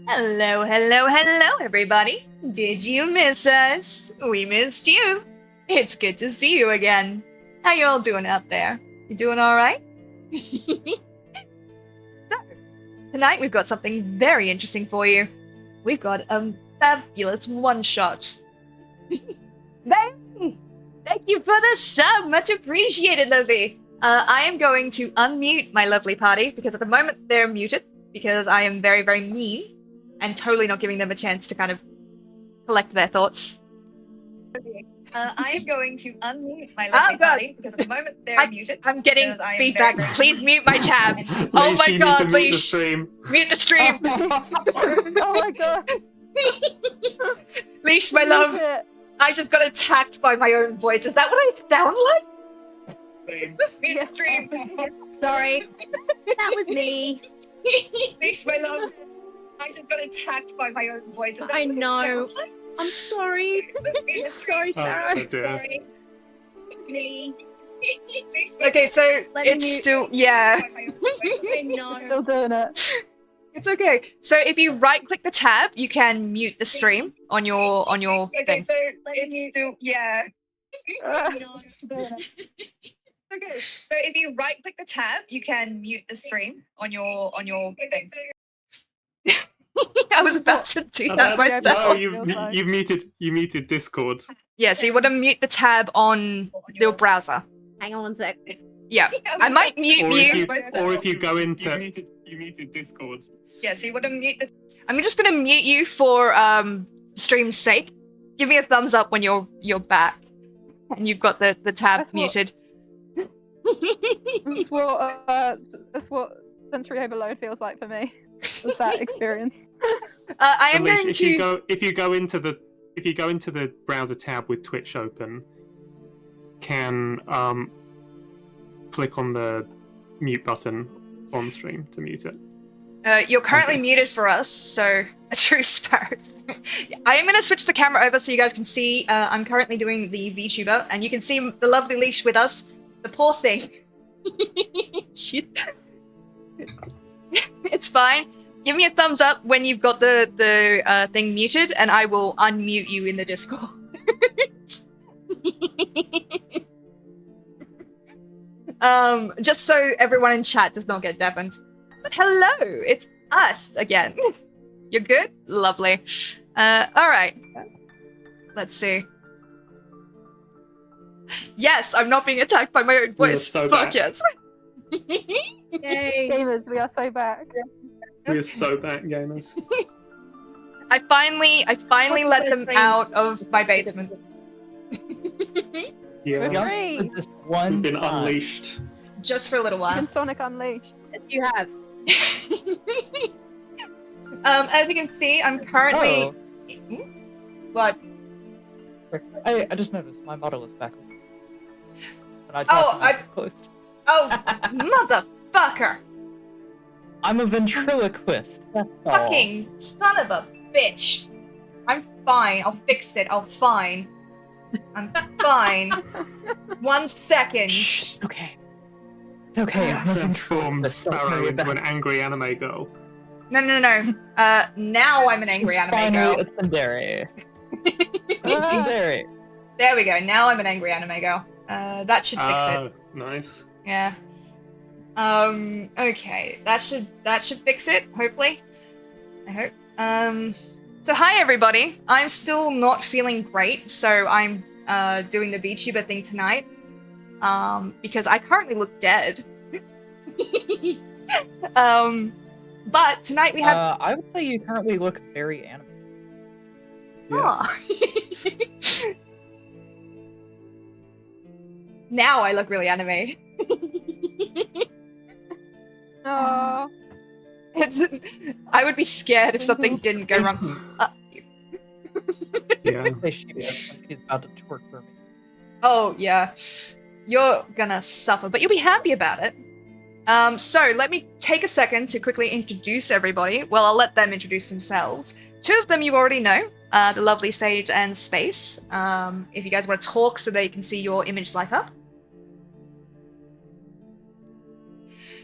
Hello, hello, hello, everybody. Did you miss us? We missed you. It's good to see you again. How y'all doing out there? You doing all right? So, tonight we've got something very interesting for you. We've got a fabulous one-shot. Thank you for the sub. Much appreciated, Lovey. I am going to unmute my lovely party because at the moment they're muted because I am very, very mean and totally not giving them a chance to kind of collect their thoughts. Okay. I am going to unmute my lovely party because at the moment they're muted. I'm getting feedback. Please mute my tab. Oh my god, please. Mute the stream. Oh my god. Leash, my love. I just got attacked by my own voice. Is that what I sound like? Mute the stream. Sorry. That was me. Leash, my love. I just got attacked by my own voice. I know. I'm sorry. Sorry, Sparrow. Oh, sorry. It's me. Okay, so it's still, yeah. I know. Still doing it. It's okay. So if you right-click the tab, you can mute the stream on your thing. Okay, so it's still, yeah. Okay, so if you right-click the tab, you can mute the stream on your thing. I was about to do that myself. No, you muted Discord. Yeah, so you want to mute the tab on your browser. Hang on one sec. Yeah, I might mute you. Or if you go into you muted Discord. Yeah, so you want to mute the. I'm just gonna mute you for stream's sake. Give me a thumbs up when you're back and you've got the tab muted. That's what sensory overload feels like for me. Was that experience? I am going if you go into the browser tab with Twitch open, can click on the mute button on stream to mute it. You're currently muted for us, so true Sparrows. I am going to switch the camera over so you guys can see. I'm currently doing the VTuber, and you can see the lovely Leash with us. The poor thing. She's. It's fine. Give me a thumbs up when you've got the thing muted, and I will unmute you in the Discord. Just so everyone in chat does not get deafened. But hello, it's us again. You're good? Lovely. Alright. Let's see. Yes, I'm not being attacked by my own voice. So Fuck back. yes. Yay. Gamers, we are so back. We are so back, gamers. I finally let them out of my basement. Yeah, Free. Just one we've been time. unleashed. Just for a little while. And Sonic Unleashed. Yes, you have. As you can see, I'm currently. What? I just noticed my model is back. When I Oh, closed. Oh, motherfucker! I'm a ventriloquist. That's all. Fucking son of a bitch! I'm fine. I'll fix it. I'm fine. 1 second. Shh, okay. It's okay. I'm moving Transformed forward. Sparrow Don't worry into an about angry anime girl. No. Now I'm an angry She's anime finally girl. a tsundere. A tsundere. There we go. Now I'm an angry anime girl. That should fix it. Nice. Yeah. Okay. That should fix it, hopefully. I hope. So hi everybody. I'm still not feeling great, so I'm doing the VTuber thing tonight. Because I currently look dead. But tonight we have I would say you currently look very animated. Aw. Now I look really animated. Oh. I would be scared if something didn't go wrong. Yeah. Say she is when she's about to twerk for me. Oh, yeah. You're gonna suffer, but you'll be happy about it. So let me take a second to quickly introduce everybody. Well, I'll let them introduce themselves. Two of them you already know, the lovely Sage and Space. If you guys want to talk so they can see your image light up.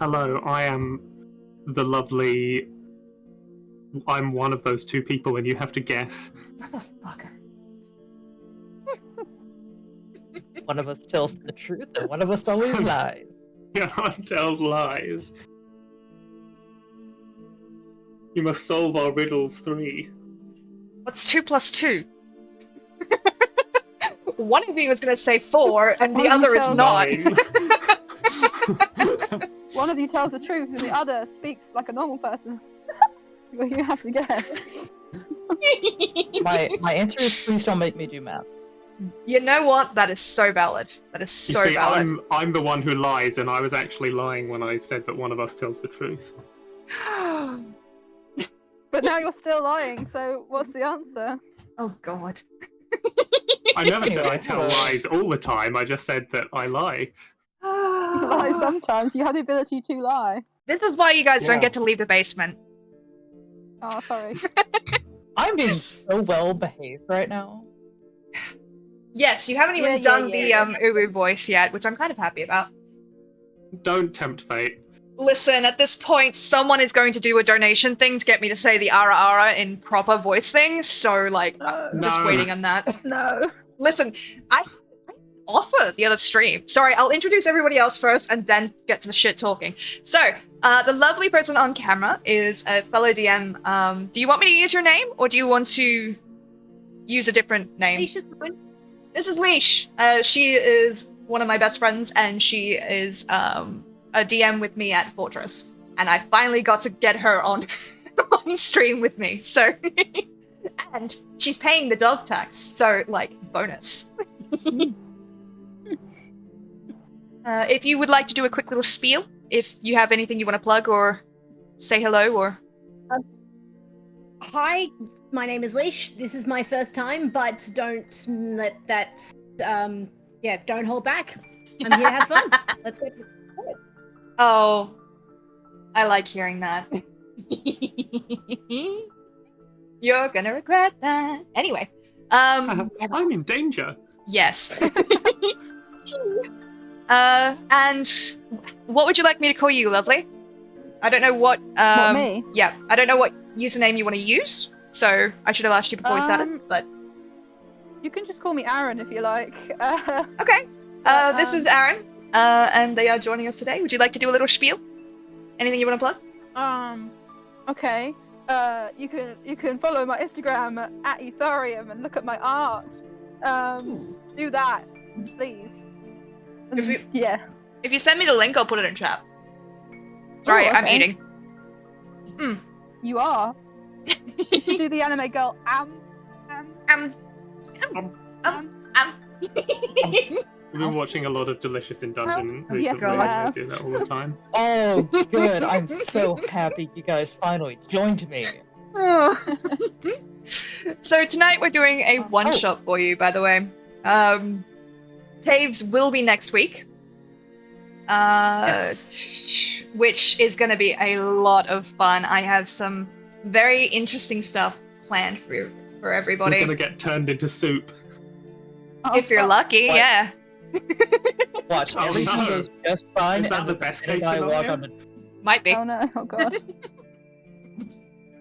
Hello, I am the lovely I'm one of those two people, and you have to guess. Motherfucker. One of us tells the truth, and one of us always lies. Your one tells lies. You must solve our riddles 3. What's 2 plus 2? One of you is going to say 4, and the One of other you is tells not. 9. One of you tells the truth, and the other speaks like a normal person. Well, you have to guess. My answer is please don't make me do math. You know what? That is so valid. That is You so see, valid. I'm the one who lies, and I was actually lying when I said that one of us tells the truth. But now you're still lying, so what's the answer? Oh god. I never said I tell lies all the time. I just said that I lie. You lie sometimes. You have the ability to lie. This is why you guys don't Yeah. get to leave the basement. Oh, sorry. I'm being so well behaved right now. Yes, you haven't even Yeah, done yeah. the Uwu voice yet, which I'm kind of happy about. Don't tempt fate. Listen, at this point, someone is going to do a donation thing to get me to say the ara ara in proper voice things, so, like, I'm just No. waiting on that. No. Listen, I offer the other stream. Sorry, I'll introduce everybody else first and then get to the shit talking. So, the lovely person on camera is a fellow DM. Do you want me to use your name, or do you want to use a different name? Alicia's fine. This is Leash. She is one of my best friends, and she is a DM with me at Fortress. And I finally got to get her on on stream with me. So, and she's paying the dog tax, so like bonus. If you would like to do a quick little spiel, if you have anything you want to plug or say hello or Hi, my name is Leash. This is my first time, but don't let that, don't hold back. I'm here to have fun. Let's get it. oh, I like hearing that. You're gonna regret that. Anyway, I'm in danger. yes. And what would you like me to call you, lovely? I don't know what. What, me? Yeah, I don't know what username you want to use, so I should have asked you before we started. But You can just call me Aaron if you like. okay. This is Aaron, and they are joining us today. Would you like to do a little spiel? Anything you want to plug? Okay. You can follow my Instagram at Ethereum and look at my art. Do that, please. If you- Yeah. If you send me the link, I'll put it in chat. Sorry, I'm okay. eating. You are. You should do the anime girl. We've been watching a lot of Delicious in Dungeon yeah, recently. God. I do that all the time. Oh, good. I'm so happy you guys finally joined me. So tonight we're doing a one-shot for you, by the way. Caves will be next week. Which is going to be a lot of fun. I have some very interesting stuff planned for everybody. We're gonna get turned into soup. If you're lucky, What? yeah. Watch, Oh, everything no. goes just fine. Is that and the best minute case I walk scenario? on the Might be. Oh no! Oh god.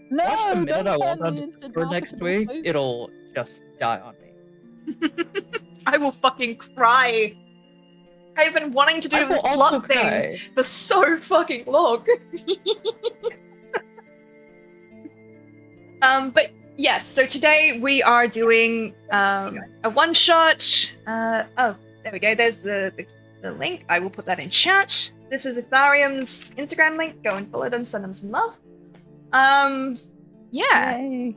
No! Watch the minute I don't walk turn on me the into Discord next Dark week, Soup. it'll just die on me. I will fucking cry. I've been wanting to do I will this also plot thing cry. for so fucking long. But yes, so today we are doing a one shot. Oh, there we go. There's the link. I will put that in chat. This is Ethereum's Instagram link. Go and follow them, send them some love. Yeah. Yay.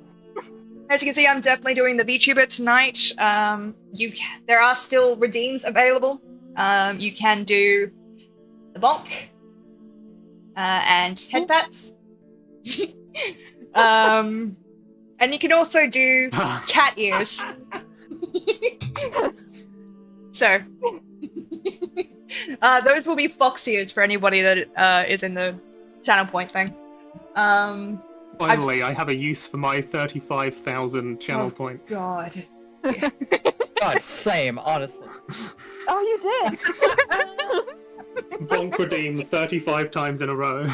As you can see, I'm definitely doing the VTuber tonight. There are still redeems available. You can do the bonk and headpats. And you can also do cat ears. So those will be fox ears for anybody that is in the channel point thing. Finally, I have a use for my 35,000 channel points. God. God, same, honestly. Oh, you did. Bonk redeemed 35 times in a row.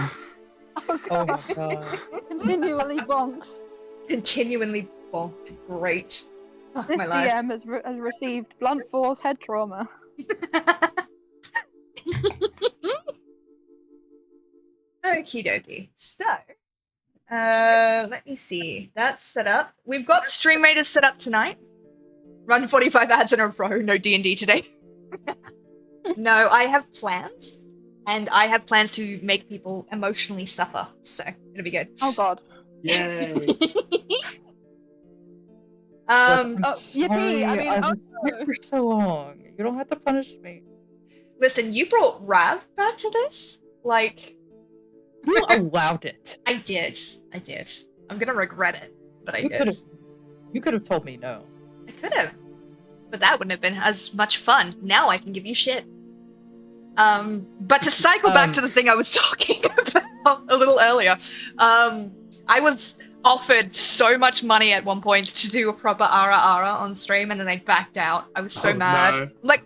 Oh Oh god. my god. You can Continually bonks. Continually bonked. Great. Fuck This my life. DM has received blunt force head trauma. Okie dokie. So, let me see. That's set up. We've got Stream Raiders set up tonight. Run 45 ads in a row. No D&D today. No, I have plans. And I have plans to make people emotionally suffer. So, it'll be good. Oh god. Yay! I'm Oh, sorry, yippee, I mean, I oh was sick no. for so long. You don't have to punish me. Listen, you brought Rav back to this? Like, You allowed it. I did. I'm gonna regret it, but I did. You could have told me no. I could have. But that wouldn't have been as much fun. Now I can give you shit. But to cycle back to the thing I was talking about a little earlier, I was offered so much money at one point to do a proper ara on stream, and then they backed out. I was so mad. No. I'm like,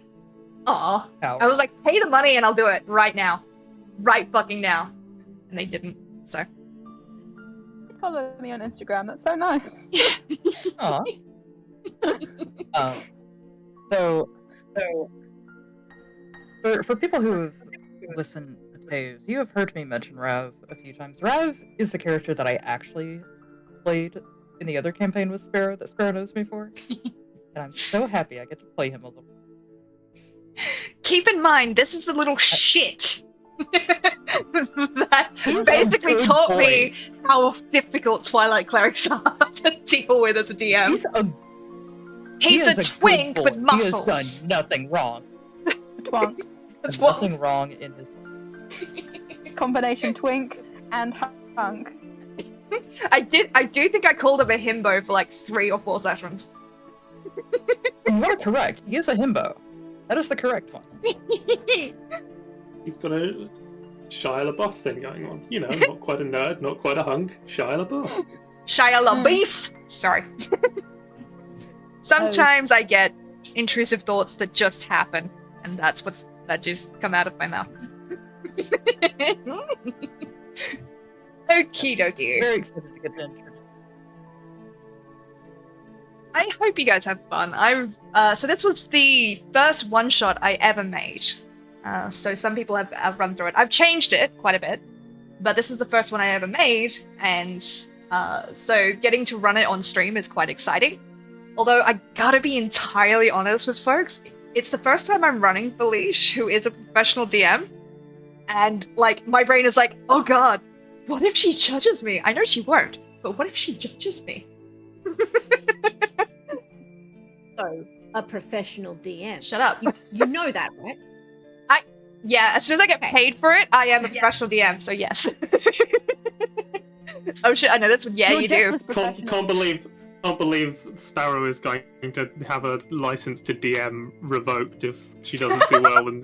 aw. Ow. I was like, pay the money and I'll do it right now. Right fucking now. And they didn't, so. Follow me on Instagram, that's so nice. Aw. So for people who have listened to Taves, you have heard me mention Rav a few times. Rav is the character that I actually played in the other campaign with Sparrow that Sparrow knows me for. And I'm so happy I get to play him a little. Keep in mind, this is a little shit. That He's a basically good taught boy. me how difficult Twilight Clerics are to deal with as a DM. He's He a is good twink boy. with He muscles. has done nothing wrong. Twunk. That's There's what. nothing wrong in his Combination twink and hunk. I do think I called him a himbo for like 3 or 4 sessions. You are correct. He is a himbo. That is the correct one. He's got a Shia LaBeouf thing going on. You know, not quite a nerd, not quite a hunk. Shia LaBeouf. Shia LaBeouf. Sorry. Sometimes I get intrusive thoughts that just happen, and that just come out of my mouth. Okie dokie. Very excited to get to intro. I hope you guys have fun. So this was the first one-shot I ever made. So some people have run through it. I've changed it quite a bit, but this is the first one I ever made, and so getting to run it on stream is quite exciting. Although I gotta be entirely honest with folks, it's the first time I'm running for Leash, who is a professional DM, and like my brain is like, oh god, what if she judges me? I know she won't, but what if she judges me? So, a professional DM. Shut up. You know that, right? Yeah, as soon as I get paid for it, I am a professional DM, so yes. Oh shit, I know that's what, yeah, You're you just do. as professional. Can't believe Sparrow is going to have a license to DM revoked if she doesn't do well in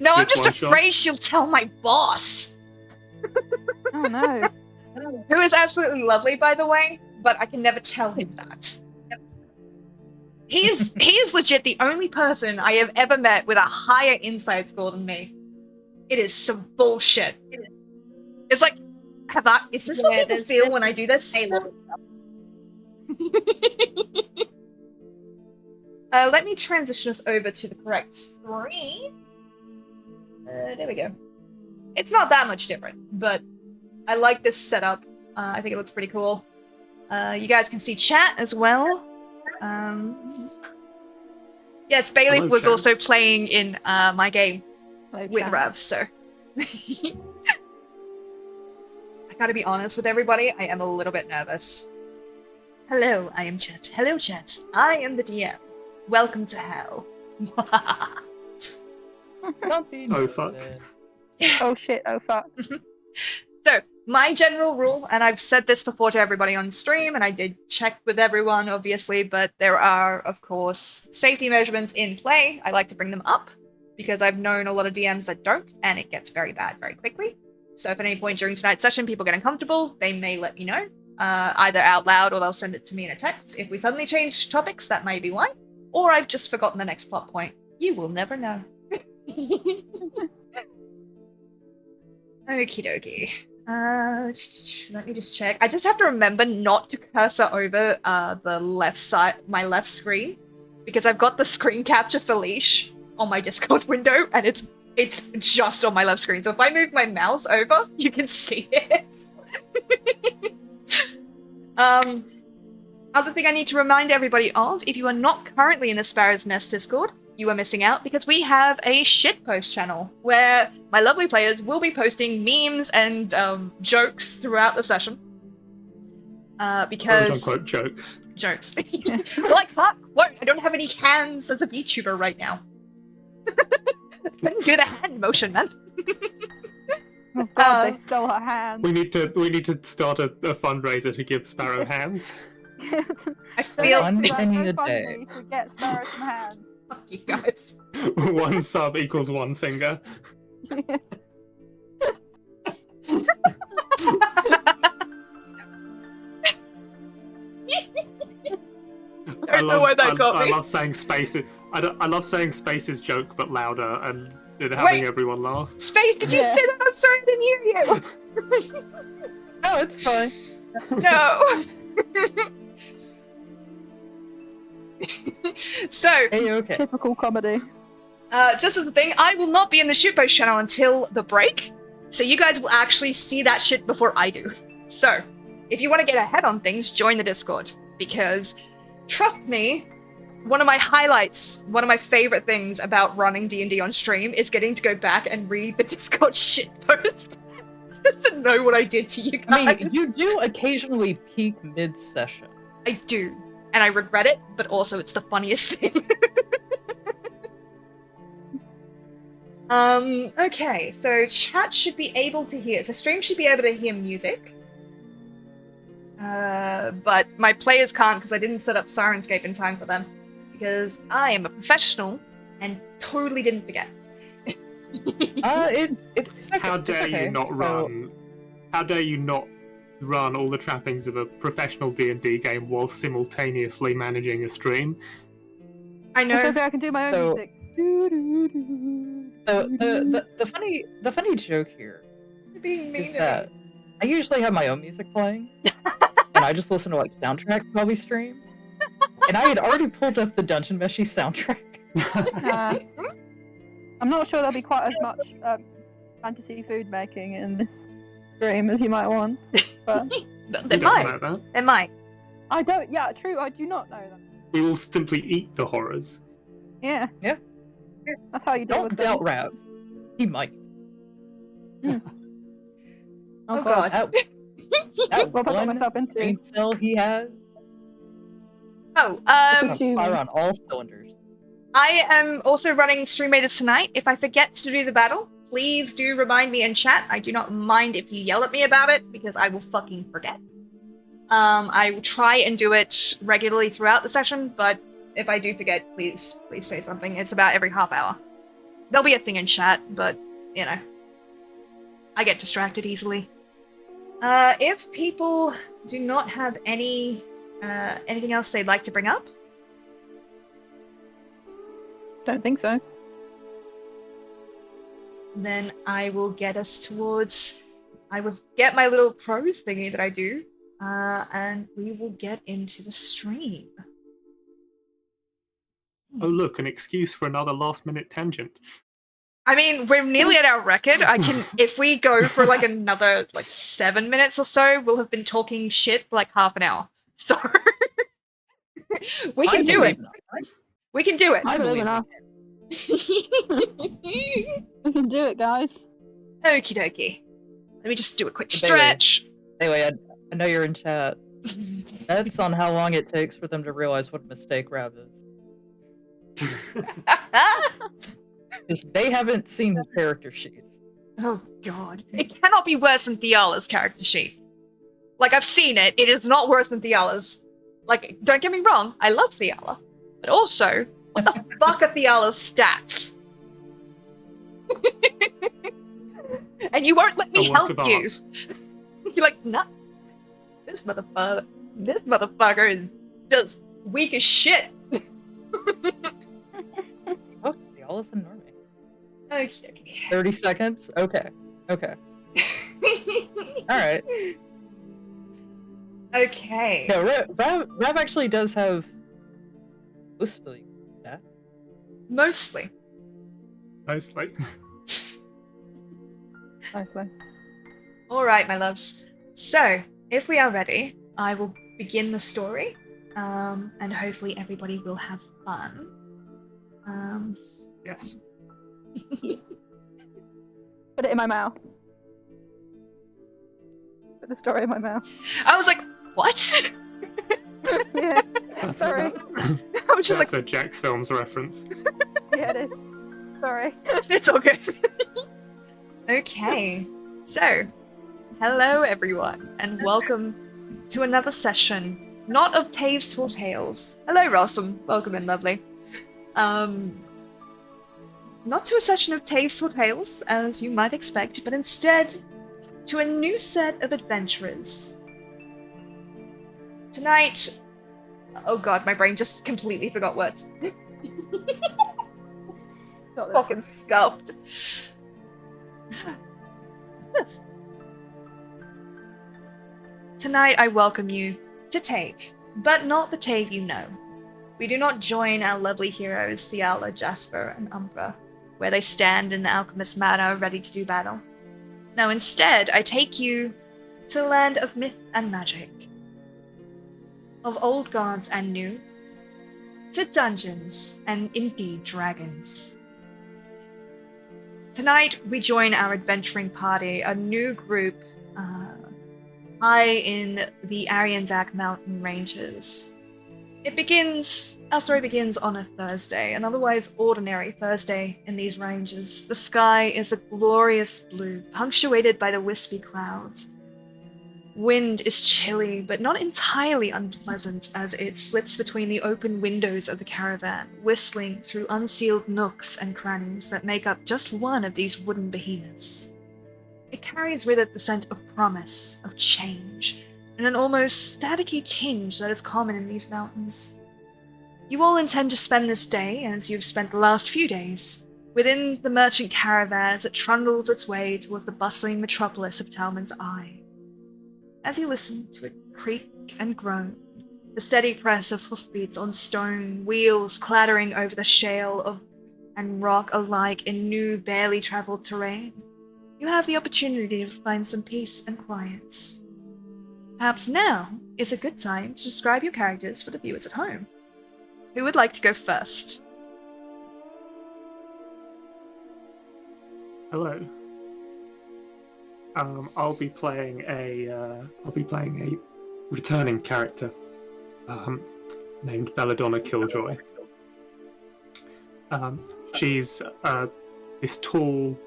No, I'm this just one shot. afraid she'll tell my boss. Oh no. Who is absolutely lovely, by the way, but I can never tell him that. He is legit the only person I have ever met with a higher insight score than me. It is some bullshit. It's like, is this what Yeah, people there's feel when I do this? Halo. Let me transition us over to the correct screen. There we go. It's not that much different, but I like this setup. I think it looks pretty cool. You guys can see chat as well. Yes, Bailey Hello, was chat. also playing in my game Hello, with chat. Rev, so. I gotta be honest with everybody, I am a little bit nervous. Hello, I am Chet. Hello, Chet. I am the DM. Welcome to hell. Don't be Oh, fuck. nervous. Oh shit, oh fuck. So, my general rule, and I've said this before to everybody on stream, and I did check with everyone, obviously, but there are, of course, safety measurements in play. I like to bring them up, because I've known a lot of DMs that don't, and it gets very bad very quickly. So if at any point during tonight's session people get uncomfortable, they may let me know, either out loud or they'll send it to me in a text. If we suddenly change topics, that may be why. Or I've just forgotten the next plot point. You will never know. Okie dokie. Let me just check. I just have to remember not to cursor over the left side, my left screen, because I've got the screen capture for Leash on my Discord window, and it's just on my left screen. So if I move my mouse over, you can see it. Other thing I need to remind everybody of, if you are not currently in the Sparrow's Nest Discord, you are missing out because we have a shitpost channel where my lovely players will be posting memes and jokes throughout the session. Because... Quote-unquote jokes. Jokes. Well, I can't quote. I don't have any hands as a VTuber right now. Couldn't do the hand motion, man. Oh god, they stole her hand. We need to start a fundraiser to give Sparrow hands. I feel... One penny a GoFundMe day. to get Sparrow some hands. Fuck you guys. 1 sub equals 1 finger. I don't know where that got I me. love saying spaces. I love saying spaces joke, but louder and having everyone laugh. Space, did you Yeah. say that? I'm sorry, I didn't hear you. No, it's fine. No. So, Hey, okay. Typical comedy. just as a thing, I will not be in the shitpost channel until the break, so you guys will actually see that shit before I do. So, if you want to get ahead on things, join the Discord, because, trust me, one of my highlights, one of my favorite things about running D&D on stream is getting to go back and read the Discord shitpost. Just to know what I did to you guys. I mean, you do occasionally peak mid-session. I do. And I regret it, but also it's the funniest thing. Okay, so chat should be able to hear. So stream should be able to hear music. But my players can't because I didn't set up Sirenscape in time for them. Because I am a professional and totally didn't forget. It's okay. How dare it's okay. you not So- run? How dare you not run all the trappings of a professional D&D game while simultaneously managing a stream? I It's know. okay, I can do my own So- music. So the funny joke here You're being mean is to that me. I usually have my own music playing, and I just listen to like soundtracks while we stream. And I had already pulled up the Dungeon Meshi soundtrack. I'm not sure there'll be quite as much fantasy food making in this stream as you might want. But They We don't might. know that. They might. I don't. Yeah, true. I do not know that. We will simply eat the horrors. Yeah. Yeah. That's how you deal Don't with doubt them. Rav. He might. Oh god. That What have I got one myself into? brain cell he has Oh, is on Assuming. fire on all cylinders. I am also running Stream Raiders tonight. If I forget to do the battle, please do remind me in chat. I do not mind if you yell at me about it, because I will fucking forget. I will try and do it regularly throughout the session, but if I do forget, please say something. It's about every half hour. There'll be a thing in chat, but, you know. I get distracted easily. If people do not have anything else they'd like to bring up, Don't think so. then I will get us towards... I will get my little pros thingy that I do, and we will get into the stream. Oh look, an excuse for another last-minute tangent. I mean, we're nearly at our record. I can, if we go for like another 7 minutes or so, we'll have been talking shit for like half an hour. So we can do it. We can do it. I believe in us. We can do it, guys. Okie dokie. Let me just do a quick Bailey. stretch. Anyway, I know you're in chat. That's on how long it takes for them to realize what a mistake Rav is. Because they haven't seen his character sheets. Oh god. It cannot be worse than Theala's character sheet. Like, I've seen it. It is not worse than Theala's. Like, don't get me wrong, I love Theala. But also, what the fuck are Theala's stats? And you won't let me A work help of you. art. You're like, nah. This motherfucker is just weak as shit. Oh, the Allison Normie. Okay. 30 seconds? Okay. Okay. Alright. Okay. No, Rav actually does have mostly that. Mostly. Mostly. Nicely. All right, my loves. So, if we are ready, I will begin the story, and hopefully everybody will have fun. Yes. Put it in my mouth. Put the story in my mouth. I was like, what? Yeah. That's Sorry. I was just That's like, a Jax Films reference. Yeah, it is. Sorry. it's all good. Okay, so hello everyone, and welcome to another session, not of Tasteful Tales. Hello, Rossum. Welcome in, lovely. Not to a session of Tasteful Tales, as you might expect, but instead to a new set of adventurers. Tonight, oh god, my brain just completely forgot words. Got this. Fucking scuffed. Tonight I welcome you to Tave, but not the Tave you know. We do not join our lovely heroes Thiala, Jasper, and Umbra, where they stand in alchemist manner ready to do battle. No, instead I take you to the land of myth and magic, of old gods and new, to dungeons and indeed dragons. Tonight, we join our adventuring party, a new group high in the Aroendeck Mountain ranges. Our story begins on a Thursday, an otherwise ordinary Thursday in these ranges. The sky is a glorious blue, punctuated by the wispy clouds. Wind is chilly, but not entirely unpleasant, as it slips between the open windows of the caravan, whistling through unsealed nooks and crannies that make up just one of these wooden behemoths. It carries with it the scent of promise, of change, and an almost staticky tinge that is common in these mountains. You all intend to spend this day, as you've spent the last few days, within the merchant caravan as it trundles its way towards the bustling metropolis of Talmyns Eye. As you listen to it creak and groan, the steady press of hoofbeats on stone, wheels clattering over the shale and rock alike in new, barely traveled terrain, you have the opportunity to find some peace and quiet. Perhaps now is a good time to describe your characters for the viewers at home. Who would like to go first? Hello. I'll be playing a returning character named Belladonna Killjoy. She's this tall.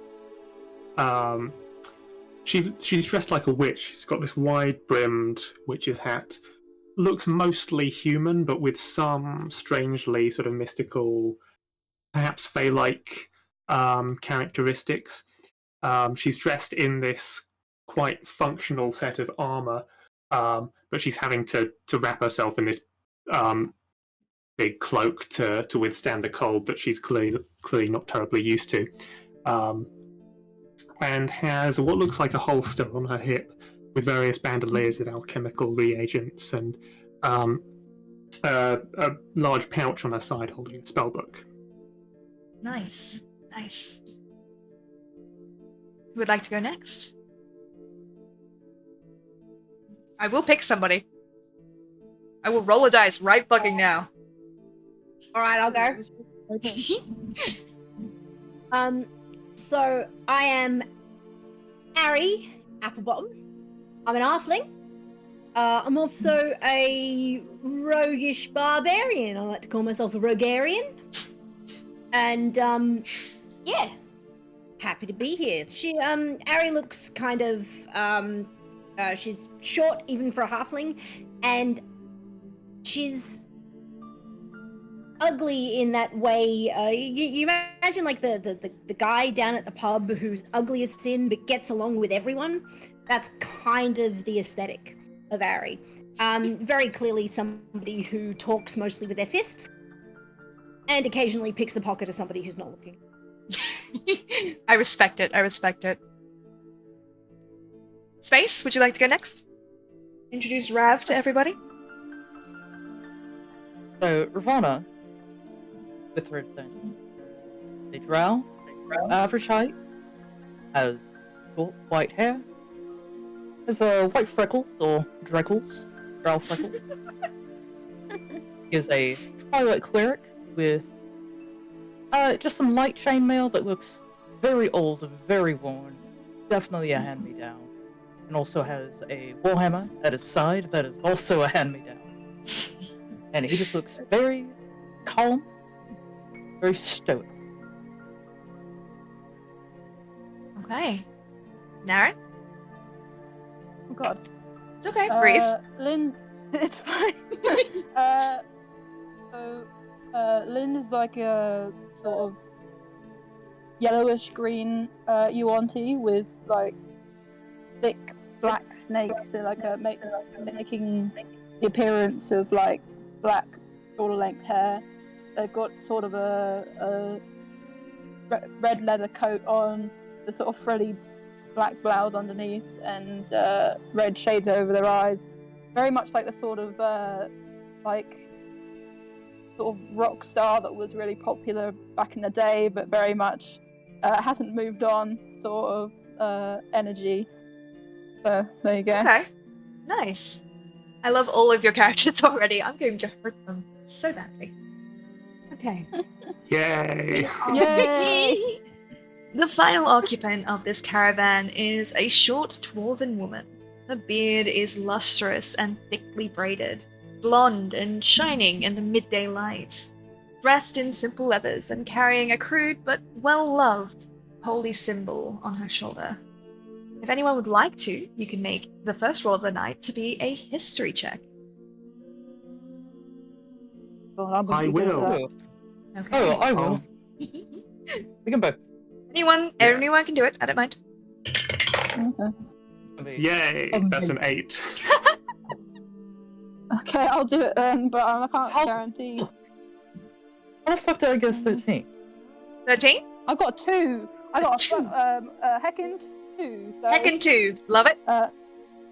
She's dressed like a witch. She's got this wide-brimmed witch's hat. Looks mostly human, but with some strangely sort of mystical, perhaps fae-like characteristics. She's dressed in this quite functional set of armor, but she's having to wrap herself in this big cloak to withstand the cold that she's clearly not terribly used to. And has what looks like a holster on her hip with various bandoliers of alchemical reagents and a large pouch on her side holding a spellbook. Nice. Who would like to go next? I will pick somebody. I will roll a dice right fucking now. Alright, I'll go. So I am Ari Applebottom. I'm an halfling. I'm also a roguish barbarian. I like to call myself a roguarian. And yeah, happy to be here. Ari looks kind of she's short even for a halfling, and she's ugly in that way. You imagine like the guy down at the pub who's ugly as sin but gets along with everyone. That's kind of the aesthetic of Ari. Very clearly somebody who talks mostly with their fists and occasionally picks the pocket of somebody who's not looking. I respect it. Space, would you like to go next? Introduce Rav to everybody. So, Ravana, with her the drow, average height, has short white hair, has white freckles or dreggles, drow freckles. He is a twilight cleric with just some light chainmail that looks very old and very worn. Definitely a hand-me-down. And also has a warhammer at his side that is also a hand-me-down. And he just looks very calm, very stoic. Okay. Naren? Oh god. It's okay, breathe. Lynn, it's fine. Lynn is like a sort of yellowish green yuan-ti with like thick black snakes, so like making the appearance of like black shoulder length hair. They've got sort of a red leather coat on, the sort of frilly black blouse underneath, and red shades over their eyes. Very much like the sort of rock star that was really popular back in the day, but very much hasn't moved on sort of energy. So there you go. Okay. Nice. I love all of your characters already. I'm going to hurt them so badly. Okay. Yay! Yay! The final occupant of this caravan is a short dwarven woman. Her beard is lustrous and thickly braided, blonde and shining in the midday light. Dressed in simple leathers and carrying a crude but well-loved holy symbol on her shoulder. If anyone would like to, you can make the first roll of the night to be a history check. I will. Okay. Oh, I will. We can both. Anyone can do it. I don't mind. Okay. Yay! That's an 8. Okay, I'll do it then, but I can't guarantee. How the fuck did I guess 13? 13? I've got 2. I got Two. a heckin' 2. So Heckin' 2. Love it.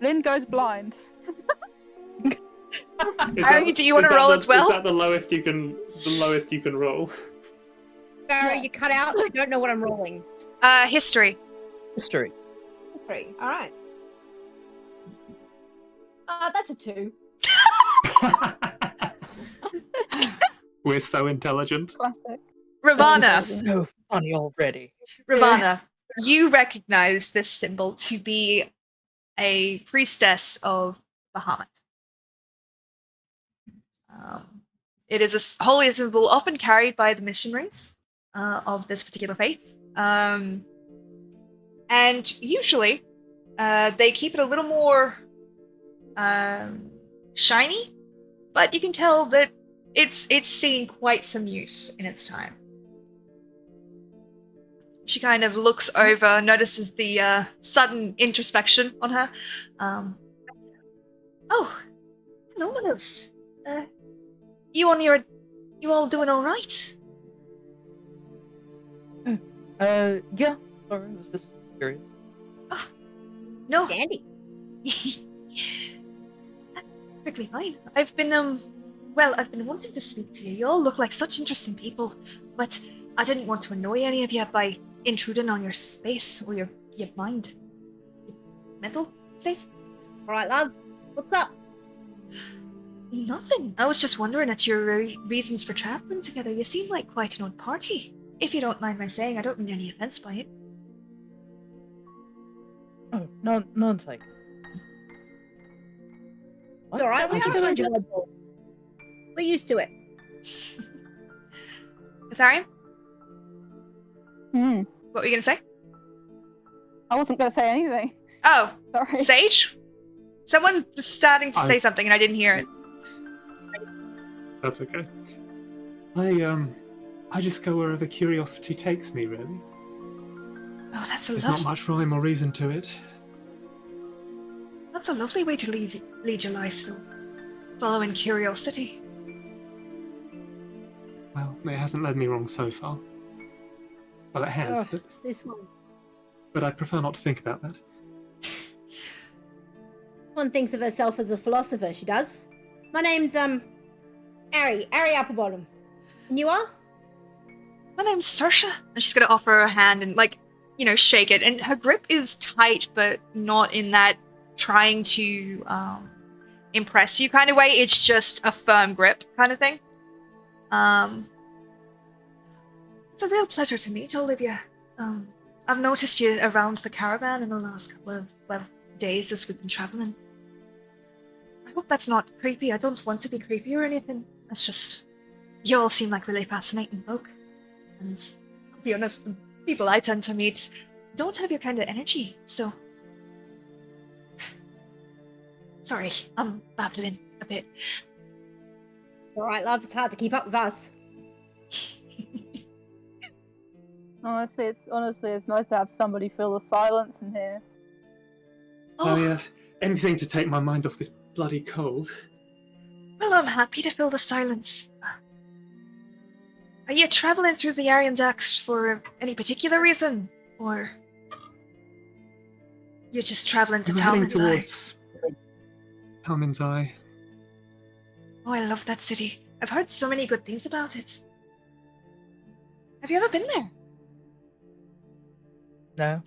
Lynn goes blind. Harry, do you want to roll as well? Is that the lowest you can roll? Sparrow, Yeah. you cut out. I don't know what I'm rolling. History. History. 3. All right. That's a 2. We're so intelligent. Classic. Ravana. So funny already. Ravana, you recognize this symbol to be a priestess of Bahamut. It is a holy symbol often carried by the missionaries of this particular faith. And usually, they keep it a little more shiny, but you can tell that it's seen quite some use in its time. She kind of looks over, notices the sudden introspection on her. Oh, hello, my loves. You all doing all right? Yeah. Sorry, I was just curious. No, Dandy. that's perfectly fine. I've been wanting to speak to you. You all look like such interesting people, but I didn't want to annoy any of you by intruding on your space or your mind. Mental state? All right, love. What's up? Nothing. I was just wondering at your reasons for traveling together. You seem like quite an odd party. If you don't mind my saying, I don't mean any offense by it. Oh, none taken. It's all right. We I have just- to enjoy balls. We're used to it. Atharian, Hmm. what were you going to say? I wasn't going to say anything. Oh, Sorry. Sage? Someone was starting to say something and I didn't hear it. That's okay. I just go wherever curiosity takes me, really. Oh, that's There's not much rhyme or reason to it. That's a lovely way to lead your life, so following curiosity. Well, it hasn't led me wrong so far. Well, it has, This one. but I prefer not to think about that. One thinks of herself as a philosopher, she does. My name's, Ari Applebottom. And you are? My name's Saoirse. And she's gonna offer her hand and, like, you know, shake it. And her grip is tight, but not in that trying to impress you kind of way. It's just a firm grip kind of thing. It's a real pleasure to meet all of you. I've noticed you around the caravan in the last couple of, well, days as we've been traveling. I hope that's not creepy. I don't want to be creepy or anything. It's just, you all seem like really fascinating folk. And I'll be honest, the people I tend to meet don't have your kind of energy, so... Sorry, I'm babbling a bit. Alright, love, it's hard to keep up with us. Honestly, it's nice to have somebody fill the silence in here. Oh yes, anything to take my mind off this bloody cold. Well, I'm happy to fill the silence. Are you traveling through the Aroendeck for any particular reason? Or... you're just traveling to I'm heading Talmyns Eye? towards Talmyns Eye. Oh, I love that city. I've heard so many good things about it. Have you ever been there? No.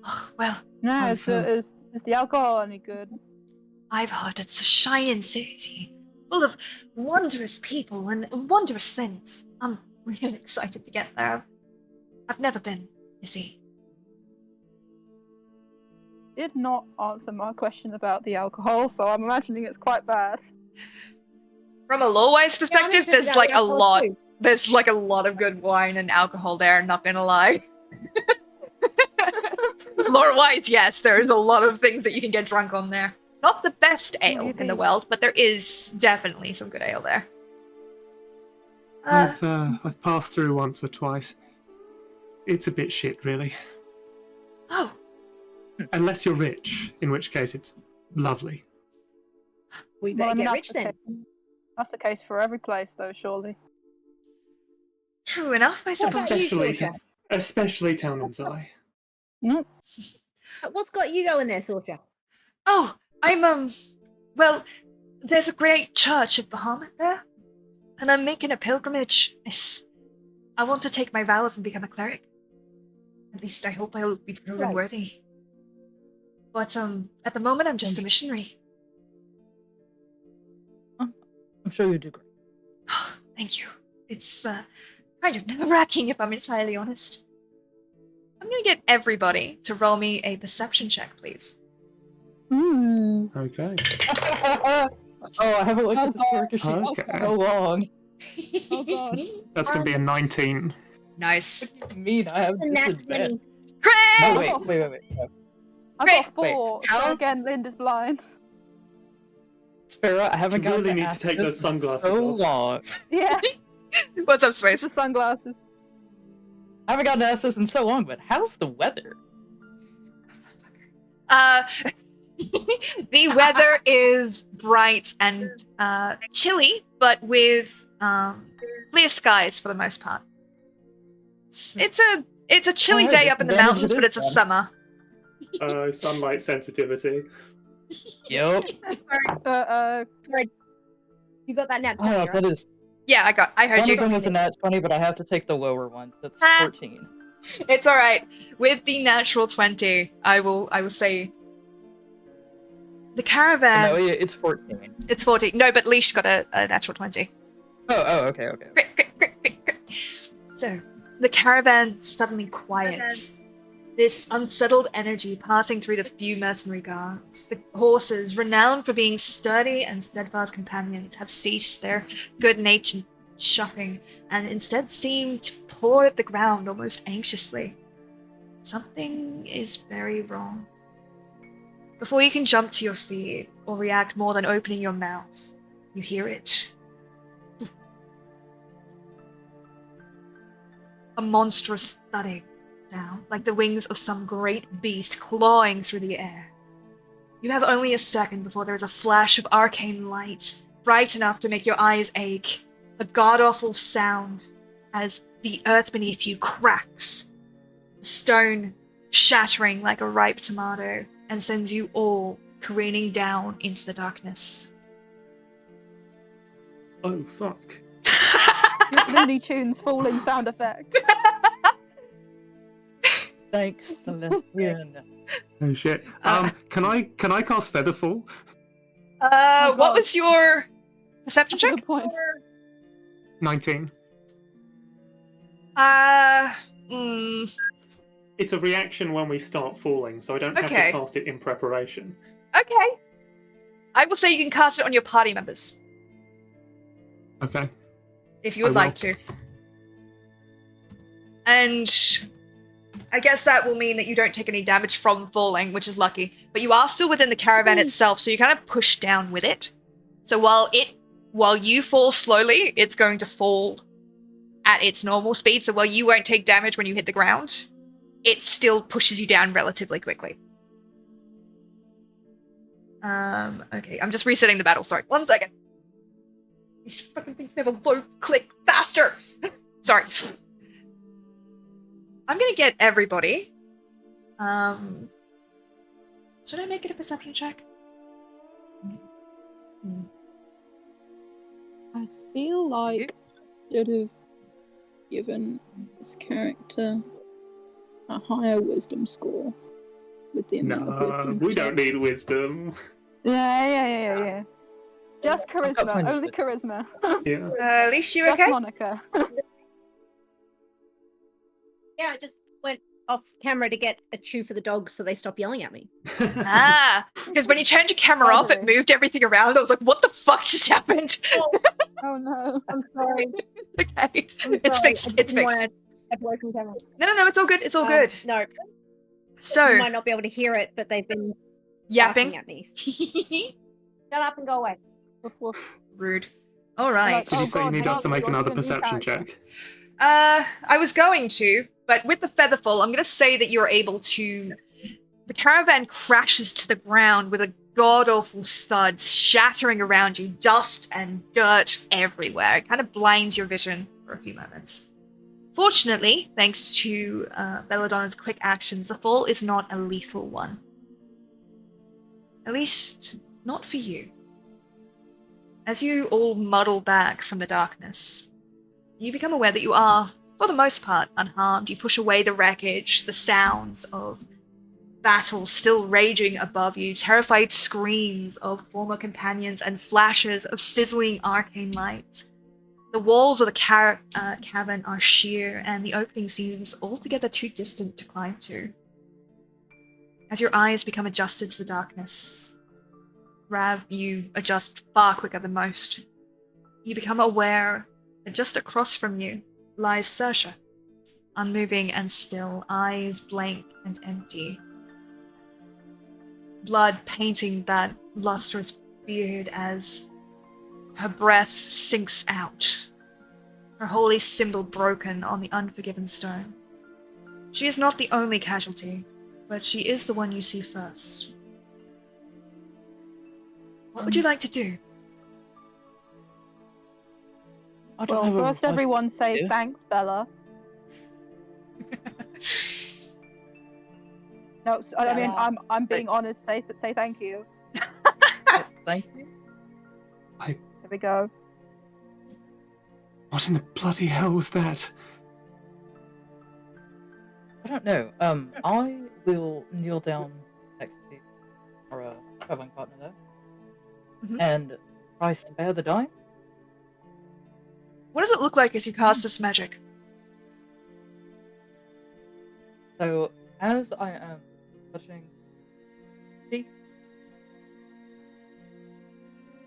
Oh, well, No, I've, is the alcohol any good? I've heard it's a shining city, full of wondrous people and wondrous things. I'm really excited to get there. I've never been, you see. Did not answer my question about the alcohol, so I'm imagining it's quite bad. From a lore-wise perspective, interested there's about like the a alcohol lot. too. There's like a lot of good wine and alcohol there, not gonna lie. Lore-wise, yes, there's a lot of things that you can get drunk on there. Not the best ale in the world, but there is definitely some good ale there. I've passed through once or twice. It's a bit shit, really. Oh, Unless you're rich, in which case it's lovely. We Well, better I mean, get that's rich the then. case- That's the case for every place, though, surely. true enough, I What suppose. about you, Especially, Saoirse? especially Talmyns Eye. Mm. What's got you going there, Saoirse? Oh, I'm, well, there's a great church of Bahamut there, and I'm making a pilgrimage. I want to take my vows and become a cleric. At least I hope I'll be proven Right. worthy. But, at the moment I'm just a missionary. I'm sure you do great. Thank you. It's, kind of nerve-wracking if I'm entirely honest. I'm gonna get everybody to roll me a perception check, please. Mm. Okay. Oh, I haven't looked at this character sheet in Okay. so long. Oh, God. That's going to be a 19. Nice. What do you mean? I have A nat disadvantage. 20. Great! No, wait. No. I Great. got 4, Wait, so how- again, Linda's blind. Sparrow, I haven't You gotten really need to ask take this those in sunglasses so off. long. Yeah, What's up, Space? the sunglasses. I haven't gotten asked this in so long, but how's the weather? The weather is bright and chilly, but with clear skies for the most part. It's a chilly Oh, day up in the advantage mountains, it but is it's a then. summer. Sunlight sensitivity. Yep. Sorry. You got that nat 20, Oh, right? that is. Yeah, I heard One you. of them was a nat 20, but I have to take the lower one. That's Ah. 14. It's all right. With the natural 20, I will say the caravan. No, it's 14. It's 40. No, but Leash got a natural 20. Oh, okay. Great. So, the caravan suddenly quiets. This unsettled energy passing through the few mercenary guards. The horses, renowned for being sturdy and steadfast companions, have ceased their good-natured shuffling and instead seem to paw at the ground almost anxiously. Something is very wrong. Before you can jump to your feet or react more than opening your mouth, you hear it. A monstrous thudding sound, like the wings of some great beast clawing through the air. You have only a second before there is a flash of arcane light, bright enough to make your eyes ache. A god-awful sound as the earth beneath you cracks, the stone shattering like a ripe tomato, and sends you all careening down into the darkness. Oh, fuck. Looney Tunes falling sound effect. Thanks, Celestian. Oh shit. Uh, Can I cast Featherfall? Oh, what God. was your perception check? Good point. 19. It's a reaction when we start falling, so I don't have Okay. to cast it in preparation. Okay. I will say you can cast it on your party members, Okay. if you would I will. like to. And I guess that will mean that you don't take any damage from falling, which is lucky. But you are still within the caravan itself, so you kind of push down with it. So while you fall slowly, it's going to fall at its normal speed. So while you won't take damage when you hit the ground, it still pushes you down relatively quickly. Okay, I'm just resetting the battle. Sorry, 1 second. These fucking things never load. Click faster. Sorry. I'm gonna get everybody. Should I make it a perception check? I feel like I should have given this character a higher wisdom score with the amount of No, wisdom. we don't need wisdom. Yeah. Just I've got charisma, plenty of only it. charisma. Yeah. Leash, you Just okay? Monica. Yeah, I just went off camera to get a chew for the dogs so they stop yelling at me. Because when you turned your camera off, it Finally. moved everything around. I was like, what the fuck just happened? Oh no. I'm sorry. Okay. I'm It's sorry. fixed. I It's didn't fixed. wanna step away from camera. No, it's all good. It's all good. No, you So, might not be able to hear it, but they've been yapping. barking at me. Shut up and go away. Woof, woof. Rude. All right. Like, Did you oh say you God, need hang us to on, make we're another watching a new perception character. check? I was going to, but with the Featherfall, I'm going to say that you're able to... The caravan crashes to the ground with a god-awful thud shattering around you, dust and dirt everywhere. It kind of blinds your vision for a few moments. Fortunately, thanks to Belladonna's quick actions, the fall is not a lethal one. At least, not for you. As you all muddle back from the darkness, you become aware that you are, for the most part, unharmed. You push away the wreckage, the sounds of battle still raging above you, terrified screams of former companions, and flashes of sizzling arcane lights. The walls of the cavern are sheer, and the opening seems altogether too distant to climb to. As your eyes become adjusted to the darkness, Rav, you adjust far quicker than most. You become aware that just across from you lies Saoirse, unmoving and still, eyes blank and empty. Blood painting that lustrous beard as her breath sinks out, her holy symbol broken on the unforgiven stone. She is not the only casualty, but she is the one you see first. What would you like to do? I don't Well, have a first reflection everyone say here. thanks, Bella. No, I mean Bella. I'm being honest. Say thank you. Thank you. There we go. What in the bloody hell was that? I don't know. I will kneel down next to our traveling partner there, Mhm. and try to spare the dying. What does it look like as you cast this magic? So, as I am touching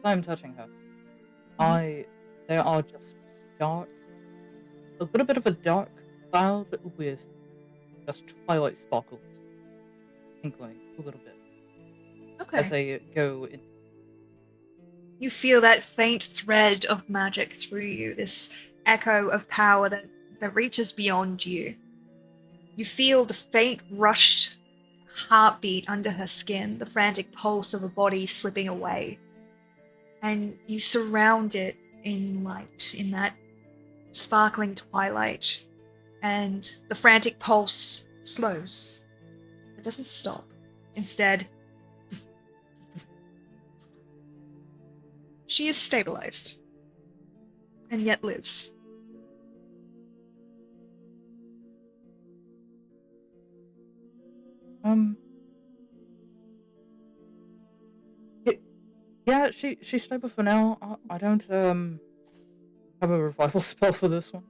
I'm touching her. There are just a little bit of a dark cloud with just twilight sparkles twinkling a little bit as Okay. they go in. You feel that faint thread of magic through you, this echo of power that reaches beyond you. You feel the faint rushed heartbeat under her skin, the frantic pulse of a body slipping away. And you surround it in light, in that sparkling twilight. And the frantic pulse slows. It doesn't stop. Instead, she is stabilized, and yet lives. Yeah, she's stable for now. I don't have a revival spell for this one.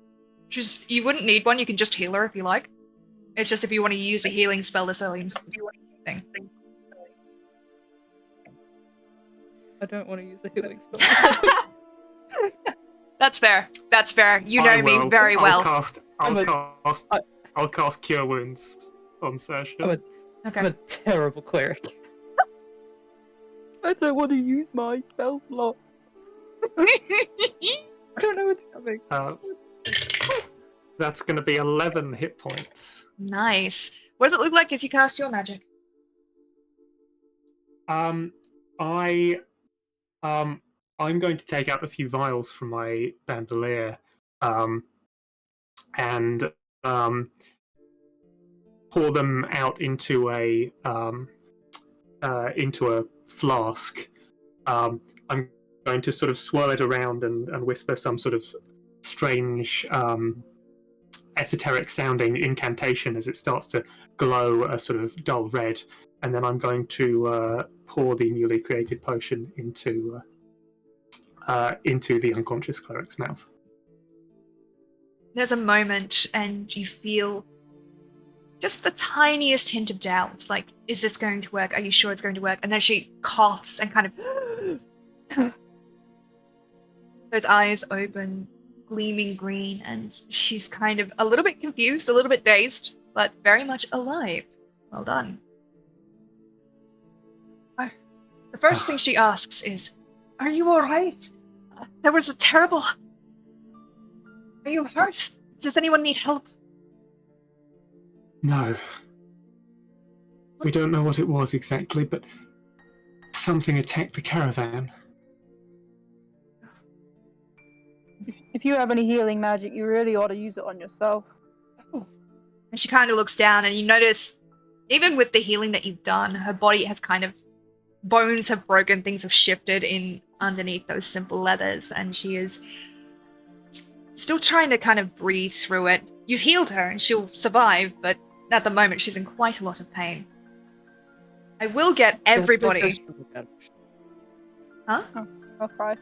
You wouldn't need one, you can just heal her if you like. It's just if you want to use a healing spell this early in thing. I don't want to use a healing spell. That's fair. That's fair. You know me very well. I'll cast Cure Wounds on Saoirse. Okay. I'm a terrible cleric. I don't want to use my spell slot. I don't know what's coming. That's going to be 11 hit points. Nice. What does it look like as you cast your magic? I'm going to take out a few vials from my bandolier, and pour them out into a flask. I'm going to sort of swirl it around and whisper some sort of strange, esoteric sounding incantation as it starts to glow a sort of dull red, and then I'm going to pour the newly created potion into the unconscious cleric's mouth. There's a moment and you feel just the tiniest hint of doubt, like, is this going to work? Are you sure it's going to work? And then she coughs and kind of those eyes open, gleaming green, and she's kind of a little bit confused, a little bit dazed, but very much alive. Well done. The first thing she asks is, "Are you alright? There was a terrible... Are you hurt? Does anyone need help?" No. We don't know what it was exactly, but something attacked the caravan. If you have any healing magic, you really ought to use it on yourself. Oh. And she kind of looks down, and you notice, even with the healing that you've done, her body has kind of... bones have broken, things have shifted in underneath those simple leathers, and she is still trying to kind of breathe through it. You've healed her, and she'll survive, but at the moment she's in quite a lot of pain. I will get everybody... Huh? Oh, I'll cry.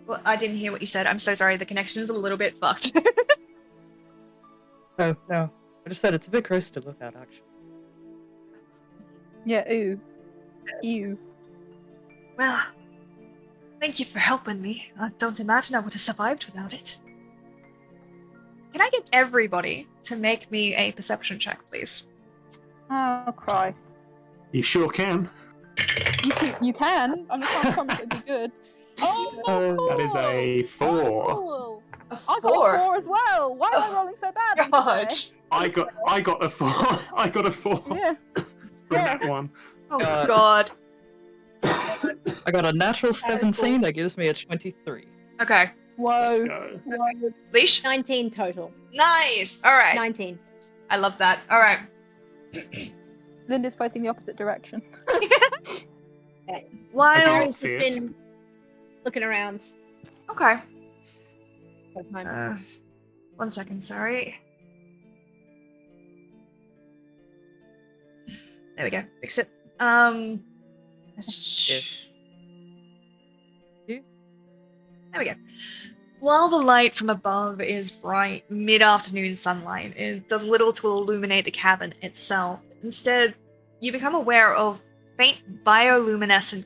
Well, I didn't hear what you said. I'm so sorry. The connection is a little bit fucked. Oh, no. I just said it's a bit gross to look at, actually. Yeah, ooh. Ew. Well, thank you for helping me. I don't imagine I would have survived without it. Can I get everybody to make me a perception check, please? I'll cry. You sure can. You can. I'm just trying to promise it'll be good. Oh, That is a 4. cool. A I got 4? 4 as well. Why am I rolling so bad? God. I got a 4. I got a 4. Yeah. From that one. Oh, God. I got a natural 17, that gives me a 23. Okay. Whoa. Let's go. Whoa. Leash? 19 total. Nice! Alright. 19. I love that. Alright. Linda's facing the opposite direction. While... can't Alex has see it. been looking around. Okay. for a moment. 1 second, sorry. There we go. Fix it. There we go. While the light from above is bright mid-afternoon sunlight, it does little to illuminate the cavern itself. Instead, you become aware of faint bioluminescent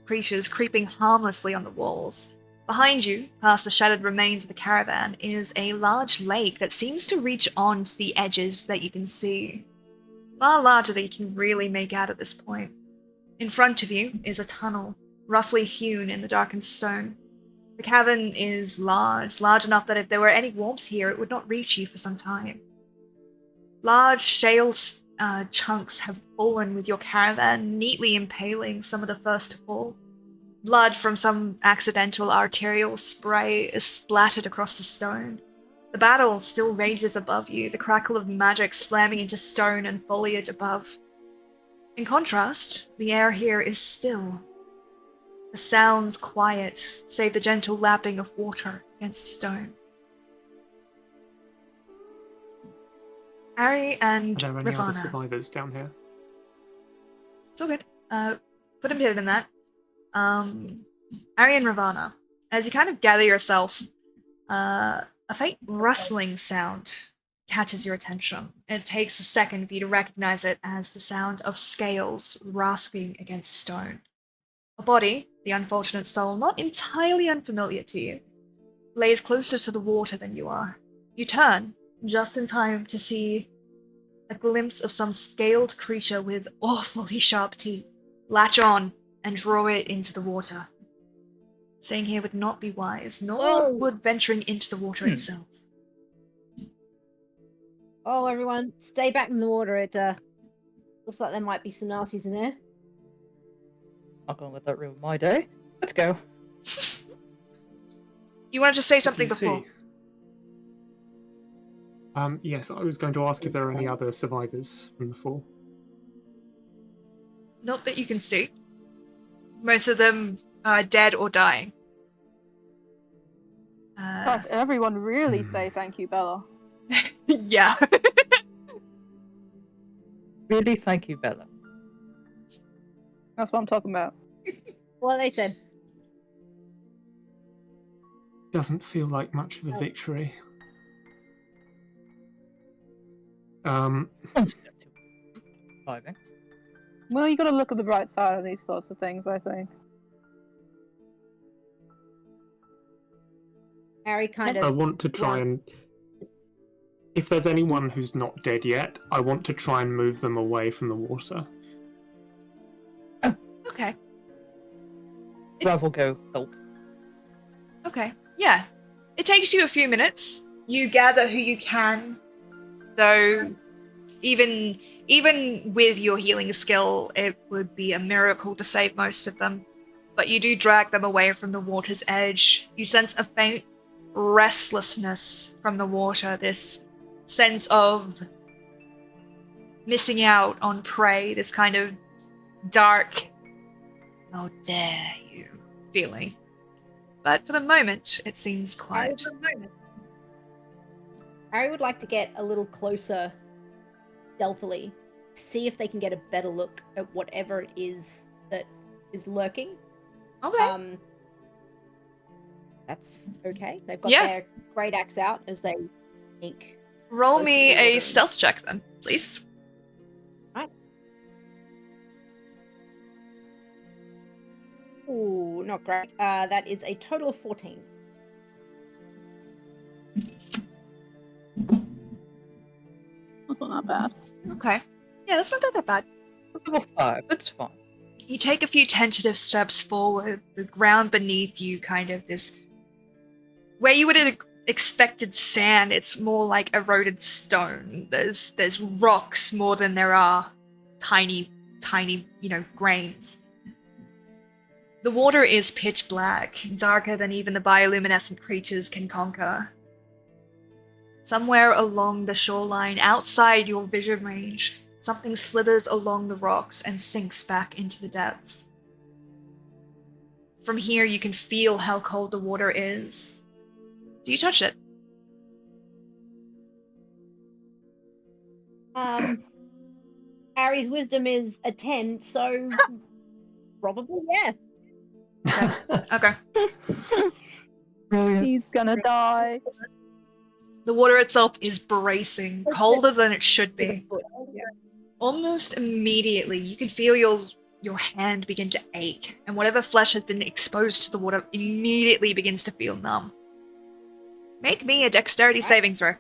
creatures creeping harmlessly on the walls. Behind you, past the shattered remains of the caravan, is a large lake that seems to reach on to the edges that you can see. Far larger than you can really make out at this point. In front of you is a tunnel, roughly hewn in the darkened stone. The cavern is large enough that if there were any warmth here, it would not reach you for some time. Large shale chunks have fallen with your caravan, neatly impaling some of the first to fall. Blood from some accidental arterial spray is splattered across the stone. The battle still rages above you, the crackle of magic slamming into stone and foliage above. In contrast, the air here is still. The sounds quiet, save the gentle lapping of water against stone. Ari and Are there any other Ravana. survivors down here? It's all good. Put a pin in that. Ari and Ravana, as you kind of gather yourself, a faint rustling sound catches your attention. It takes a second for you to recognize it as the sound of scales rasping against stone. A body, the unfortunate soul, not entirely unfamiliar to you, lays closer to the water than you are. You turn, just in time to see a glimpse of some scaled creature with awfully sharp teeth latch on and draw it into the water. Staying here would not be wise, nor would venturing into the water itself. Oh, everyone, stay back in the water. It looks like there might be some nasties in there. Not gonna let that ruin my day. Let's go. You wanted to say What something do you before? see? Yes, I was going to ask if there are any other survivors from the fall. Not that you can see. Most of them are dead or dying. Gosh, everyone really say thank you, Bella. Yeah. Really, thank you, Bella. That's what I'm talking about. What they said. Doesn't feel like much of a victory. Um, One step to surviving. Well, you gotta look at the bright side of these sorts of things, I think. Harry kind I of. want to try and... If there's anyone who's not dead yet, I want to try and move them away from the water. Okay. Rav will go help. Okay. Yeah. It takes you a few minutes. You gather who you can, though even with your healing skill, it would be a miracle to save most of them. But you do drag them away from the water's edge. You sense a faint restlessness from the water, this sense of missing out on prey, this kind of dark, how dare you feeling. But for the moment, it seems quiet. Harry would like to get a little closer, stealthily, see if they can get a better look at whatever it is that is lurking. Okay. That's okay. They've got Yeah. their great axe out as they sneak. Roll close me to the a water. stealth check then, please. Ooh, not great. That is a total of 14. That's not that bad. Okay. Yeah, that's not that bad. Level 5, it's fine. You take a few tentative steps forward, the ground beneath you kind of this... Where you would have expected sand, it's more like eroded stone. There's rocks more than there are tiny, grains. The water is pitch black, darker than even the bioluminescent creatures can conquer. Somewhere along the shoreline, outside your vision range, something slithers along the rocks and sinks back into the depths. From here, you can feel how cold the water is. Do you touch it? Harry's wisdom is a 10, so probably yeah. Okay. Brilliant. He's gonna die. The water itself is bracing, colder than it should be. Yeah. Almost immediately, you can feel your hand begin to ache, and whatever flesh has been exposed to the water immediately begins to feel numb. Make me a dexterity saving throw.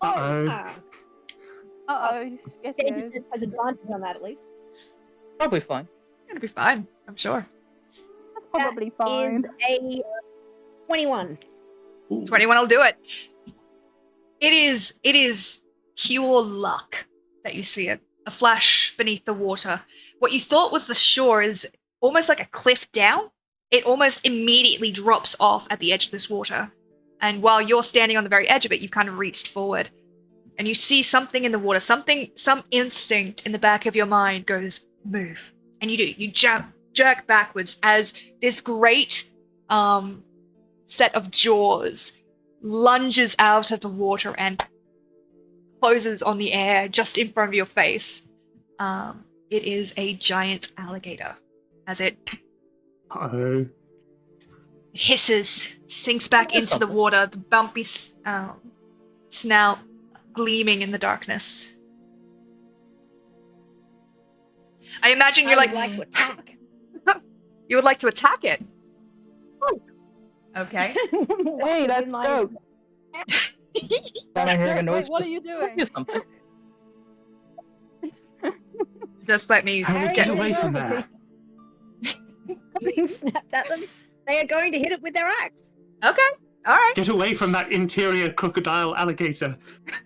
Uh-oh. Uh-oh. Yes, he is. David has advantage on that at least. Probably fine. It'll be fine, I'm sure. That's probably fine. Is a 21. 21 will do it. It is pure luck that you see it. A flash beneath the water. What you thought was the shore is almost like a cliff down. It almost immediately drops off at the edge of this water. And while you're standing on the very edge of it, you've kind of reached forward. And you see something in the water, some instinct in the back of your mind goes, move. And you do. You jerk backwards as this great set of jaws lunges out of the water and closes on the air just in front of your face. It is a giant alligator as it Uh-oh. hisses, sinks back into the water, the bumpy snout gleaming in the darkness. I imagine you're I would like to attack. you would like to attack it. Okay. Hey, that's With my- dope. Then I hear a noise. Wait, what are just you doing? do something. Just let me Harry, Harry, get get away from over there. Being snapped at them. They are going to hit it with their axe. Okay. Alright. Get away from that interior crocodile alligator.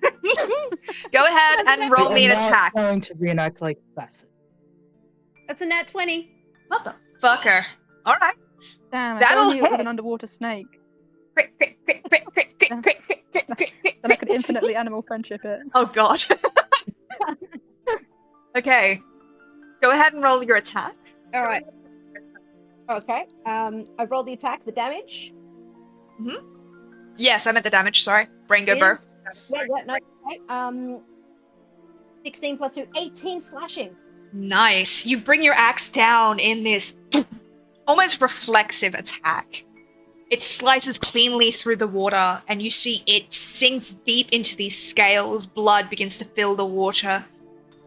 Go ahead and roll me an I'm not attack. going to reenact like classic. That's a nat 20. Motherfucker. Alright. Damn, if That'll only it was hit. an underwater snake. Crit, crit, crit, crit, crit, crit, crit, crit, crit, crit, crit, Then I could crit. infinitely animal friendship it. Oh god. Okay. Go ahead and roll your attack. All right. Okay. I've rolled the attack, the damage. Yes, I meant the damage, sorry. Brain go burr. No. Okay. 16 plus 2, 18 slashing. Nice. You bring your axe down in this almost reflexive attack. It slices cleanly through the water, and you see it sinks deep into these scales. Blood begins to fill the water,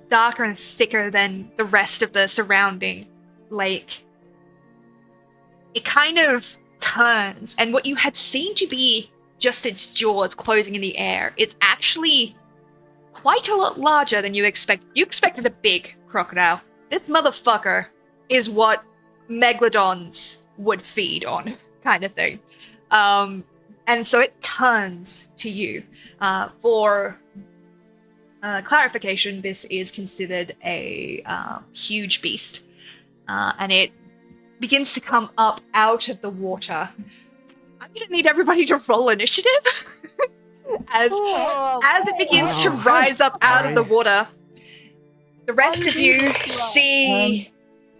darker and thicker than the rest of the surrounding lake. It kind of turns, and what you had seen to be just its jaws closing in the air, it's actually quite a lot larger than you expect. You expected a big crocodile. This motherfucker is what megalodons would feed on, kind of thing. And so it turns to you. For clarification, this is considered a huge beast. And it begins to come up out of the water. I'm gonna need everybody to roll initiative. As it begins to Wow. rise up out of the water, the rest of you see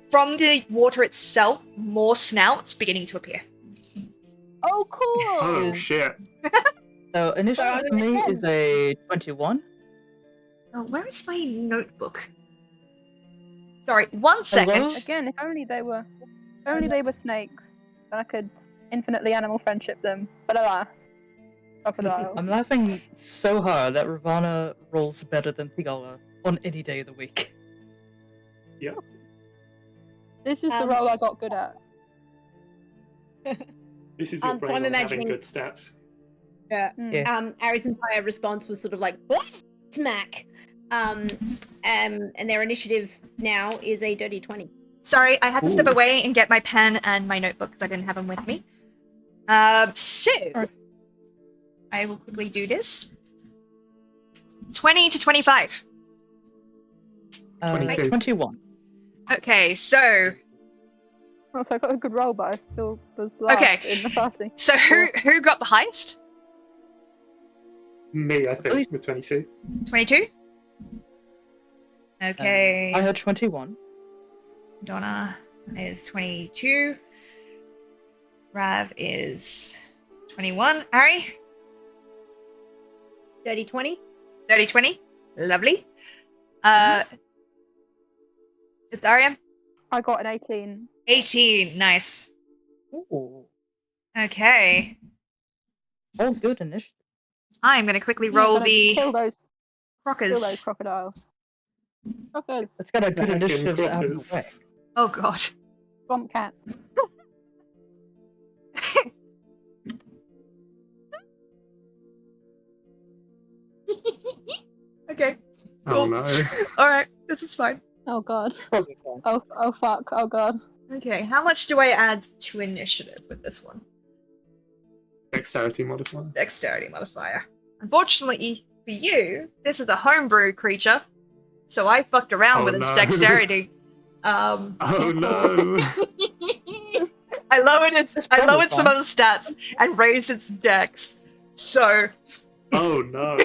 from the water itself more snouts beginning to appear. Oh, cool! Oh shit. So initiative for me is a 21. Oh, where is my notebook? Sorry, 1 second. Hello? Again, if only they were snakes, then I could infinitely animal friendship them. But alas, crocodile. I'm laughing so hard that Ravana rolls better than Tigala on any day of the week. This is the role I got good at. This is your So brain I'm on having imagining- good stats. Yeah. Mm. Ari's entire response was sort of like smack. And their initiative now is a dirty 20. Sorry, I had to step Ooh. away and get my pen and my notebook because I didn't have them with me. So I will quickly do this. 20 to 25. 22. 21. Okay, so Also, I got a good roll, but I still was last Okay. in the fasting. so who got the highest? Me, I think, with 22. 22? Okay. I had 21. Donna is 22. Rav is 21. Ari? Dirty 20. 30, 20. Lovely. Darian? I got an 18. 18. Nice. Ooh. Okay. All good initiative. I'm going to quickly Yeah, roll gotta the kill those crockers. crocodiles. Crockers, Let's get our good Frickin' initiatives out of the way. crockers. Oh, God. swamp cat. Okay. Oh Cool. no. All right. This is fine. Oh god. Probably fine. Oh fuck. Oh god. Okay. How much do I add to initiative with this one? Dexterity modifier. Dexterity modifier. Unfortunately for you, this is a homebrew creature, so I fucked around Oh, with its no. dexterity. Oh no. I lowered That's I probably lowered some fine. other stats and raised its dex. So, Oh no.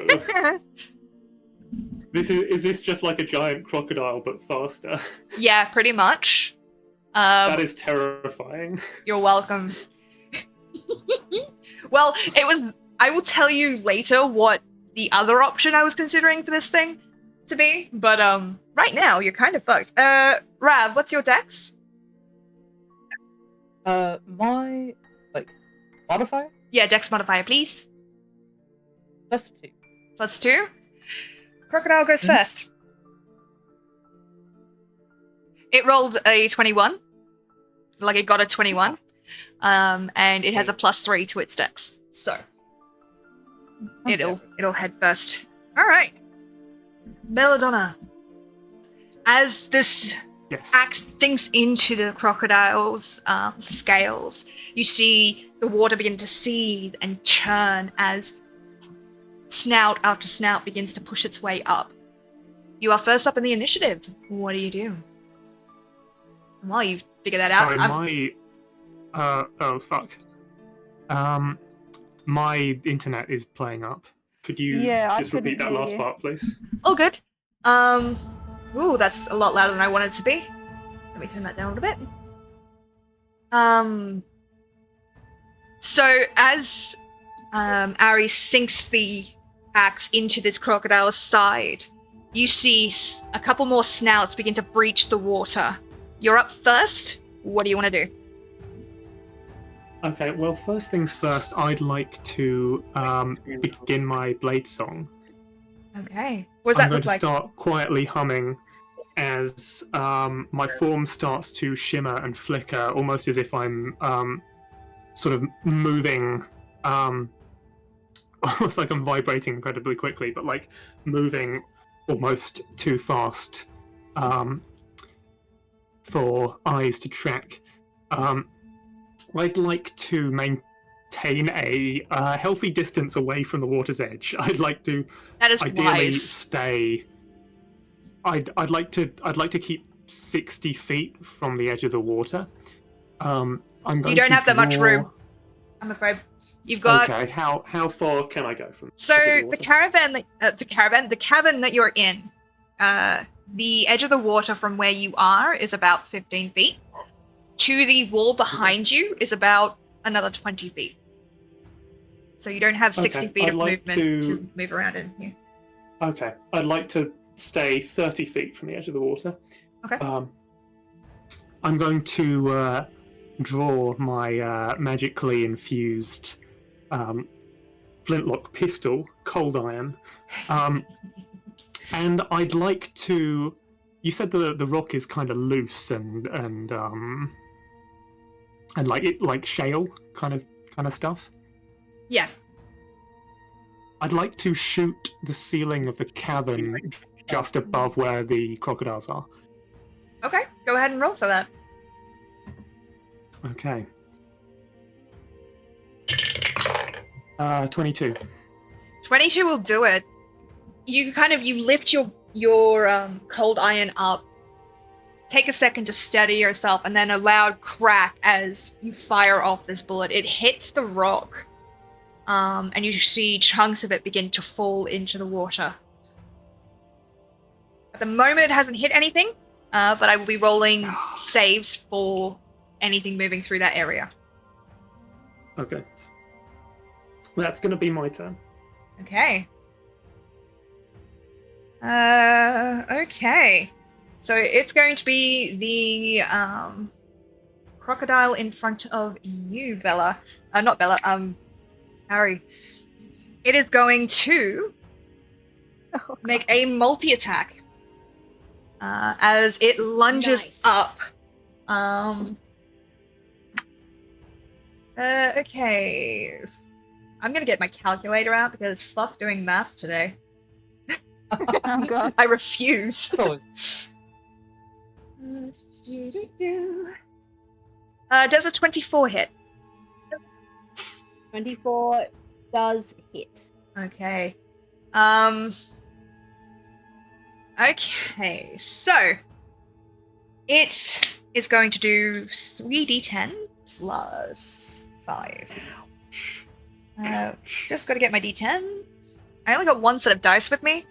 Is this just like a giant crocodile but faster? yeah, pretty much. That is terrifying. You're welcome. Well, it was. I will tell you later what the other option I was considering for this thing to be, but right now you're kind of fucked. Rav, what's your dex? My modifier Yeah, dex modifier, please. +2. +2. Crocodile goes first. It rolled a 21. Like it got a 21. And it has a +3 to its dex. So it'll head first. Alright. Belladonna. As this Yes. axe sinks into the crocodile's scales, you see the water begin to seethe and churn as snout after snout begins to push its way up. You are first up in the initiative. What do you do? And while you figure that out, oh fuck. My internet is playing up. Could you Yeah, I just repeat that couldn't hear last you. part, please? all good. Ooh, that's a lot louder than I wanted it to be. Let me turn that down a little bit. So as Ari sinks the axe into this crocodile's side, you see a couple more snouts begin to breach the water. You're up first. What do you want to do? Okay, well, first things first, I'd like to begin my blade song. Okay. What does that I'm going look to like? start quietly humming as my form starts to shimmer and flicker, almost as if I'm sort of moving, almost like I'm vibrating incredibly quickly, but like moving almost too fast for eyes to track. I'd like to maintain a healthy distance away from the water's edge. I'd like to That is ideally wise. stay. I'd like to keep 60 feet from the edge of the water. I'm going You don't to have that much draw- room. I'm afraid. You've got Okay, how far can I go from? So the edge of the water? the cavern that you're in, the edge of the water from where you are is about 15 feet. To the wall behind you is about another 20 feet. So you don't have 60 Okay, feet I'd of like movement to- to move around in here. Okay, I'd like to stay 30 feet from the edge of the water. Okay. I'm going to draw my magically infused flintlock pistol, cold iron, and I'd like to. You said the rock is kind of loose and like shale kind of stuff. Yeah. I'd like to shoot the ceiling of the cavern just above where the crocodiles are. Okay, go ahead and roll for that. Okay. 22. 22 will do it. You lift your cold iron up, take a second to steady yourself, and then a loud crack as you fire off this bullet. It hits the rock, and you see chunks of it begin to fall into the water. At the moment, it hasn't hit anything, but I will be rolling saves for anything moving through that area. Okay. That's going to be my turn. Okay. Okay. So it's going to be the crocodile in front of you, Bella. Not Bella, Harry. It is going to make a multi-attack. As it lunges Nice. up. Okay. I'm gonna get my calculator out because fuck doing math today. Oh god. I refuse. It's always Does a 24 hit? 24 does hit. Okay. Okay, so it is going to do 3d10 plus 5. Just gotta get my d10. I only got one set of dice with me.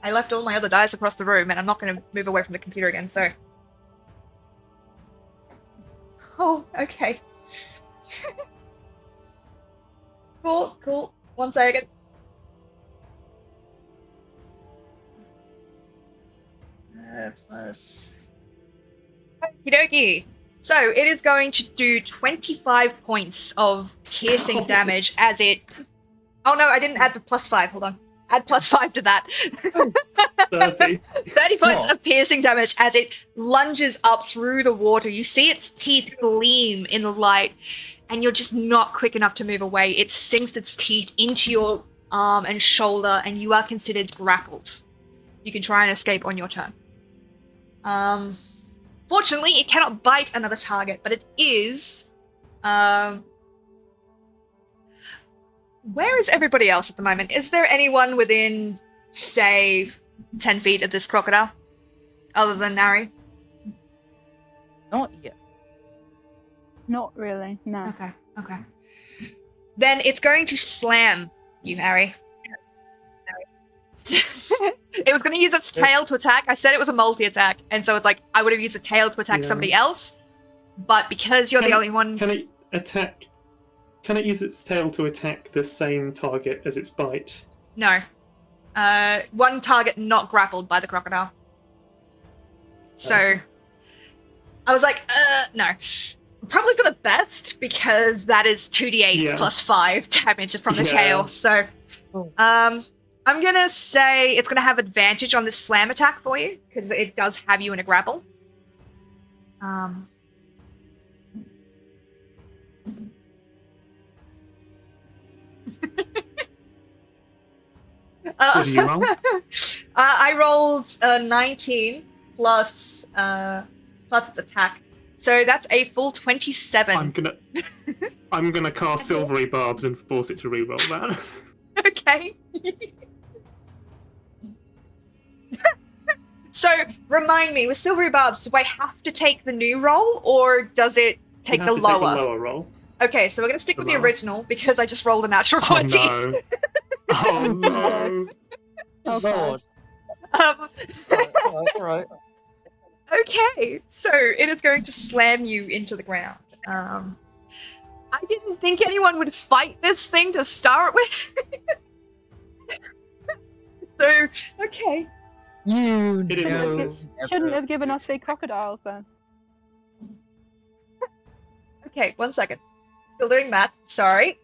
I left all my other dice across the room, and I'm not gonna move away from the computer again, so... Oh, okay. Cool. 1 second. Plus... Okie dokie. So, it is going to do 25 points of piercing damage as it... Oh no, I didn't add the +5, hold on. Add +5 to that. 30. 30 points of piercing damage as it lunges up through the water. You see its teeth gleam in the light, and you're just not quick enough to move away. It sinks its teeth into your arm and shoulder, and you are considered grappled. You can try and escape on your turn. Fortunately, it cannot bite another target, but it is... Where is everybody else at the moment? Is there anyone within, say, 10 feet of this crocodile? Other than Nari? Not yet. Not really, no. Okay. Then it's going to slam you, Harry. It was going to use its tail to attack. I said it was a multi-attack, and so it's like, I would have used a tail to attack somebody else, but because you're the only one... Can it use its tail to attack the same target as its bite? No. One target not grappled by the crocodile. So, I was like, no. Probably for the best, because that is 2d8 plus 5 damage from the tail, so... I'm gonna say it's gonna have advantage on this slam attack for you, because it does have you in a grapple. What did you roll? I rolled a 19 plus its attack, so that's a full 27. I'm gonna cast Silvery Barbs and force it to reroll that. Okay. So, remind me, with Silvery Barbs, do I have to take the new roll, or does it take the lower? Take the lower roll. Okay, so we're going to stick with the original, because I just rolled a natural 20. Oh no. Oh no. Oh god. Alright. Okay, so it is going to slam you into the ground. I didn't think anyone would fight this thing to start with. So, okay. You It know. is. Shouldn't have given us big crocodiles then. Okay, 1 second. Still doing math. Sorry.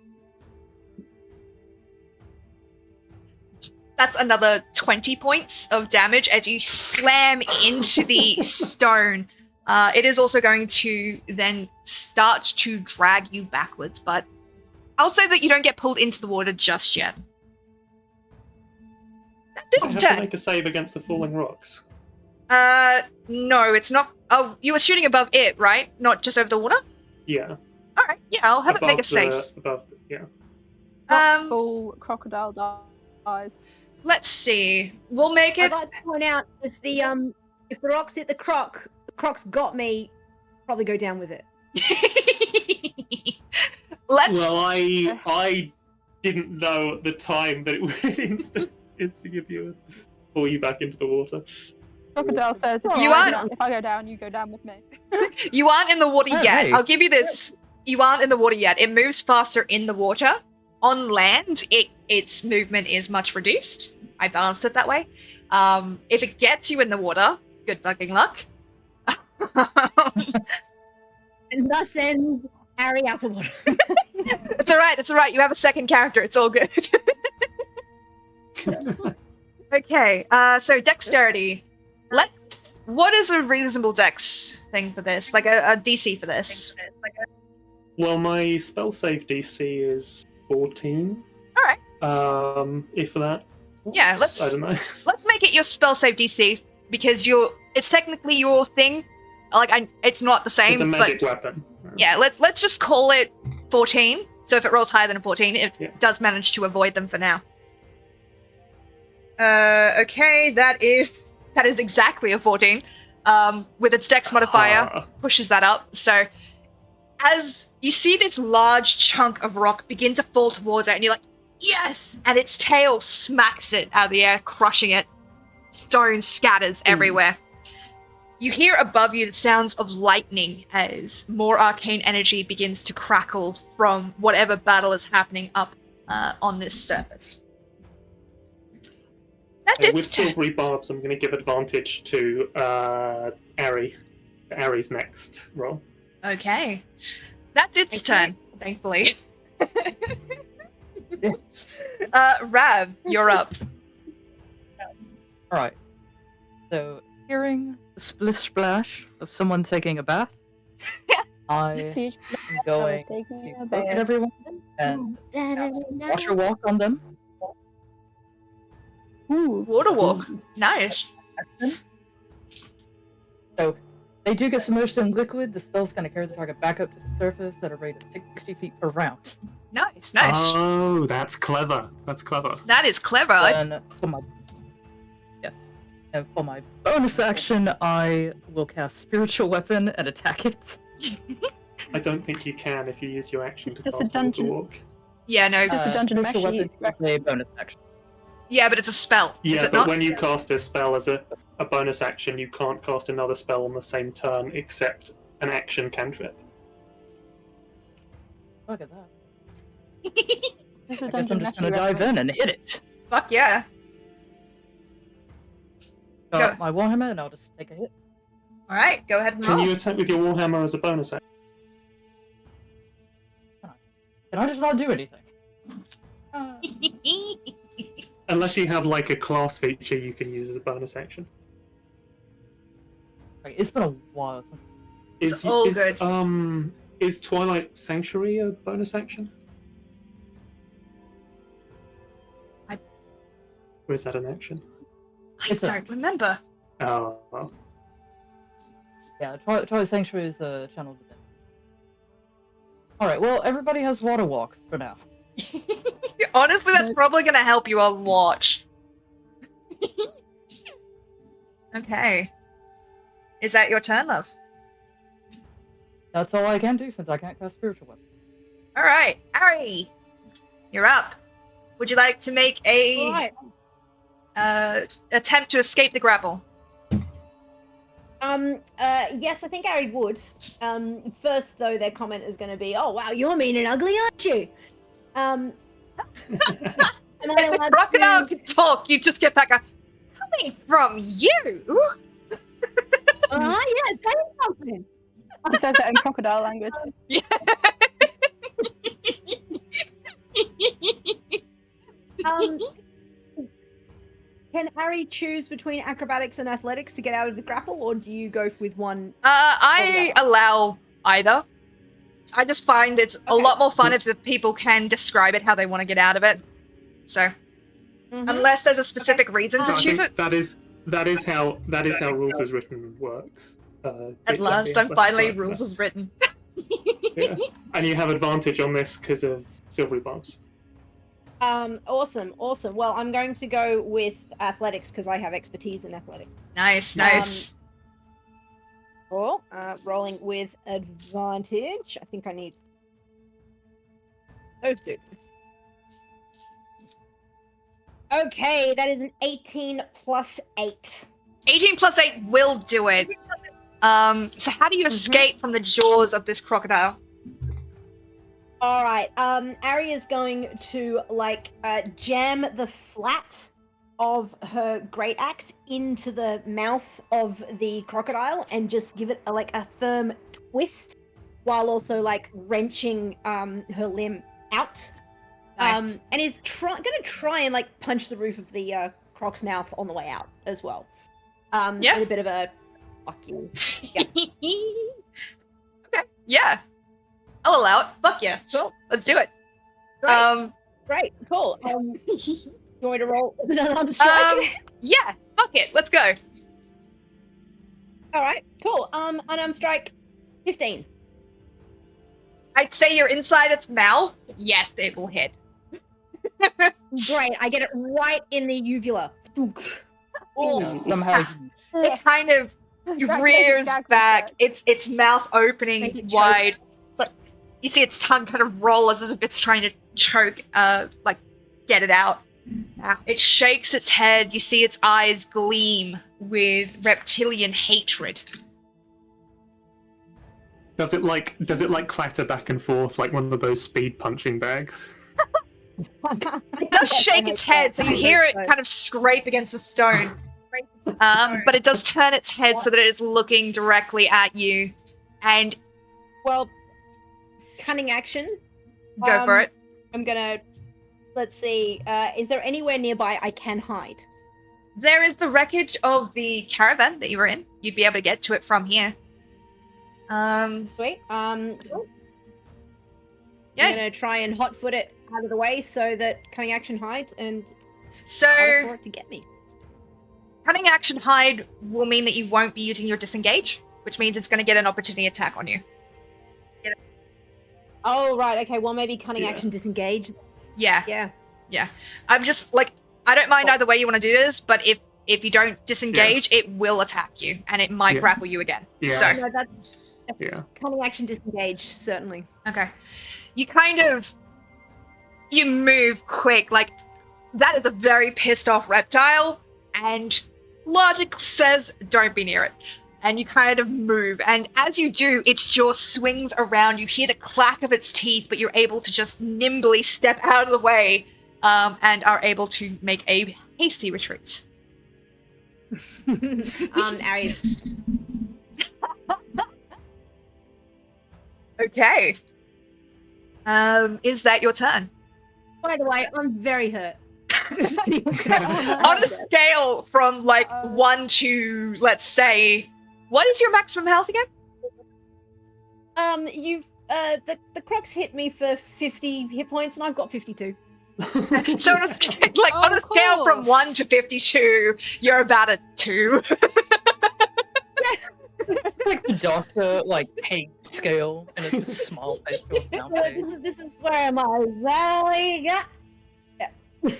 That's another 20 points of damage as you slam into the stone. It is also going to then start to drag you backwards, but I'll say that you don't get pulled into the water just yet. Does it This have to turn. make a save against the falling rocks? No, it's not. Oh, you were shooting above it, right? Not just over the water? Yeah. Alright, yeah, I'll have it make a save. Yeah. Not full crocodile dies. Let's see. We'll make I'd it. like to point out if the rocks hit the croc's got me. Probably go down with it. Let's. Well, I didn't know at the time that it would pull you back into the water. Crocodile says, You aren't- if I go down, you go down with me. You aren't in the water Oh, yet. hey. I'll give you this. You aren't in the water yet. It moves faster in the water. On land, its movement is much reduced. I balanced it that way. If it gets you in the water, good fucking luck. And thus ends Harry Applewater. It's alright. You have a second character. It's all good. Okay, so dexterity. What is a reasonable dex thing for this? Like a DC for this? Well, my spell save DC is 14. Alright. If that. Yeah, I don't know. Let's make it your spell save DC, because it's technically your thing. Like, it's not the same, It's a magic but weapon. yeah, let's just call it 14. So if it rolls higher than a 14, it Yeah. does manage to avoid them for now. Okay, that is exactly a 14. With its dex modifier, pushes that up. So as you see this large chunk of rock begin to fall towards it, and you're like, yes! And its tail smacks it out of the air, crushing it. Stone scatters everywhere. You hear above you the sounds of lightning as more arcane energy begins to crackle from whatever battle is happening up on this surface. That's With it. silvery barbs, I'm going to give advantage to Ari. Ari's next roll. Okay. That's its turn, thankfully. Rav, you're up. Alright. So, hearing the splish splash of someone taking a bath, I am going to look at everyone and water walk on them. Ooh. Water walk. Nice. So, they do get submerged in liquid. The spell's going to carry the target back up to the surface at a rate of 60 feet per round. Nice. Oh, that's clever. That's clever. That is clever. And for my bonus action, I will cast Spiritual Weapon and attack it. I don't think you can if you use your action to It's a cast Water dungeon. Walk. Yeah, no. Dungeon Spiritual Meshi. Weapon is a bonus action. Yeah, but it's a spell. Is Yeah, it but not? when you cast a spell as a bonus action, you can't cast another spell on the same turn except an action cantrip. Look at that. It's a I guess Dungeon I'm just Meshi going to dive in and hit it. Fuck yeah. Got my Warhammer and I'll just take a hit. Alright, go ahead and Can roll. you attack with your Warhammer as a bonus action? Can I just not do anything? Unless you have like a class feature you can use as a bonus action. Like, it's been a while since It's all good. Is Twilight Sanctuary a bonus action? Or is that an action? I don't remember. Oh, well. Yeah, Twilight Sanctuary is the channel of the dead. Alright, well, everybody has Water Walk for now. Honestly, that's probably going to help you a lot. Okay. Is that your turn, love? That's all I can do since I can't cast Spiritual Weapon. Alright, Ari, you're up. Would you like to make a attempt to escape the grapple? Yes, I think Ari would. First, though, their comment is going to be, "Oh wow, you're mean and ugly, aren't you?" Am I If the allowed crocodile to... can talk, you just get back a, coming from you? Yeah, say something. It says it in crocodile language. Yeah. Can Ari choose between acrobatics and athletics to get out of the grapple, or do you go with one? I allow either. I just find it's a lot more fun if the people can describe it how they want to get out of it. So, unless there's a specific reason to I choose think it. that is how rules as written works. At last, I'm finally rules as written. Yeah. And you have advantage on this because of silvery barbs. Awesome. Well, I'm going to go with athletics because I have expertise in athletics. Nice. Cool. Rolling with advantage. I think I need those two. Okay, that is an 18 plus 8. 18 plus 8 will do it. So how do you escape from the jaws of this crocodile? All right. Ari is going to jam the flat of her great axe into the mouth of the crocodile and just give it a firm twist, while also wrenching her limb out. Nice. And is going to try and punch the roof of the croc's mouth on the way out as well. Yeah. With a bit of a fuck you. Okay. Yeah. I'll allow it. Fuck yeah. Cool. Let's do it. Great. Great. Cool. You want me to roll with an unarmed strike? Yeah. Fuck it. Let's go. All right. Cool. Unarmed strike. 15. I'd say you're inside its mouth. Yes, it will hit. Great. I get it right in the uvula. Oh. Somehow, It kind of rears back, its mouth opening wide. It's like, you see its tongue kind of roll as if it's trying to choke, like, get it out. It shakes its head. You see its eyes gleam with reptilian hatred. Does it like clatter back and forth like one of those speed punching bags? It does shake its head, so you hear it kind of scrape against the stone. But it does turn its head so that it is looking directly at you. And Well, cunning action. go for it. I'm gonna. Let's see. Is there anywhere nearby I can hide? There is the wreckage of the caravan that you were in. You'd be able to get to it from here. Sweet. Cool. Yeah. I'm gonna try and hotfoot it out of the way so that cunning action hide and So, harder for it to get me. cunning action hide will mean that you won't be using your disengage, which means it's going to get an opportunity attack on you. Oh right. Okay. Well, maybe cunning Yeah. action disengage. Yeah. Yeah. I'm just like, I don't mind either way you want to do this, but if you don't disengage, it will attack you and it might Yeah. grapple you again. Yeah. So, No, that's Yeah. cunning action disengage certainly. okay. You move quick, like, that is a very pissed off reptile, and logic says don't be near it. And you kind of move, and as you do, its jaw swings around, you hear the clack of its teeth, but you're able to just nimbly step out of the way, and are able to make a hasty retreat. Aries. Okay. Is that your turn? By the way, I'm very hurt. On a scale from like 1 to, let's say, what is your maximum health again? You've the crocs hit me for 50 hit points, and I've got 52. So on a scale, on a scale from 1 to 52, you're about a 2. Like the doctor, like pain scale, and it's a small face goes down. This is where my rally got.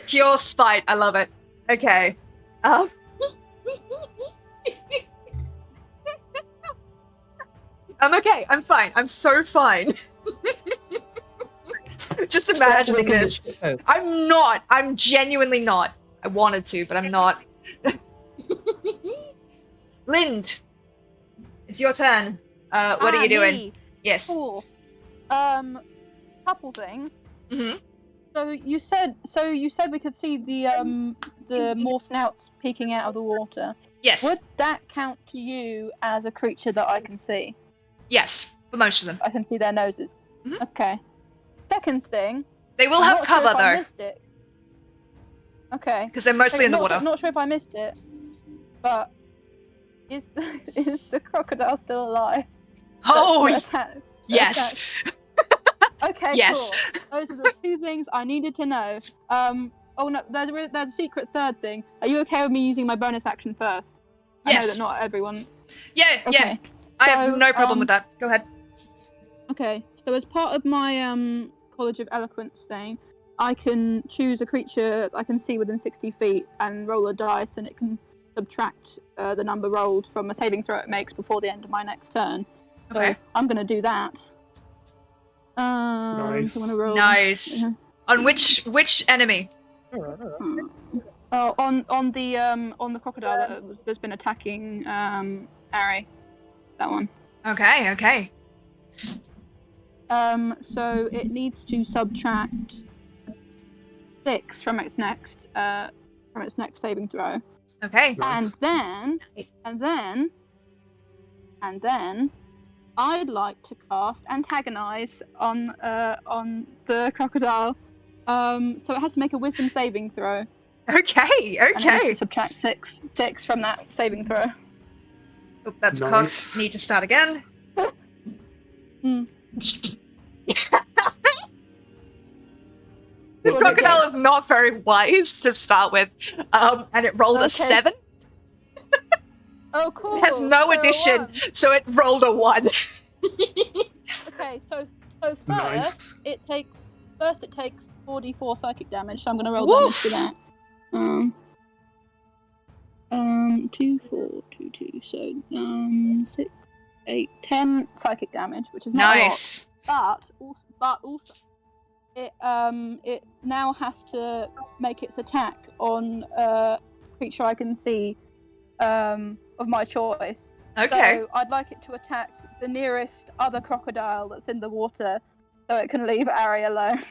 Pure spite. I love it. Okay. I'm okay. I'm fine. I'm so fine. Just imagining this. I'm not. I'm genuinely not. I wanted to, but I'm not. Lind, it's your turn. What are you doing? Me. Yes. Cool. Couple things. Mhm. So you said we could see the more snouts peeking out of the water. Yes. Would that count to you as a creature that I can see? Yes. For most of them, I can see their noses. Mhm. Okay. Second thing. they will I'm have not sure cover if I though, missed it. Okay. because they're mostly in the not, water. Not sure if I missed it, but is the crocodile still alive? Oh, That attack- yes. Okay, Yes. cool. Those are the two things I needed to know. Oh no, there's a secret third thing. Are you okay with me using my bonus action first? I know Yes. that not everyone. Yeah. Okay. Yeah. I have So, no problem with that. Go ahead. Okay, so as part of my College of Eloquence thing, I can choose a creature I can see within 60 feet and roll a dice, and it can subtract the number rolled from a saving throw it makes before the end of my next turn. So Okay. I'm gonna do that. Nice. So I'm gonna roll. Nice. Yeah. On which enemy? Oh, on the crocodile that's been attacking Ari. That one. Okay. Okay. So it needs to subtract 6 from its next saving throw, Okay. Nice. and then I'd like to cast antagonize on the crocodile. So it has to make a wisdom saving throw. Okay. And it needs Okay. to subtract 6 from that saving throw. Oh, that's Nice. cocked. Need to start again. Hmm. This Well, crocodile is not very wise to start with, and it rolled a Okay. 7. Oh, cool. It has no So a addition, 1. so it rolled a 1. Okay, so first Nice. it takes 4d4 psychic damage, so I'm gonna roll Woof. damage for that. 2, 4, 2, 2, so 6, 8, 10 psychic damage, which is not a lot. Nice. but also, it now has to make its attack on a creature I can see of my choice. Okay. So I'd like it to attack the nearest other crocodile that's in the water, so it can leave Ari alone.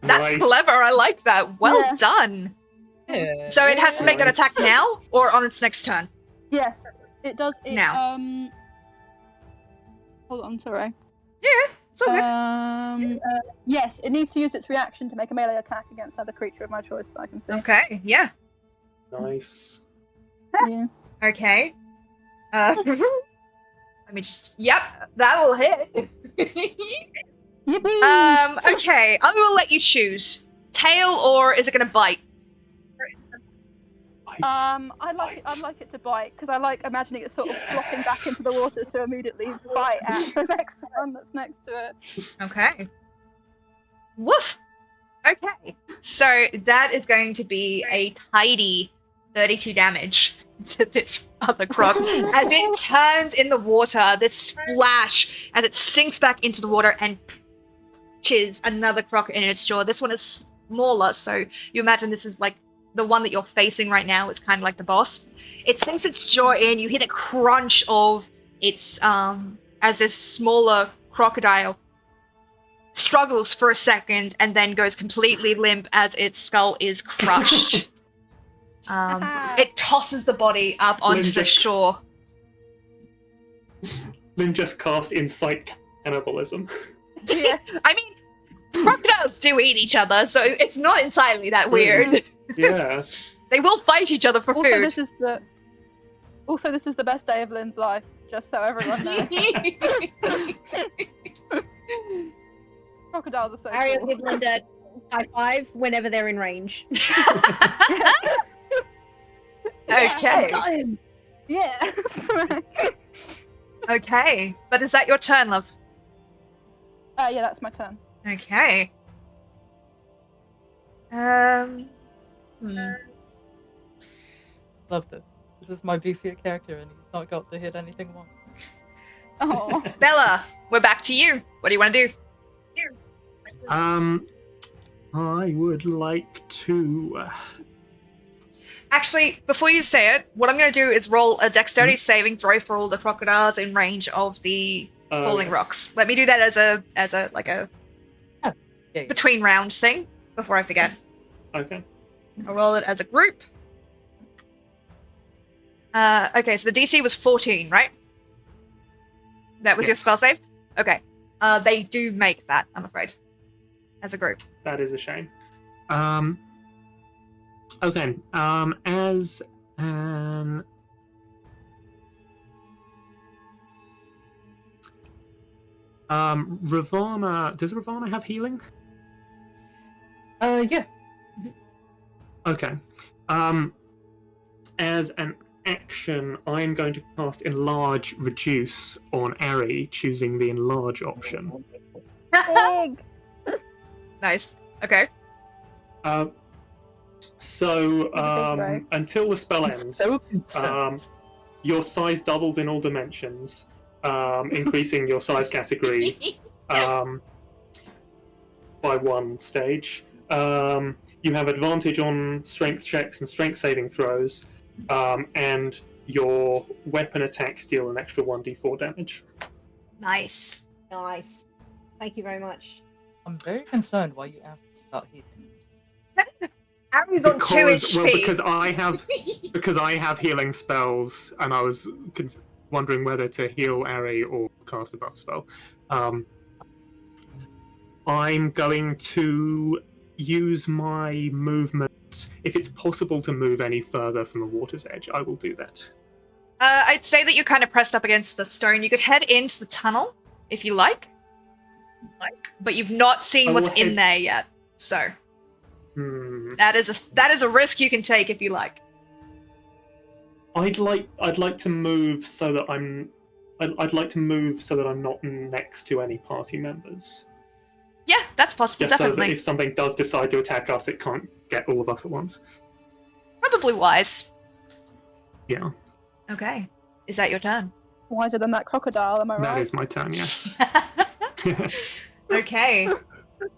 That's Nice. clever. I like that. Well Yeah. done. Yeah. So it has to make that Nice. attack now or on its next turn. Yes, it does. It, Now. Hold on, sorry. It's all good. Yes, it needs to use its reaction to make a melee attack against another creature of my choice. I can see. Okay. Yeah. Nice. Yeah. Okay. Let me just. Yep, that'll hit. Yippee! Okay, I will let you choose. Tail or is it gonna bite? I'd like it to bite because I like imagining it sort of flopping back into the water to immediately bite at the next one that's next to it. Okay. Woof. Okay. So that is going to be a tidy 32 damage to this other croc. As it turns in the water, this splash as it sinks back into the water and pinches another croc in its jaw. This one is smaller, so you imagine this is like the one that you're facing right now is kind of like the boss. It sinks its jaw in, you hear the crunch of its, as this smaller crocodile struggles for a second and then goes completely limp as its skull is crushed. It tosses the body up onto the shore. Then just cast Insight Cannibalism. Yeah. I mean, crocodiles do eat each other, so it's not entirely that weird. Yeah. They will fight each other for Also, food. this is the best day of Lynn's life, just so everyone knows. Crocodiles are so Ari will cool. give Linda high five whenever they're in range. Okay. Got him. Yeah. Okay. But is that your turn, love? Yeah, that's my turn. Okay. Loved it. This is my beefier character, and he's not got to hit anything once. Oh. Bella, we're back to you. What do you want to do? I would like to. Actually, before you say it, what I'm going to do is roll a dexterity saving throw for all the crocodiles in range of the falling rocks. Let me do that as a Yeah. between round thing before I forget. Okay. I'll roll it as a group. Okay, so the DC was 14, right? That was your Yes. spell save? Okay. They do make that, I'm afraid. As a group. That is a shame. Okay. As an Ravana, does Ravana have healing? Yeah. Okay. As an action, I'm going to cast Enlarge Reduce on Ari, choosing the Enlarge option. Big. Nice. Okay. So, right? until the spell ends, So concerned. your size doubles in all dimensions, increasing your size category by one stage. You have advantage on strength checks and strength saving throws, and your weapon attacks deal an extra 1d4 damage. Nice. Nice. Thank you very much. I'm very concerned why you asked about healing. Ari's on 2 HP. Because I have healing spells, and I was wondering whether to heal Ari or cast a buff spell. I'm going to use my movement. If it's possible to move any further from the water's edge, I will do that. I'd say that you're kind of pressed up against the stone. You could head into the tunnel if you like. But you've not seen I what's will in head- there yet. So Hmm. that is a risk you can take if you like. I'd like to move so that I'd like to move so that I'm not next to any party members. Yeah, that's possible, Just so that definitely. if something does decide to attack us, it can't get all of us at once. Probably wise. Yeah, Okay. Is that your turn? Wiser than that crocodile, am I right? that is my turn. Yeah. Okay.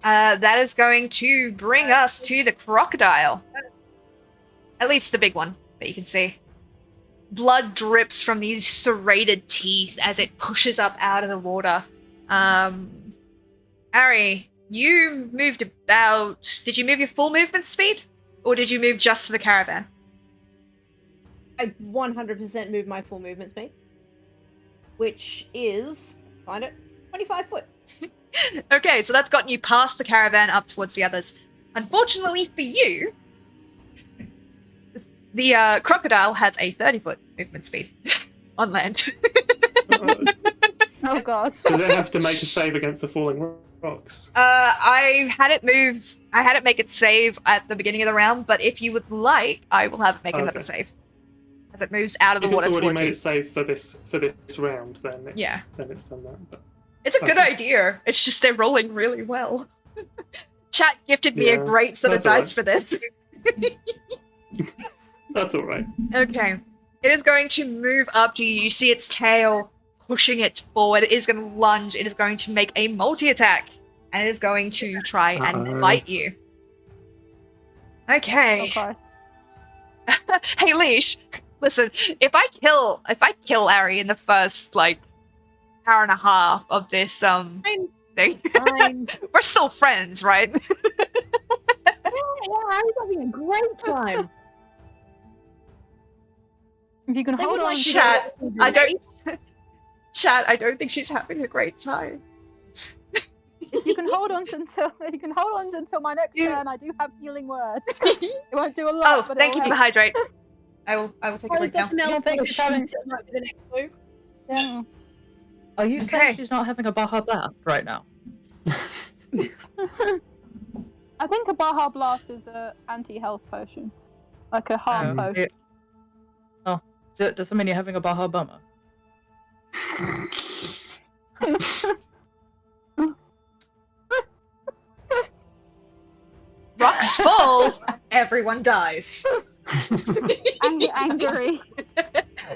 That is going to bring us to the crocodile. At least the big one that you can see. Blood drips from these serrated teeth as it pushes up out of the water. Ari, you moved about... Did you move your full movement speed? Or did you move just to the caravan? I 100% moved my full movement speed, which is, find it, 25 foot. Okay, so that's gotten you past the caravan up towards the others. Unfortunately for you, the crocodile has a 30-foot movement speed on land. Oh god. Does it have to make a save against the falling rocks? I had it make it save at the beginning of the round, but if you would like, I will have it make another save. As it moves out of the If water it's already towards made you. it save for this round, then it's done that. But... It's a good idea. It's just they're rolling really well. Chat gifted me a great set of dice for this. That's alright. Okay. It is going to move up to you. You see its tail pushing it forward. It is going to lunge. It is going to make a multi-attack. And it is going to try and bite you. Okay. Hey, Leash. Listen, if I kill Ari in the first, hour and a half of this, thing, we're still friends, right? Yeah, Ari's having a great time. If you can hold on, Chat, I don't think she's having a great time. if you can hold on until my next turn, I do have healing words. It won't do a lot. Oh, but thank you for the hydrate. I will take a drink now. Might be the next move. Yeah. Are you saying she's not having a Baja Blast right now? I think a Baja Blast is a anti-health potion, like a harm potion. Oh, does that mean you're having a Baja Bummer? Rocks fall, everyone dies. Angry.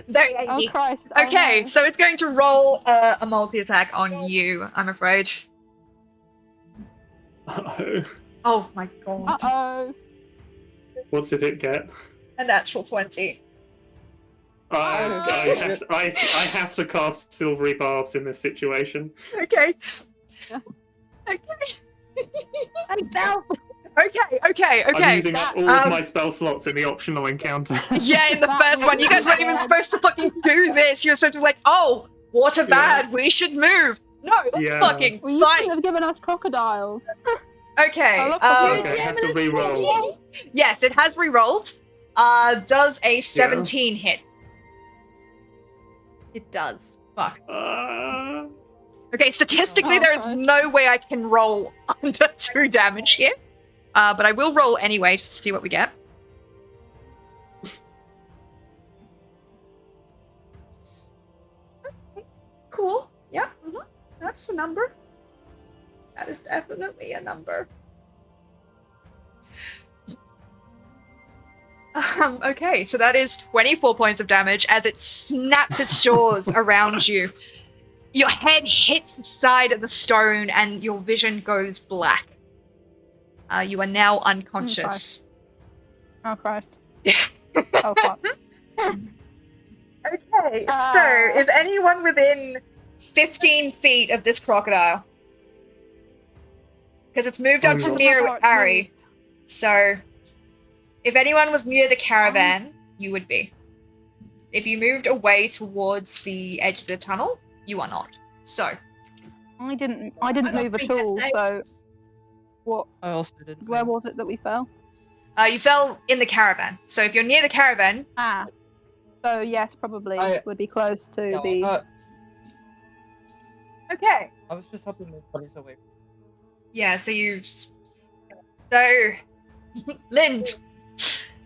Very angry. Oh Christ. Okay, so it's going to roll a multi-attack on you, I'm afraid. Uh-oh. Oh my god. Uh-oh. What did it get? A natural 20. I have to cast Silvery Barbs in this situation. Okay. Yeah. Okay. And fell. Okay. I'm using up all of my spell slots in the optional encounter. Yeah, in the first one, you guys weren't even supposed to fucking do this. You were supposed to be like, oh, water bad, we should move. No, let's fucking Well, you fight. should have given us crocodiles. Okay. Okay, it has to re-roll. Yes, it has re-rolled. Does a 17 hit? It does. Fuck. Okay, statistically, there is okay. no way I can roll under 2 damage here. But I will roll anyway, just to see what we get. Okay, cool. Yeah, that's a number. That is definitely a number. Okay, so that is 24 points of damage as it snaps its jaws around you. Your head hits the side of the stone and your vision goes black. You are now unconscious. Oh Christ. Oh fuck. Okay, so is anyone within 15 feet of this crocodile? Because it's moved up to near Ari. So, if anyone was near the caravan, you would be. If you moved away towards the edge of the tunnel, you are not. So. I didn't move at all, so what? I also didn't. Where was it that we fell? You fell in the caravan. So if you're near the caravan... So yes, probably would be close to the... Okay. I was just helping move bodies away. Yeah, so you... So... Lind,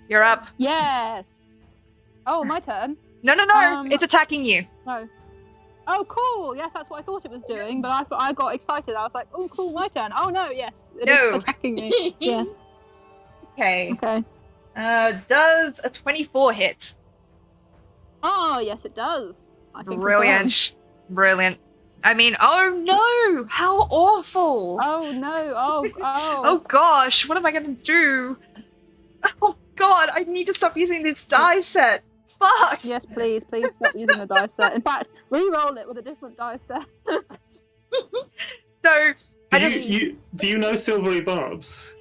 you're up. Yes! Oh, my turn? No, it's attacking you. No. Oh, cool! Yes, that's what I thought it was doing, but I got excited. I was like, oh, cool, my turn. Oh, no, yes. It is attacking me. Yeah. Okay. Okay. Does a 24 hit? Oh, yes, it does. I think Brilliant. I mean, oh no! How awful! Oh no! Oh Oh gosh, what am I gonna do? Oh god, I need to stop using this die set. Fuck! Yes, please stop using the dice set. In fact, re-roll it with a different dice set. So, I Do just... do you know Silvery Barbs?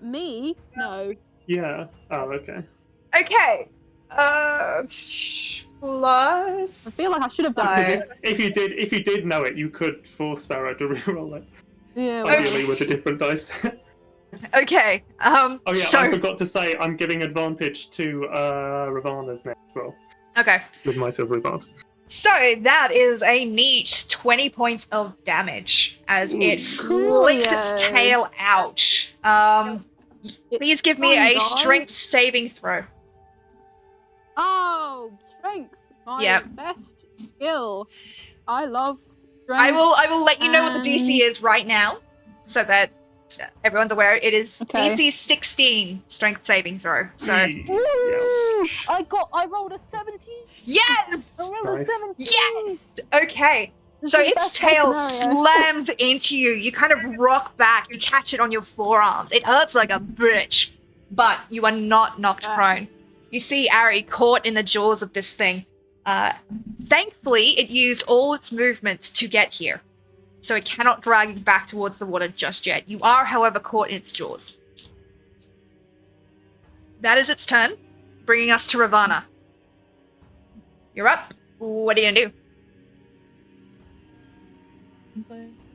Me? No. Yeah. Oh, okay. Okay. Plus... I feel like I should have done Because Five. if you did know it, you could force Sparrow to reroll it. Yeah. Ideally with a different dice. Okay, Oh yeah, so... I forgot to say I'm giving advantage to Ravana's next roll Okay. with my Silvery Barbs. So, that is a neat 20 points of damage as it Cool, flicks its yeah. tail out. Please give me a strength saving throw. Oh, strength. My Yep. best skill. I love strength. I will let you know what the DC is right now, so that everyone's aware. It is Okay. DC 16 strength saving throw. So Woo! I rolled a 17. yes, I rolled Nice. a 17. yes. Okay. This So is its best case tail scenario. slams into you. You kind of rock back. You catch it on your forearms. It hurts like a bitch, but you are not knocked prone. You see Ari caught in the jaws of this thing. Thankfully, it used all its movement to get here, so it cannot drag you back towards the water just yet. You are, however, caught in its jaws. That is its turn, bringing us to Ravana. You're up. What are you gonna do?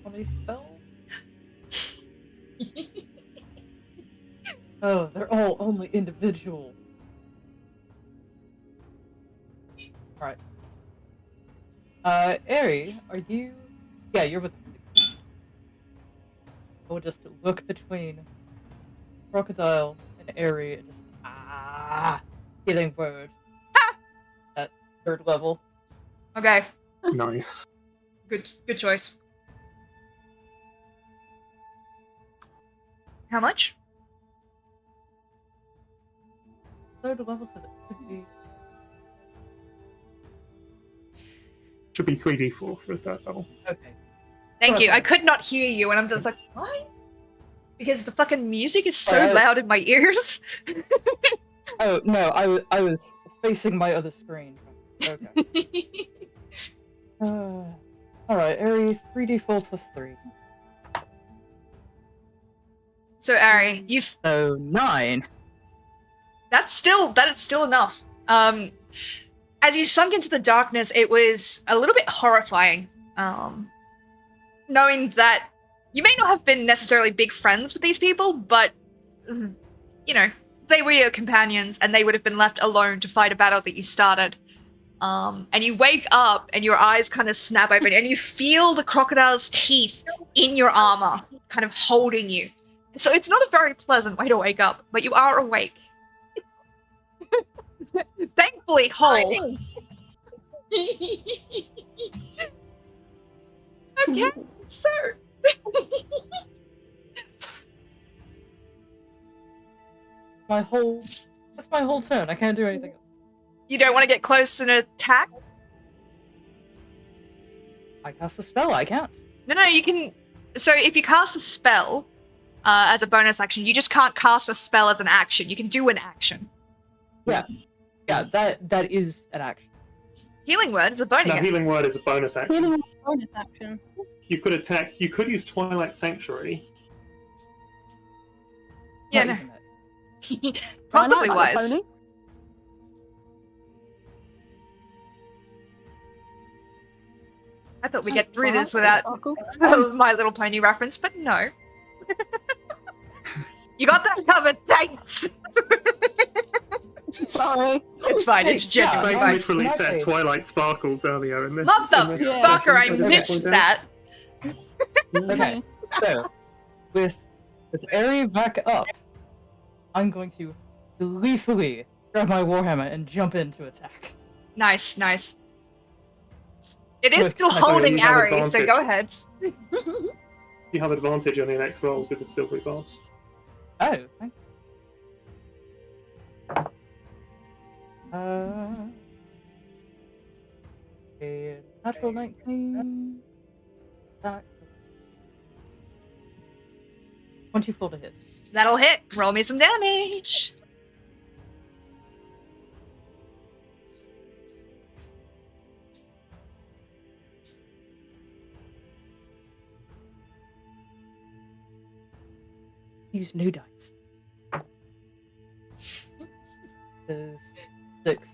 On a spell? Oh, they're all only individual. Alright. Ari, are you... Yeah, you're with me. I will just look between Crocodile and Ari and just... Hitting word. At 3rd level. Okay, Nice. good choice. How much? 3rd level, so that should be... Should be 3d4 for a 3rd level. Okay. Thank you. Okay. I could not hear you, and I'm just like, what? Because the fucking music is so Alright. loud in my ears. Oh, no, I was facing my other screen. Okay. Alright, Aries, 3d4 plus 3. So Ari, you've So, 9. that is still enough. As you sunk into the darkness, it was a little bit horrifying. Knowing that you may not have been necessarily big friends with these people, but you know, they were your companions and they would have been left alone to fight a battle that you started. And you wake up and your eyes kind of snap open and you feel the crocodile's teeth in your armor, kind of holding you. So it's not a very pleasant way to wake up, but you are awake. Thankfully whole. Okay, so That's my whole turn. I can't do anything else. you don't want to get close and attack? I cast a spell, I can't. No, you can. So if you cast a spell as a bonus action, you just can't cast a spell as an action. You can do an action. Yeah, that is an action. Healing word is a bonus. No, Healing Word is a bonus action. Healing bonus action. You could attack. You could use Twilight Sanctuary. Yeah, Not no. even that. Probably I like wise. the pony. I thought we'd get through this without Sparkle. My Little Pony reference, but no. You got that covered, thanks! Sorry. It's fine, it's Yeah, genuinely They fine. literally said Okay. Twilight Sparkles earlier in this. Motherfucker, I in this missed session. that! Okay, so with Ari back up, I'm going to gleefully grab my warhammer and jump in to attack. Nice. It is Look, still I holding you have Ari, so advantage. go ahead. You have advantage on your next roll because of Silvery Barbs. Oh, thank a Natural 19. Attack. 24 to hit. That'll hit. Roll me some damage. Use new dice. Is 6.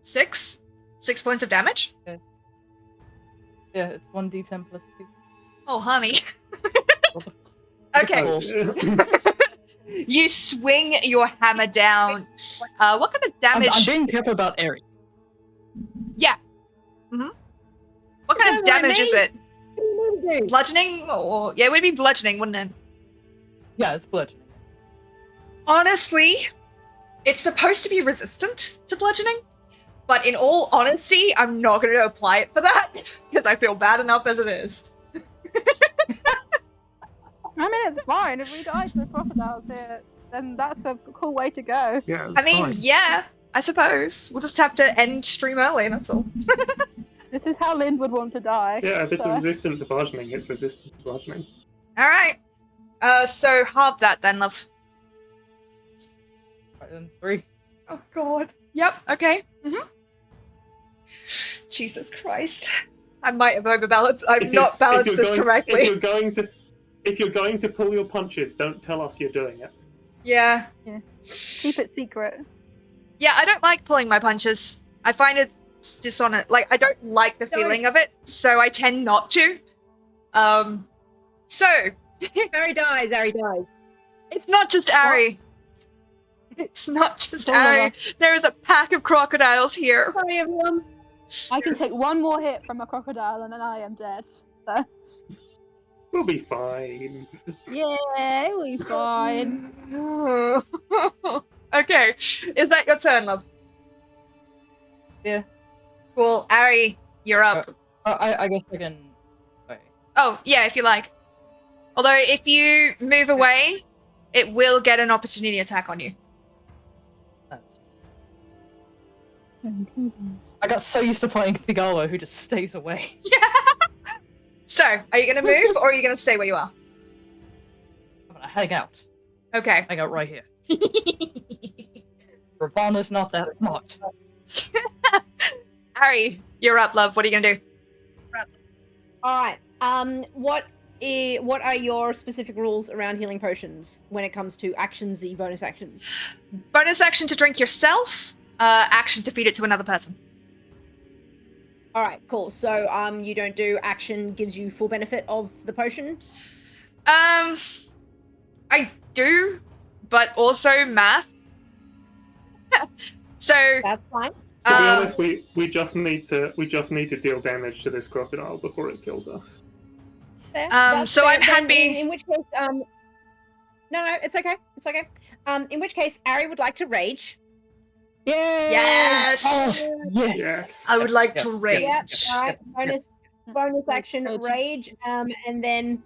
6? 6 points of damage? Yeah, it's 1d10 plus 2. Oh, honey. Okay. You swing your hammer down. What kind of damage? I'm being careful about Aerie. Yeah. What kind of Don't mind damage is me. it? What do you mean to do? Bludgeoning? Or yeah, it would be bludgeoning, wouldn't it? Yeah, it's bludgeoning. Honestly, it's supposed to be resistant to bludgeoning, but in all honesty, I'm not going to apply it for that because I feel bad enough as it is. I mean, it's fine. If we die to the crocodiles here, then that's a cool way to go. Yeah, I mean, yeah, I suppose. We'll just have to end stream early, that's all. This is how Lynn would want to die. Yeah, if it's so. resistant to bludgeoning, it's resistant to bludgeoning. Alright. So halve that then, love. Right, then 3. Oh god. Yep, okay. Jesus Christ. I might have overbalanced. I've not balanced this correctly. If you're going to pull your punches, don't tell us you're doing it. Yeah. Keep it secret. Yeah, I don't like pulling my punches. I find it's dishonest. Like, I don't like the feeling of it, so I tend not to. So, Ari dies. it's not just Ari. It's not just Oh my Ari. There is a pack of crocodiles here. Sorry, everyone. I can take one more hit from a crocodile and then I am dead. So, We'll be fine. yeah, we'll be fine. Okay, is that your turn, love? Yeah. Cool, Ari, you're up. I guess I can. Wait. Oh, yeah, if you like. Although, if you move away, it will get an opportunity attack on you. I got so used to playing Thigala, who just stays away. Yeah. So, are you going to move, or are you going to stay where you are? I'm gonna hang out. Okay. Hang out right here. Ravana's not that smart. Ari, you're up, love. What are you going to do? All right. What are your specific rules around healing potions when it comes to actions, the bonus actions? Bonus action to drink yourself. Action to feed it to another person. All right, cool. So, you don't do action gives you full benefit of the potion. I do, but also math. So That's fine. To be honest, we just need to deal damage to this crocodile before it kills us. Fair. so I'm Then happy- In which case, no, it's okay. It's okay. In which case, Ari would like to rage. Yay! Yes, Yeah. Yes. I would like Yep, to yep, rage. Yep. All right. Yes, Bonus action, rage. And then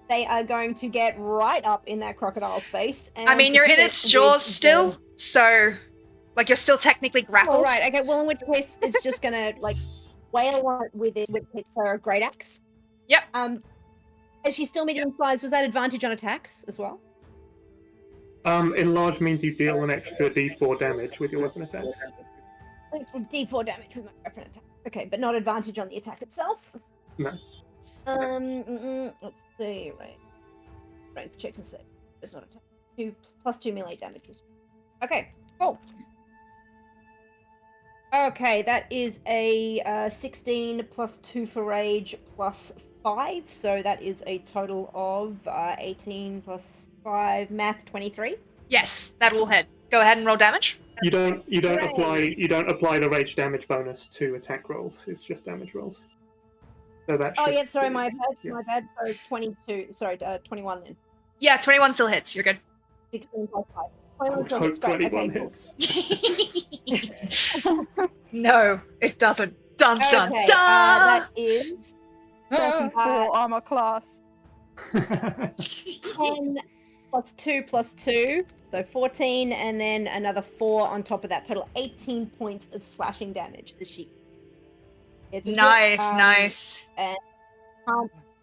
they are going to get right up in that crocodile's face. And I mean, you're in hit its it jaws with still, the- so like you're still technically grappled. All right. Okay. Well, in which case, it's just gonna like wail on it with its great axe. Yep. Is she still medium size? Was that advantage on attacks as well? Enlarge means you deal an extra d4 damage with your weapon attacks. Thanks for D4 damage with my weapon attack. Okay, but not advantage on the attack itself. No. Let's see. Right. Strength check and save. It's not attack. 2 melee damage. Okay. Cool. Okay, that is a 16 plus 2 for rage plus 5, so that is a total of 18 plus 5 math 23. Yes, that will hit. Go ahead and roll damage. You don't Hooray. apply the rage damage bonus to attack rolls. It's just damage rolls. So that. Oh should yeah, sorry, be- my bad. yeah. My bad. So 22. Sorry, 21 then. Yeah, 21 still hits. You're good. 16 plus 5. I 21 would still hope hits. Great. 21 Okay, cool. hits. No, it doesn't. Dun dun Okay, dun. that is Ah, 34 armor class. 10 plus 2 plus 2, so 14, and then another 4 on top of that. Total 18 points of slashing damage as she. It's a hit, Nice.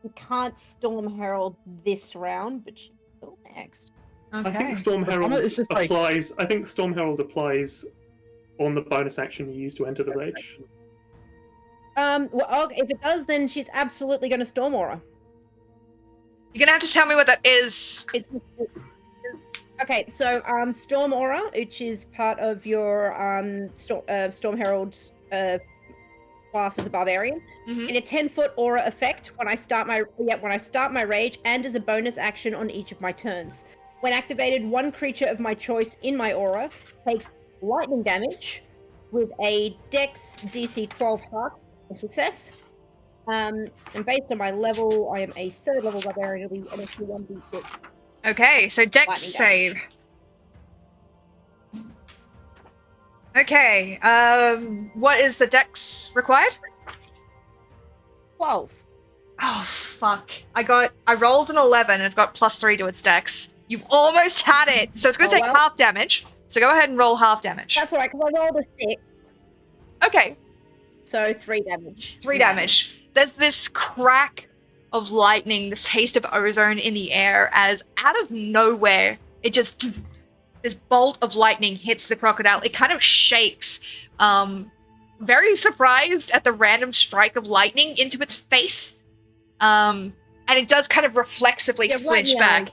You can't Storm Herald this round, but she will next. Okay. I think Storm Herald It's just like- applies. I think Storm Herald applies on the bonus action you use to enter the rage. Well, if it does, then she's absolutely going to Storm Aura. You're gonna have to tell me what that is. Okay, so Storm Aura, which is part of your Storm Herald class as a barbarian, Mhm. in a 10-foot aura effect when I start my rage, and as a bonus action on each of my turns. When activated, one creature of my choice in my aura takes lightning damage with a Dex DC 12 heart for success. And based on my level, I am a 3rd level barbarian. It'll be an extra 1d6. Okay, so Dex Lightning save. Okay, what is the Dex required? 12. Oh, fuck. I rolled an 11 and it's got +3 to its Dex. You almost had it! So it's gonna Oh, take well. half damage. So go ahead and roll half damage. That's alright, because I rolled a 6, Okay, so 3 damage. 3 damage. There's this crack of lightning, this taste of ozone in the air, as out of nowhere, it just... This bolt of lightning hits the crocodile. It kind of shakes, very surprised at the random strike of lightning into its face. And it does kind of reflexively Yeah, right in flinch the back. eyes.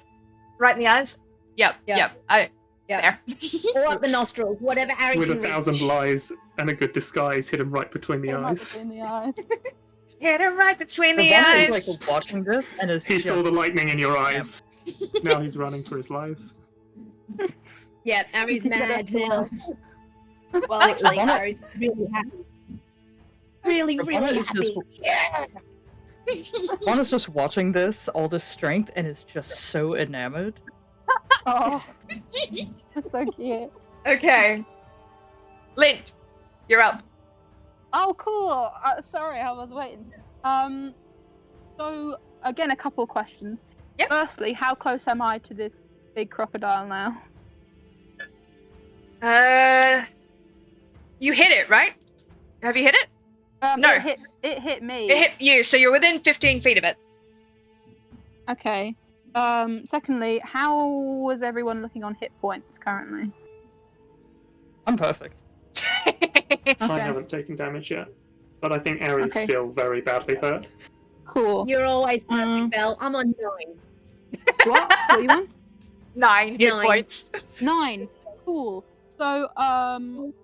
Right in the eyes? Yep. Yeah. There. Or up the nostrils, whatever Harry With can 1,000 reach. lies and a good disguise, hit him right between the Hit him right eyes. between the eyes. Hit him right between the Ravonna eyes. is like watching this and is He just... saw the lightning in your eyes. Now he's running for his life. Yeah, Harry's You can get mad us to now. Well, actually, Ravonna- Harry's really happy. Really, Ravonna really is happy. just- Yeah. Ravonna's just watching this, all this strength, and is just so enamored. Oh, that's so cute. Okay. Lint, you're up. Oh, cool. Sorry, I was waiting. So again, a couple of questions. Yep. Firstly, how close am I to this big crocodile now? You hit it, right? Have you hit it? No. It hit me. It hit you, so you're within 15 feet of it. Okay. Secondly, how was everyone looking on hit points currently? I'm perfect. I Okay. haven't taken damage yet. But I think Ari's Okay. still very badly hurt. Cool. You're always perfect, Mm. Belle. I'm on 9. What? What are you on? 9 hit 9. points. 9. Cool. So,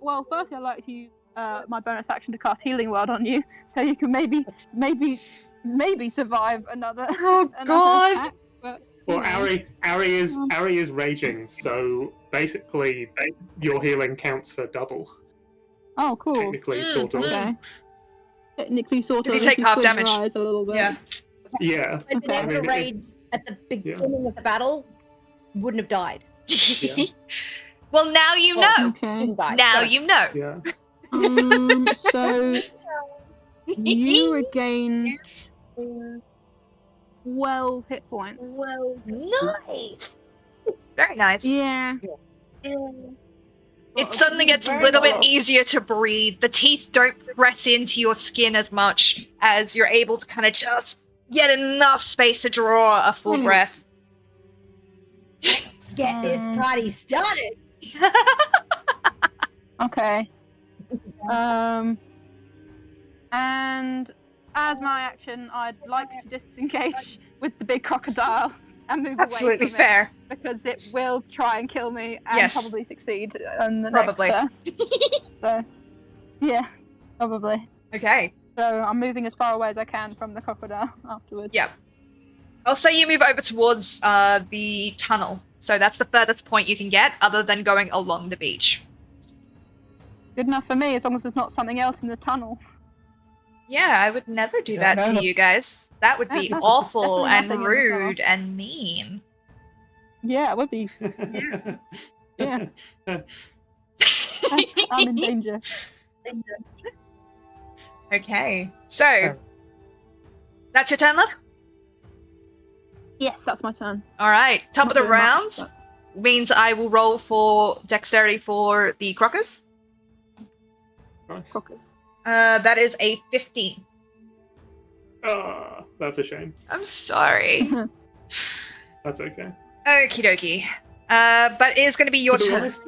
well, firstly, I'd like to use my bonus action to cast Healing Word on you, so you can maybe survive another. Oh, another God. attack, but, you Well, know. Ari is raging, so basically your healing counts for double. Oh, cool. Technically, sort of. Okay. Technically, sort of. Does he take if you half squint your damage? eyes a little bit. Yeah. Yeah. I'd been Okay. able I to mean, raid at the beginning of the battle, wouldn't have died. Yeah. Well, now you Well, know. Okay. Didn't die. Now so- you know. Yeah. So you regain 12 hit points. Nice. Very nice. Yeah. It suddenly gets a Very little bit well. easier to breathe. The teeth don't press into your skin as much as you're able to kind of just get enough space to draw a full breath. Let's get this party started. Okay. And as my action, I'd like to disengage with the big crocodile and move Absolutely away from fair. it because it will try and kill me and Yes. probably succeed on the Probably. next turn. So, yeah, probably. Okay. So I'm moving as far away as I can from the crocodile afterwards. Yeah. I'll say you move over towards the tunnel. So that's the furthest point you can get other than going along the beach. Good enough for me as long as there's not something else in the tunnel. Yeah, I would never do Yeah, that no. to you guys. That would be There's awful definitely and nothing in the tunnel. rude and mean. Yeah, it would be. Yeah. I'm in danger. Okay, so that's your turn, love? Yes, that's my turn. All right, top of Not the doing much, round but- means I will roll for dexterity for the crockers. Nice. Crockers. That is a 15. Ah, that's a shame. I'm sorry. That's okay. Okie dokie. But it is going to be your To be turn. honest,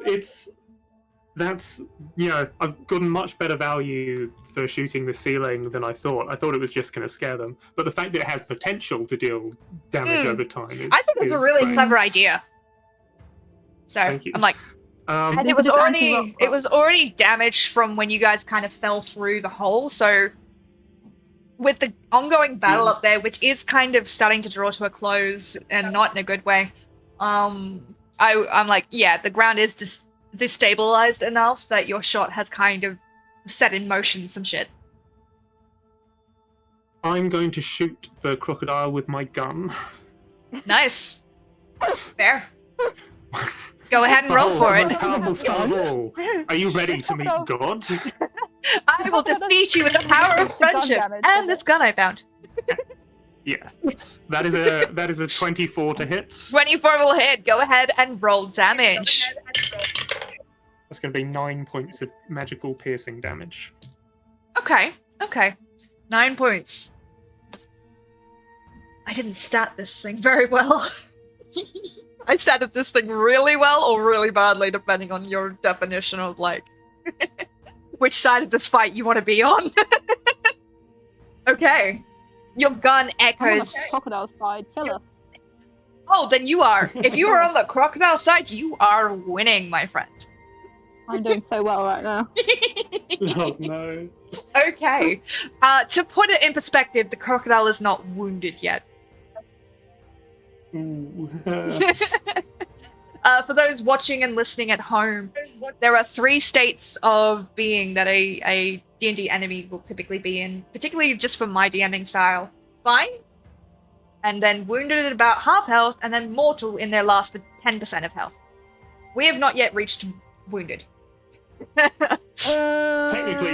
I've gotten much better value for shooting the ceiling than I thought. I thought it was just going to scare them, but the fact that it has potential to deal damage over time is. I think it's a really great. clever idea. So Thank you. I'm like, and You it was could just already anti-rock damaged from when you guys kind of fell through the hole. So with the ongoing battle up there, which is kind of starting to draw to a close and not in a good way, I'm like, yeah, the ground is just destabilized enough that your shot has kind of set in motion some shit. I'm going to shoot the crocodile with my gun. Nice. Fair. Go ahead and roll for The it. most powerful spell of all. Are you ready to meet God? I will defeat you with the power of friendship damage, and doesn't this it? gun I found. Yes. That is a 24 to hit. 24 will hit. Go ahead and roll damage. That's going to be 9 points of magical piercing damage. Okay. 9 points. I didn't stat this thing very well. I statted this thing really well or really badly, depending on your definition of, like, which side of this fight you want to be on. Okay. Your gun I'm on the echoes. crocodile side. Killer. Oh, then you are. If you are on the crocodile side, you are winning, my friend. I'm doing so well right now. Oh no. Okay. To put it in perspective, the crocodile is not wounded yet. Ooh. For those watching and listening at home, there are 3 states of being that a D&D enemy will typically be in, particularly just for my DMing style. Fine, and then wounded at about half health, and then mortal in their last 10% of health. We have not yet reached wounded. Technically,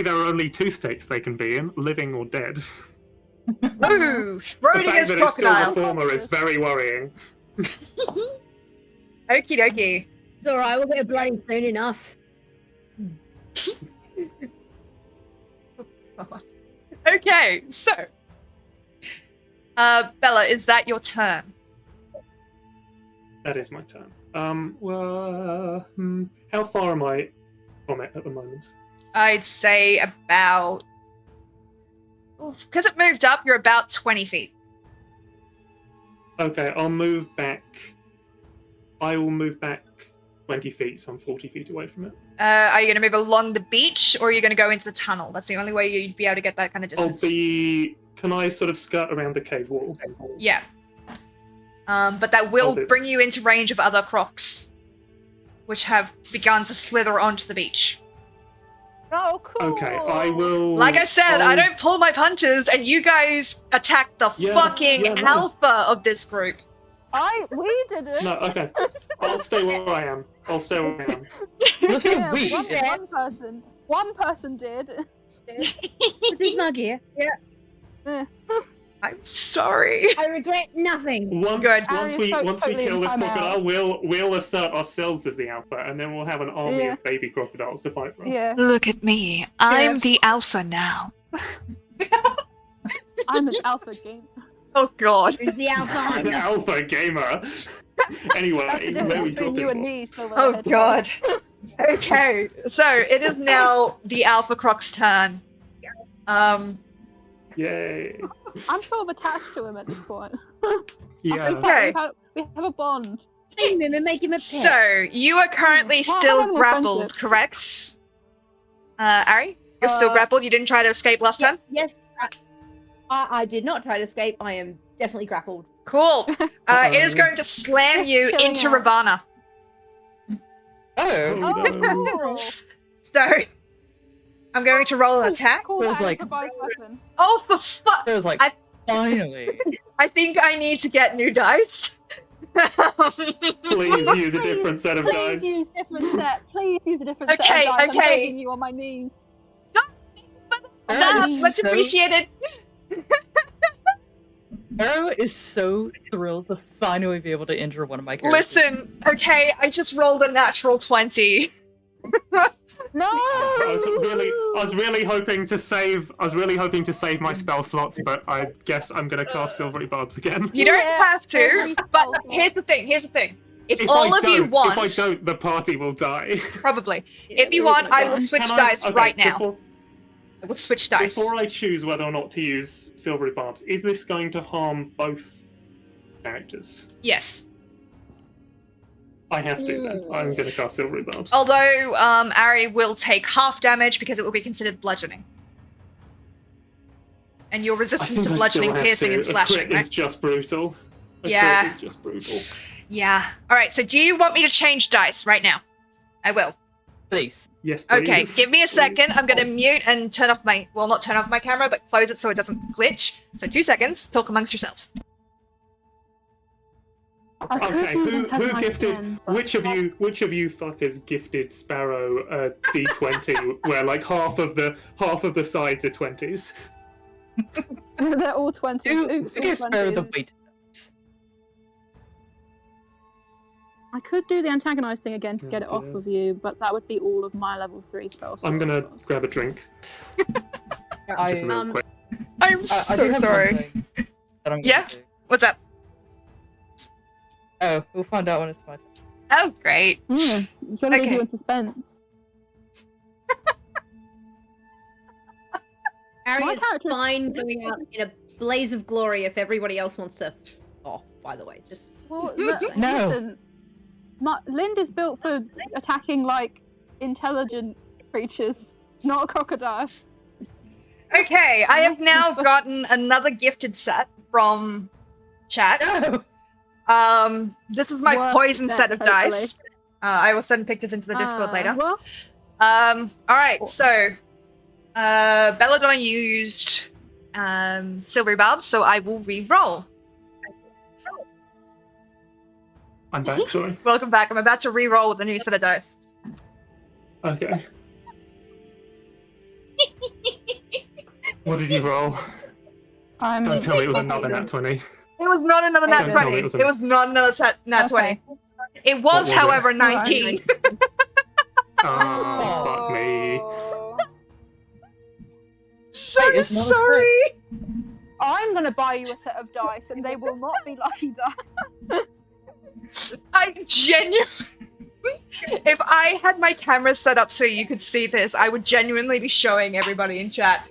there are only 2 states they can be in: living or dead. Ooh, The fact Schrodinger's that it's still the crocodile. former is very worrying. Okie dokie. It's alright, we'll get bloody soon enough. Okay, so Bella, is that your turn? That is my turn. How far am I from it at the moment? I'd say about, because it moved up, you're about 20 feet. Okay, I'll move back. I will move back 20 feet, so I'm 40 feet away from it. Are you going to move along the beach, or are you going to go into the tunnel? That's the only way you'd be able to get that kind of distance. Can I sort of skirt around the cave wall? Yeah. But that will I'll do. bring you into range of other crocs, which have begun to slither onto the beach. Oh, cool. Okay, I will. Like I said, I I'll- don't pull my punches, and you guys attack the fucking no. alpha of this group. We did it. No, okay. I'll stay where I am. Listen, Yeah, we. one person did. This is my gear. Yeah. I'm sorry. I regret nothing. Once Good. we Totally kill this in timeout. crocodile, we'll assert ourselves as the alpha, and then we'll have an army Yeah. of baby crocodiles to fight for us. Yeah, Look at me. I'm the alpha now. I'm an alpha game. Oh god. Who's the alpha An hunter? alpha gamer. That's Anyway, the where difference we between you and dropping? me. So Oh god. Okay, so it is now the alpha croc's turn. Yay! I'm sort of attached to him at this point. Yeah. Okay. We have a bond. Tame him and make him a pet. So you are currently Well, still I'm on grappled, friendship. correct? Ari, you're still Uh, grappled. You didn't try to escape last time. Yes. I did not try to escape. I am definitely grappled. Cool. It is going to slam you Killing into her. Ravana. Oh, Oh, no. Oh, So I'm going to roll an attack. cool. It was That like- improvised weapon. Oh, for fuck! it was like, I- finally. I think I need to get new dice. Please use a different set of Please dice. use different set. Please use a different Okay, set of dice. I'm okay. begging you on my knees. That's is much so- appreciated. Sparrow is so thrilled to finally be able to injure one of my characters. Listen, okay, I just rolled a natural 20. No! I was really hoping to save my spell slots, but I guess I'm gonna cast Silvery Barbs again. You don't have to, every but spell here's the thing. If If all I of you don't- want, if I don't, the party will die. probably. Yeah, If you we're all want, gonna I will die. switch Can dice okay, right now. I will switch dice. Before I choose whether or not to use Silvery Barbs, is this going to harm both characters? Yes. I have to then. I'm going to cast Silvery Barbs. Although Ari will take half damage because it will be considered bludgeoning. And your I resistance think to I bludgeoning, still have piercing, to. and A slashing, crit right? is just brutal. A Yeah. crit is just brutal. Yeah. Alright, so do you want me to change dice right now? I will. Please. Yes, please. Okay, give me a second. Please. I'm gonna mute and turn off my, well, not turn off my camera, but close it so it doesn't glitch. So 2 seconds, talk amongst yourselves. I could Okay, do who antagonise gifted? again, but- Which of you fuckers gifted Sparrow a D20 where like half of the sides are 20s? They're all 20s. Do Oops, all give Sparrow the 20s. weight. I could do the antagonise thing again to Oh, get it off dear. of you, but that would be all of my level 3 spells. I'm gonna grab a drink. I, Just real quick. I'm I do so have sorry. one thing that I'm Yeah? gonna do. What's up? Oh, we'll find out when it's my turn. Oh, great. Yeah, you gotta leave Okay. you in suspense. Harry My is character- fine going out in a blaze of glory if everybody else wants to off, by the way. Just Well, No. listen, Lind is built for attacking like intelligent creatures, not a crocodile. Okay, I have now gotten another gifted set from chat. No! This is my Worth poison that, set of hopefully. dice. I will send pictures into the Discord later. Well, Alright, so Belladonna used Silvery Barbs, so I will re-roll. I'm back, sorry. Welcome back. I'm about to re-roll with the new set of dice. Okay. What did you roll? I'm. Don't tell me it was another nat 20. It was not another nat Okay. 20. No, It was not another nat 20. Okay. It was, was it? however, 19. Oh, fuck me. Oh. So Wait, it's not a sorry. I'm gonna buy you a set of dice, and they will not be lucky dice. I genuinely. If I had my camera set up so you could see this, I would genuinely be showing everybody in chat.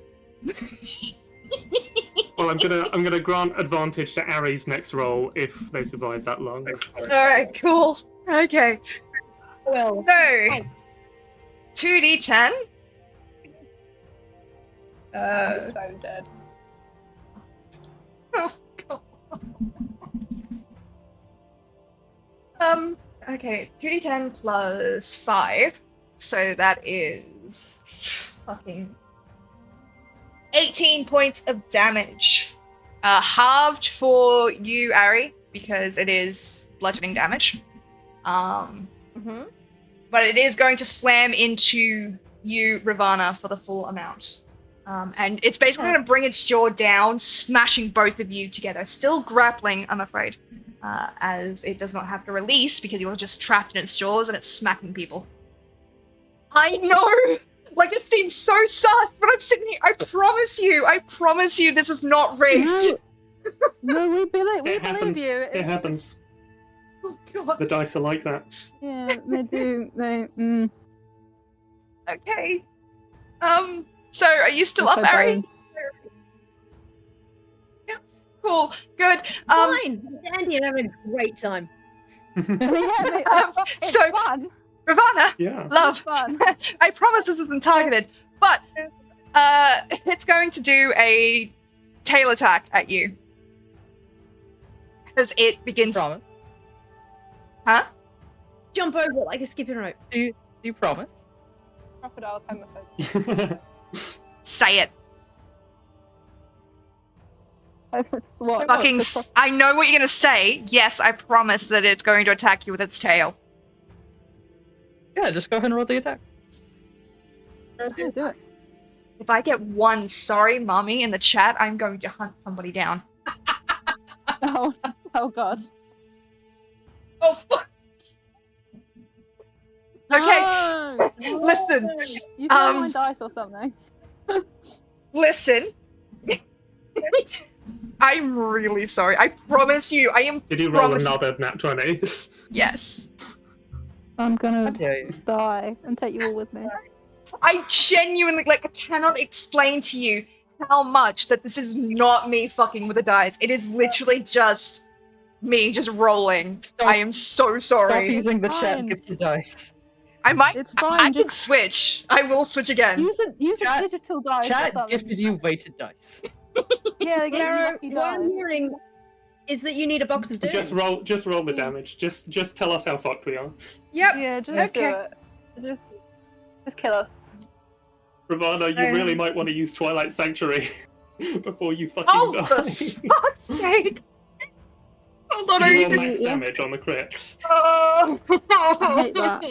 Well, I'm gonna grant advantage to Ari's next roll if they survive that long. Alright, cool. Okay. well. So, Thanks. 2d10. I'm so dead. Oh, God. Okay, 2d10 plus 5. So that is fucking 18 points of damage. Halved for you, Ari, because it is bludgeoning damage. Mm-hmm. But it is going to slam into you, Ravana, for the full amount. And it's basically going to bring its jaw down, smashing both of you together. Still grappling, I'm afraid, as it does not have to release because you're just trapped in its jaws and it's smacking people. I know! Like, it seems so sus, but I'm sitting here. I promise you this is not rigged. No, we believe It happens. you. It happens. Oh, God. The dice are like that. Yeah, they do. Okay. So are you still It's up, so Ari? brave. Cool. Good. Fine. Andy and having a great time. It's so- fun. Ravana, Yeah. love. It's fun. I promise this isn't targeted, but it's going to do a tail attack at you. As it begins. Promise? Jump over it like a skipping rope. Do you promise? Crocodile homophobe. Say it. What? Fucking. What's the I know what you're going to say. Yes, I promise that it's going to attack you with its tail. Yeah, just go ahead and roll the attack. Yeah, do it. If I get one sorry mommy in the chat, I'm going to hunt somebody down. Oh god. Oh, fuck. Okay. No! Listen, You throw my dice or something. listen. I'm really sorry. I promise you, I am Did you roll promising. another nat 20? Yes. I'm gonna I tell you. die and take you all with me. I genuinely, I cannot explain to you how much that this is not me fucking with the dice. It is literally just me just rolling. I am so Stop sorry. using the chat Fine. gifted dice. I might. It's I fine. can Just switch. I will switch again. use a Chat- digital dice. or Chat something. gifted you weighted dice. Yeah, they gave you Sparrow, lucky what I'm dice. hearing is that you need a box of doom. Just roll the Yeah. damage. Just tell us how fucked we are. Yep. Yeah, just Okay. do it. Just kill us. Ravana, you really might want to use Twilight Sanctuary before you fucking Oh, die. for fuck's sake! Hold on, I You need roll to. max Yeah. damage on the crit. Oh. I hate that.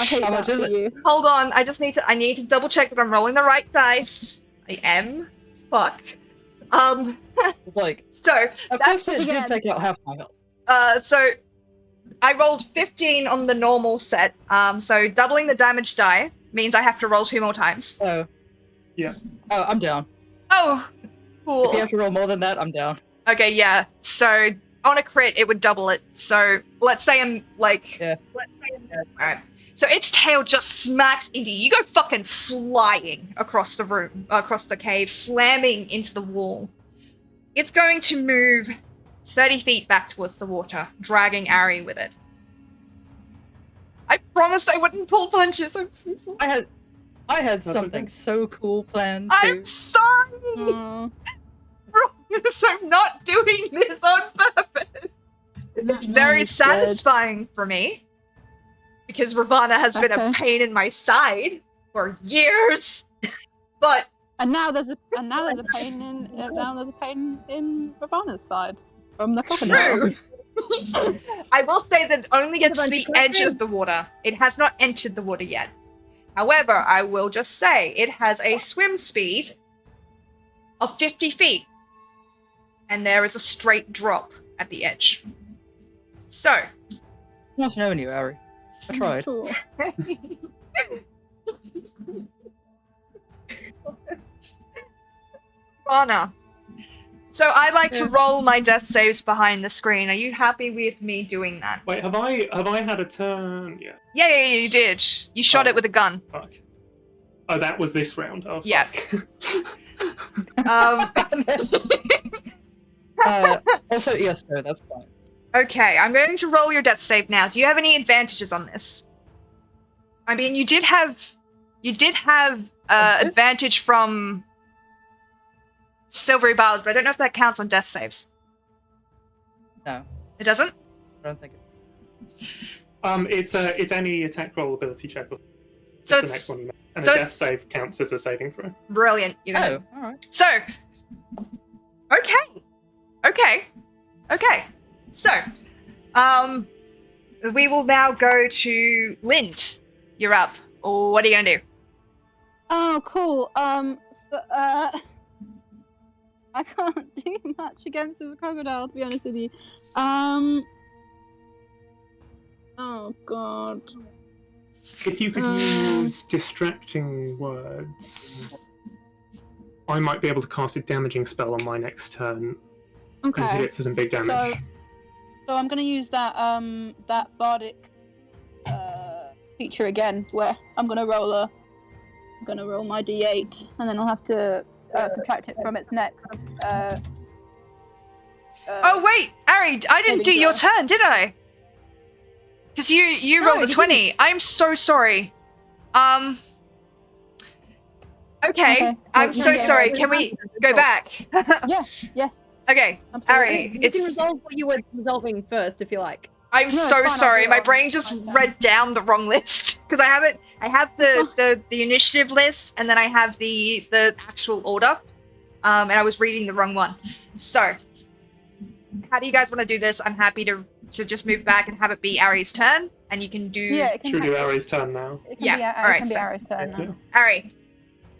I hate How that much is for it? you. Hold on, I need to double check that I'm rolling the right dice. I am. Fuck. It's like, So, at that's first it did again. take out half my health. so I rolled 15 on the normal set. So doubling the damage die means I have to roll 2 more times. Oh. Yeah. Oh, I'm down. Oh, If cool. you have to roll more than that, I'm down. Okay, yeah. So on a crit, it would double it. So let's say I'm Yeah. Alright. So its tail just smacks into you. You go fucking flying across the room, across the cave, slamming into the wall. It's going to move 30 feet back towards the water, dragging Ari with it. I promised I wouldn't pull punches. I'm so sorry. I had That's something okay. so cool planned I'm too. sorry. Mm. Promise I'm not doing this on purpose. It's very it's good. satisfying for me because Ravana has been a Okay. pain in my side for years. But And now there's a pain in Ravana's side from the crocodile. true. I will say that it only gets to bunch the of edge crocodiles. of the water. It has not entered the water yet. However, I will just say it has a swim speed of 50 feet. And there is a straight drop at the edge. So, Not knowing you, Ari. I tried. Cool. Anna. So I like to roll my death saves behind the screen. Are you happy with me doing that? Wait, have I had a turn? Yeah. Yeah, you did. You shot Oh. it with a gun. Fuck. Oh, that was this round. Oh, Yeah. fuck. Um, Also, yes, no, that's fine. okay, I'm going to roll your death save now. Do you have any advantages on this? I mean, you did have advantage from Silvery Bars, but I don't know if that counts on death saves. No, It doesn't? I don't think it. It's any attack roll ability check. Or So the it's next one you make. And so a death save counts as a saving throw. brilliant. You're gonna Oh, alright. So, okay. So, we will now go to Lind. You're up. What are you gonna do? Oh, cool. So, I can't do much against this crocodile, to be honest with you. Oh god. If you could use distracting words, I might be able to cast a damaging spell on my next turn and hit Okay. it for some big damage. So I'm gonna use that that bardic feature again, where I'm gonna roll my d8, and then I'll have to subtract it from its next. Oh wait, Ari, I didn't do saving your throw. turn, did I? Because you No, rolled the you 20. I'm so sorry. Okay, Okay. I'm No, so yeah, sorry. yeah, Can we yeah. go back? Yes. Okay, Absolutely. Ari, You can it's. resolve what you were resolving first if you like. I'm No, so it's fine, I'll sorry. do it My on brain just my turn. read down the wrong list because I have the initiative list and then I have the actual order, and I was reading the wrong one. So, how do you guys want to do this? I'm happy to just move back and have it be Ari's turn, and you can do. Yeah, it can, Should we do Ari's turn now? it can Yeah, be, it alright, can be so- Ari's turn now. Yeah. Ari,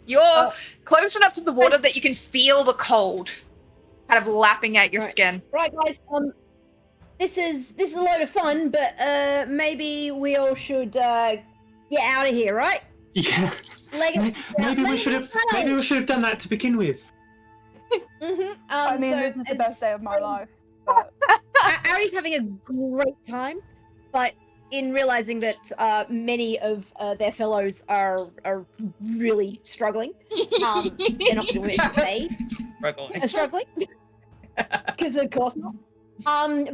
you're close enough to the water that you can feel the cold, kind of lapping at your Right. skin. Right, guys. This is a load of fun, but maybe we all should get out of here, right? Yeah. Leg it. Maybe we should have done that to begin with. Mm-hmm. I mean, this is the best day of my life. But Ari's having a great time, but in realizing that many of their fellows are really struggling, they're not doing it they are struggling, because of course not.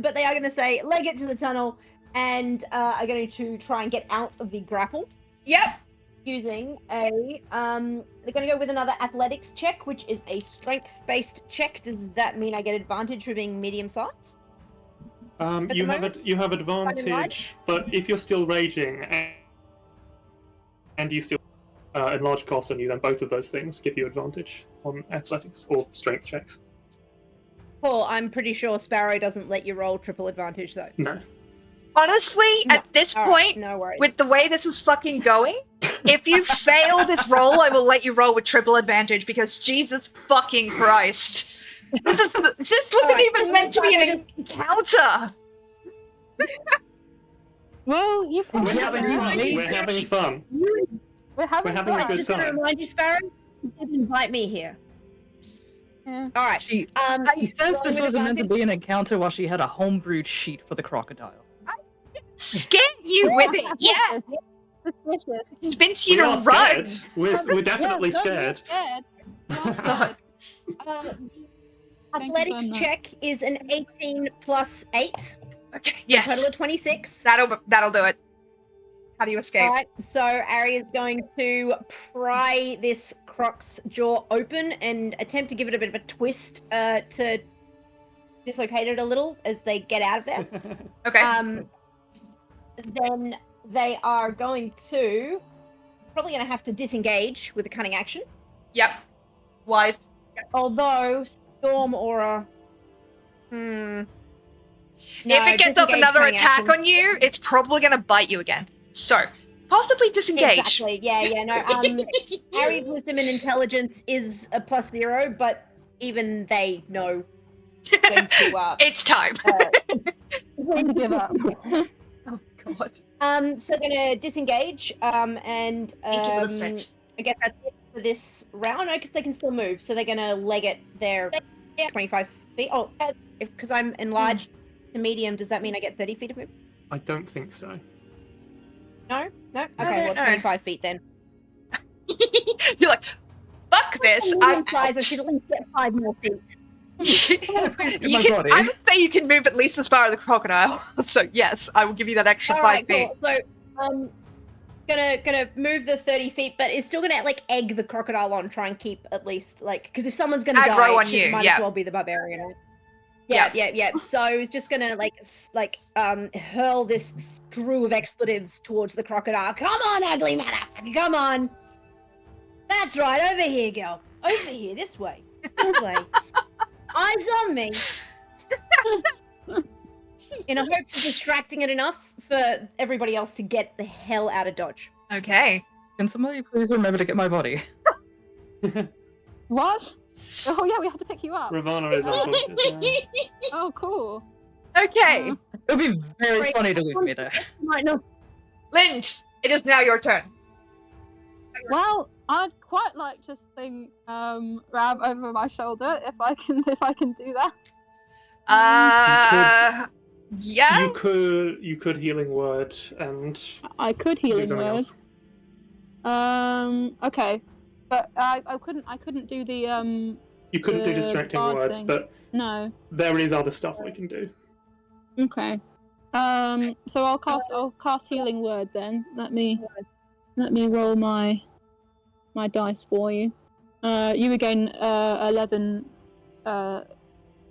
But they are going to say, leg it to the tunnel, and are going to try and get out of the grapple. Yep. Using a they're going to go with another athletics check, which is a strength-based check. Does that mean I get advantage for being medium size? You have advantage, but if you're still raging and you still enlarge cost on you, then both of those things give you advantage on athletics or strength checks. Paul, I'm pretty sure Sparrow doesn't let you roll triple advantage though. No. Honestly, No. at this All right, point, no worries. with the way this is fucking going, if you fail this roll, I will let you roll with triple advantage because Jesus fucking Christ. This wasn't Alright, even meant to be an encounter. well, you We're probably having fun. We're having a fun. good Just going to time. remind you, Sparrow, you didn't invite me here. Yeah. All right. She He says this wasn't meant to be an encounter while she had a homebrewed sheet for the crocodile. Scare you with it, yeah. Suspicious. Convince We you to are run. scared. We're definitely Yeah, no, scared. You're scared. Athletics confirm that. check is an 18 plus 8. Okay, Total yes, of 26. that'll do it. How do you escape? Alright, so Ari is going to pry this croc's jaw open and attempt to give it a bit of a twist to dislocate it a little as they get out of there. Okay. Then they are going to probably going to have to disengage with a cunning action. Yep. Wise. Although Storm Aura, No, If it gets up disengage another cunning attack action. on you, it's probably gonna bite you again. So, possibly disengage. Exactly. Yeah. No. Ari's wisdom and intelligence is a +0, but even they know when to. It's time. When to Give up. Oh god. So they're gonna disengage. And Thank you for the stretch. I guess that's it for this round. No, because they can still move. So they're gonna leg it there 25 feet. Oh, because I'm enlarged to medium, does that mean I get 30 feet of movement? I don't think so. No? Okay, don't know. 25 feet then. You're like, fuck this. I'm Size, I out. should at least get 5 more feet. You can, I would say you can move at least as far as the crocodile. So yes, I will give you that extra 5 feet. Cool. So, gonna move the 30 feet, but it's still gonna like egg the crocodile on, try and keep at least like, because if someone's gonna Aggro die, on it you, might yeah. as well be the barbarian. Right? Yeah. So it's just gonna hurl this screw of expletives towards the crocodile. Come on, ugly motherfucker! Come on. That's right, over here, girl. Over here, this way. This way. Eyes on me. In hopes of distracting it enough for everybody else to get the hell out of Dodge. Okay. Can somebody please remember to get my body? What? Oh yeah, we have to pick you up. Ravana is unconscious. Oh cool. Okay. It would be very funny to leave me there. Might not. Lind, it is now your turn. Well, I'd quite like to sing Rab over my shoulder if I can do that. Yeah. You could healing word and I could do healing something word. else. Okay. But I couldn't do the You couldn't do the distracting bard words, thing. but No. there is other stuff we can do. Okay. So I'll cast healing word then. Let me roll my dice for you. You regain 11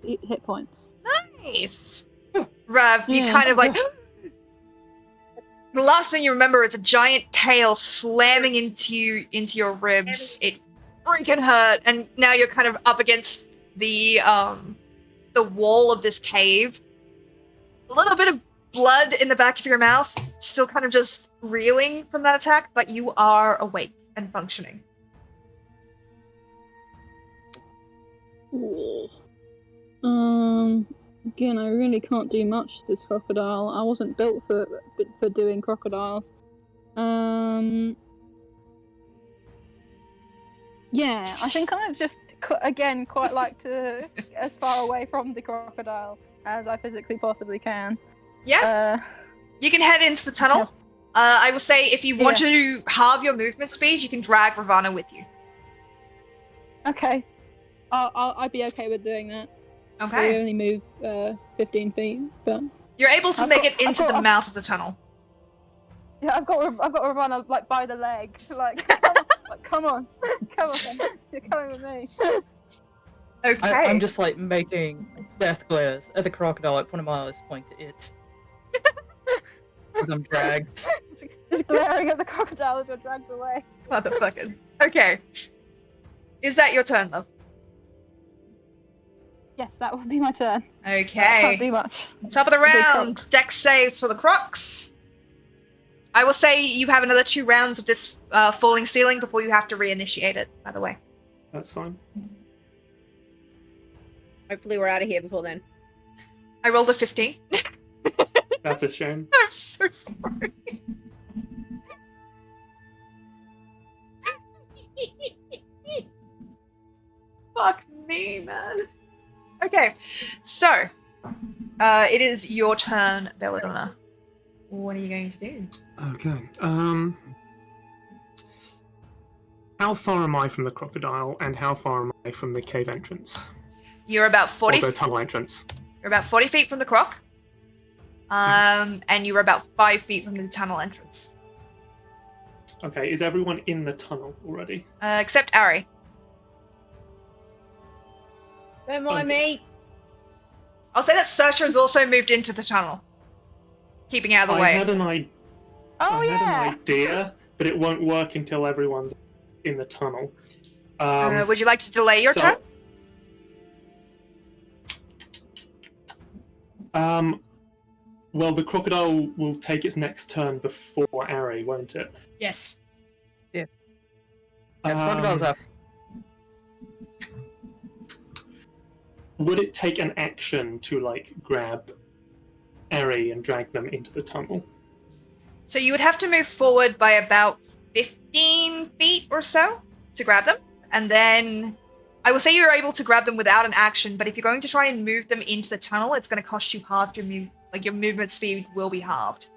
hit points. Nice. Rav, you Yeah. kind of like. The last thing you remember is a giant tail slamming into your ribs. It freaking hurt, and now you're kind of up against the wall of this cave. A little bit of blood in the back of your mouth, still kind of just reeling from that attack, but you are awake and functioning. Cool. Again, I really can't do much to this crocodile. I wasn't built for doing crocodiles. Yeah, I think I just again quite like to get as far away from the crocodile as I physically possibly can. Yeah, you can head into the tunnel. I will say if you want to halve your movement speed, you can drag Ravana with you. Okay. I'd be okay with doing that. Okay. We only move 15 feet, but you're able to make it into the mouth of the tunnel. Yeah, I've got Ravana like by the leg, like come on, you're coming with me. Okay. I'm just like making death glares as a crocodile at one of my eyes point to it. As I'm dragged. Just glaring at the crocodile as you're dragged away. Motherfuckers. Okay. Is that your turn, love? Yes, that would be my turn. Okay. Can't do much. Top of the round. Dex saves for the crocs. I will say you have another 2 rounds of this falling ceiling before you have to reinitiate it, by the way. That's fine. Hopefully we're out of here before then. I rolled a 15. That's a shame. I'm so sorry. Fuck me, man. Okay, so it is your turn, Belladonna. What are you going to do? Okay. How far am I from the crocodile, and how far am I from the cave entrance? You're about 40. Or the tunnel entrance. You're about 40 feet from the croc. And you're about 5 feet from the tunnel entrance. Okay, is everyone in the tunnel already? Except Ari. Don't mind me. I'll say that Saoirse has also moved into the tunnel. Keeping out of the way. I had an Oh, idea, but it won't work until everyone's in the tunnel. Would you like to delay your turn? Well, the crocodile will take its next turn before Ari, won't it? Yes. Yeah, crocodile's up. Would it take an action to, like, grab Ari and drag them into the tunnel? So you would have to move forward by about 15 feet or so to grab them. And then I will say you're able to grab them without an action, but if you're going to try and move them into the tunnel, it's going to cost you half your your movement speed will be halved.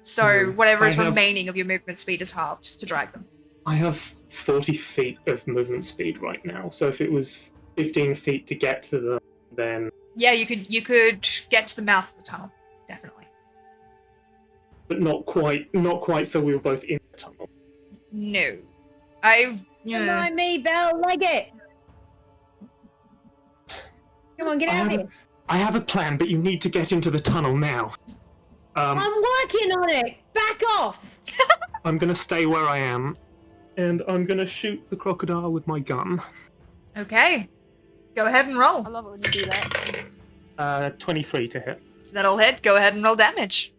So whatever is remaining of your movement speed is halved to drag them. I have 40 feet of movement speed right now, so if it was 15 feet to get to them, then... Yeah, you could get to the mouth of the tunnel, definitely. But not quite so we were both in the tunnel. No. Don't mind me, Belle. Leg it. Come on, get out of here. I have a plan, but you need to get into the tunnel now. I'm working on it. Back off. I'm going to stay where I am, and I'm going to shoot the crocodile with my gun. Okay. Go ahead and roll. I love it when you do that. 23 to hit. That'll hit. Go ahead and roll damage.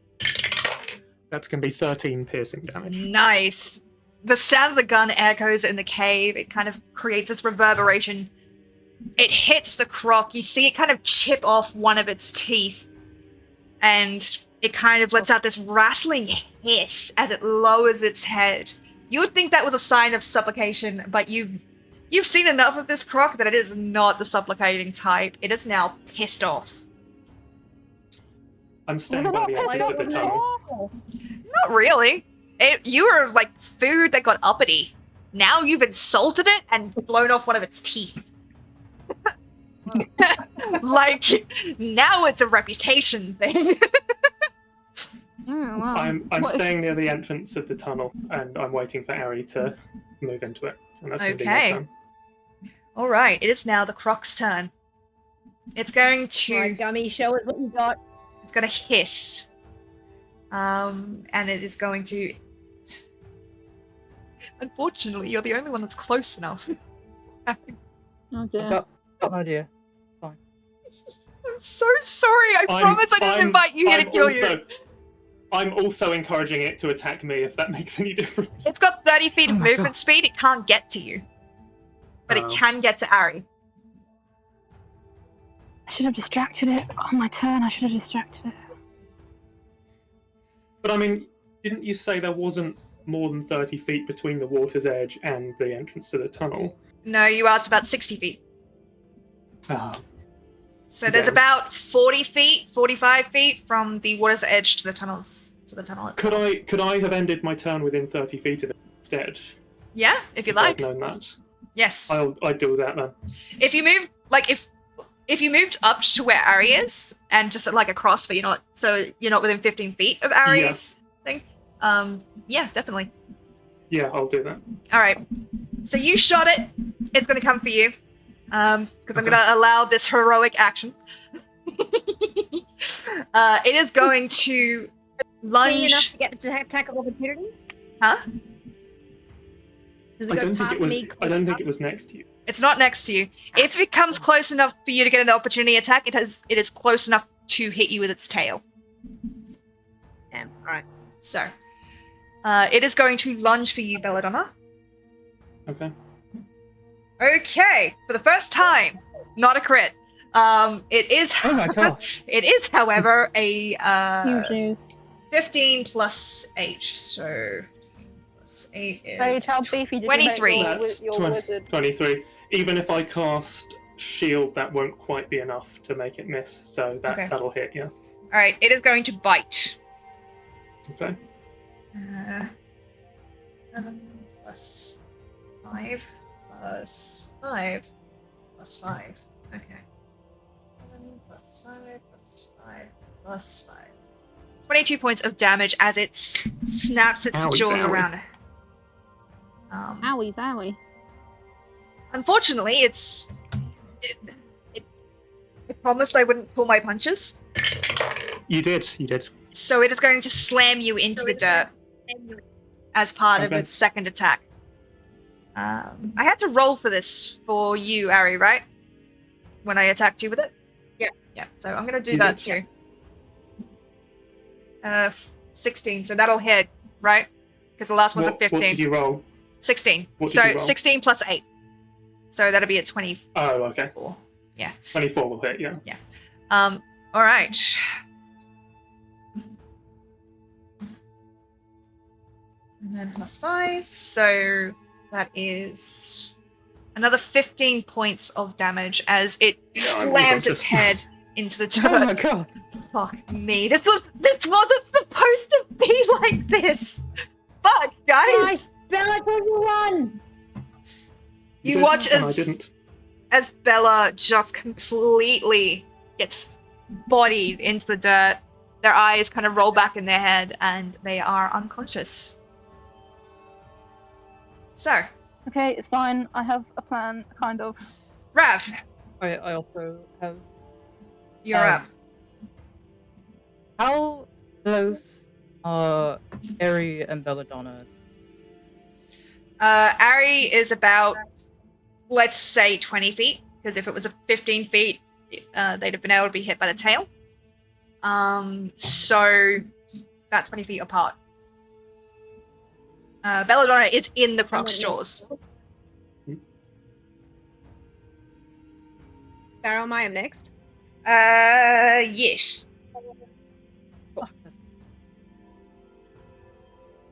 That's going to be 13 piercing damage. Nice. The sound of the gun echoes in the cave. It kind of creates this reverberation. It hits the croc. You see it kind of chip off one of its teeth. And it kind of lets out this rattling hiss as it lowers its head. You would think that was a sign of supplication, but you've seen enough of this croc that it is not the supplicating type. It is now pissed off. I'm staying by the entrance of the tunnel. Not really. You were like food that got uppity. Now you've insulted it and blown off one of its teeth. Like, now it's a reputation thing. Oh, wow. I'm staying near the entrance of the tunnel, and I'm waiting for Ari to move into it. And that's going to be my turn. Alright, it is now the croc's turn. It's going to... Alright, Gummy, show us what you got. It's going to hiss. And it is going to... Unfortunately, you're the only one that's close enough. Oh dear. Got an idea. Fine. I'm so sorry. I promise I didn't invite you here to kill you. I'm also encouraging it to attack me, if that makes any difference. It's got 30 feet of movement speed. It can't get to you. But it can get to Ari. I should have distracted it on my turn. I should have distracted it. But I mean, Didn't you say there wasn't more than 30 feet between the water's edge and the entrance to the tunnel? No, you asked about 60 feet. Ah, So there's Damn. about 40 feet, 45 feet from the water's edge to the tunnels. To the tunnel itself. could I have ended my turn within 30 feet of it instead? Yeah, if you If I'd like. known that. Yes. I'd do that then. If you move, like, if you moved up to where Ari is, and just like across, but you're not within 15 feet of Ari's thing. Yeah, definitely. Yeah, I'll do that. All right. So you shot it. It's gonna come for you, because I'm gonna allow this heroic action. It is going to lunge. See enough to get to attack of opportunity? Huh? Does I it go don't past me? think it was next to you. It's not next to you. If it comes close enough for you to get an opportunity attack, it is close enough to hit you with its tail. Damn. All right. So, it is going to lunge for you, Belladonna. Okay. Okay, for the first time, not a crit. It is. Oh my gosh. It is, however, a Huge news. 15 plus 8. So plus 8 is. Sage, how beefy did 23. you make That's your 20. wizard? 23. Even if I cast shield, that won't quite be enough to make it miss. So Okay. that'll hit, yeah. All right, it is going to bite. Okay. 7 plus 5 plus 5 plus 5. Okay. 7 plus 5 plus 5 plus 5. 22 points of damage as it snaps its Owie, jaws owie. around. Owie, owie. Unfortunately, it promised I wouldn't pull my punches, You did. so it is going to slam you into the dirt as part of Okay. its second attack. I had to roll for this for you, Ari, right? When I attacked you with it? Yeah. Yeah, so I'm going to do You that did. too. 16, so that'll hit, right? Because the last one's a 15. What did you roll? 16. What did So you roll? 16 plus 8. So that'll be a 24. Oh, okay. 24 will hit, yeah. All right. And then plus 5. So that is another 15 points of damage as it Yeah, I'm slams its unconscious. head into the Oh my dirt. god. Fuck me. This wasn't supposed to be like this. Fuck, guys. Guys, Bella, where you run? You did, watch and I didn't. as Bella just completely gets bodied into the dirt. Their eyes kind of roll back in their head and they are unconscious. So, Okay, it's fine. I have a plan, kind of. Rav, I also have. you're Um, up. How close are Ari and Belladonna? Ari is about, let's say, 20 feet, because if it was a 15 feet, they'd have been able to be hit by the tail. So about 20 feet apart. Belladonna is in the croc's jaws. Sparrow, am I am next? Yes.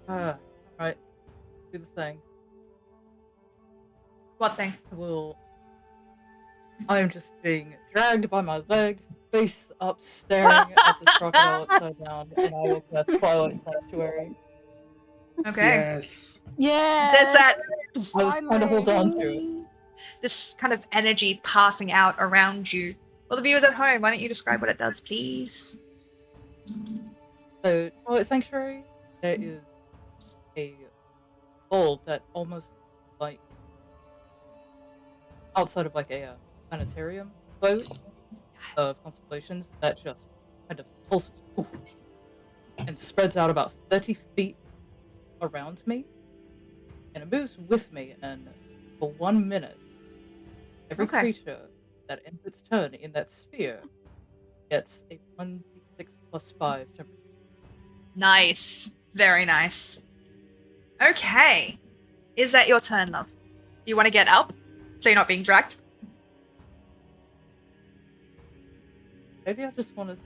Right. Do the thing. What thing? I am just being dragged by my leg, face up, staring at this crocodile upside down, and I will cast Twilight Sanctuary. Okay. Yes. Yeah. There's that I was trying to hold on to it. this kind of energy passing out around you. For the viewers at home, why don't you describe what it does, please? So, Twilight Sanctuary, there is a bulb that almost like outside of like a planetarium float of constellations that just kind of pulses poof, and spreads out about 30 feet around me, and it moves with me, and for 1 minute, every Okay. creature that ends its turn in that sphere gets a 1d6 plus 5 temperature. Nice. Very nice. Okay. Is that your turn, love? Do you want to get up so you're not being dragged? Maybe I just want to.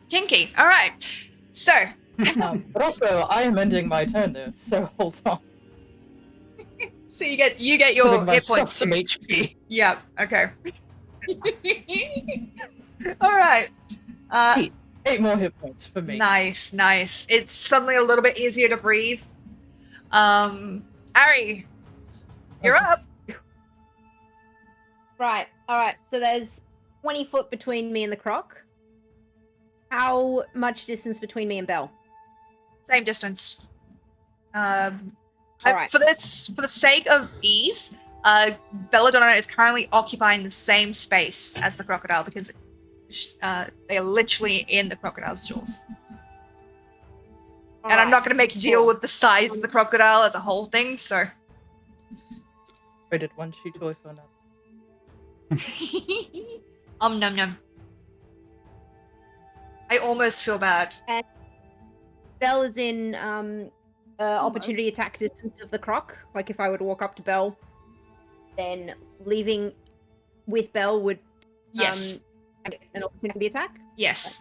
Kinky. All right. So, But also, I am ending my turn there, so hold on. So you get your Putting hit myself points some too. HP. Yep. Okay. All right. 8 more hit points for me. Nice. It's suddenly a little bit easier to breathe. Ari, you're up. Right. All right. So there's 20 foot between me and the croc. How much distance between me and Belle? Same distance. All right. For the sake of ease, Belladonna is currently occupying the same space as the crocodile because they are literally in the crocodile's jaws. And I'm not going to make you deal with the size of the crocodile as a whole thing, so. Rated one shoe toy for another. Num num. I almost feel bad. Belle is in opportunity attack distance of the croc. Like if I were to walk up to Belle, then leaving with Belle would Yes. an opportunity attack. Yes.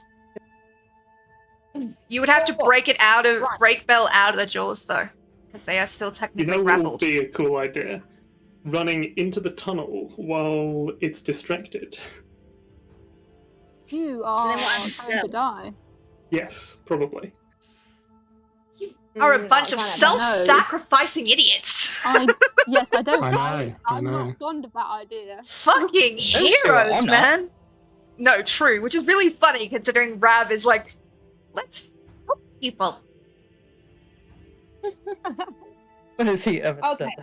You would have to break Belle out of the jaws though, because they are still You technically know what would grappled. be a cool idea? Running into the tunnel while it's distracted. You are then what trying to die. Yes, probably. Are a bunch of I self-sacrificing idiots. Yes, I don't I like. know, I I'm know. not fond of that idea. Fucking Those two heroes, are not. man. No, true, which is really funny considering Rav is like, let's help people. When has he ever said Okay.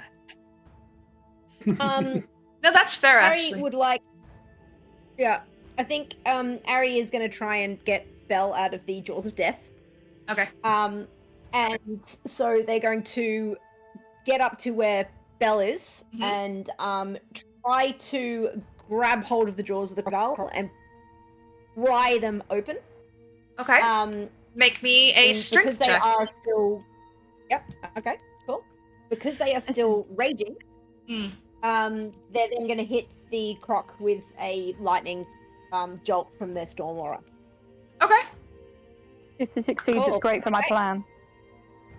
that? No, that's fair, Ari actually. would like. Yeah, I think Ari is going to try and get Belle out of the jaws of death. Okay. And so they're going to get up to where Belle is Mhm. and try to grab hold of the jaws of the crocodile and pry them open. Okay. Make me a and strength because check. they are still. Yep. Okay. Cool. Because they are still raging. Mm. They're then going to hit the croc with a lightning jolt from their storm aura. Okay. If this succeeds, Cool. it's great for my plan.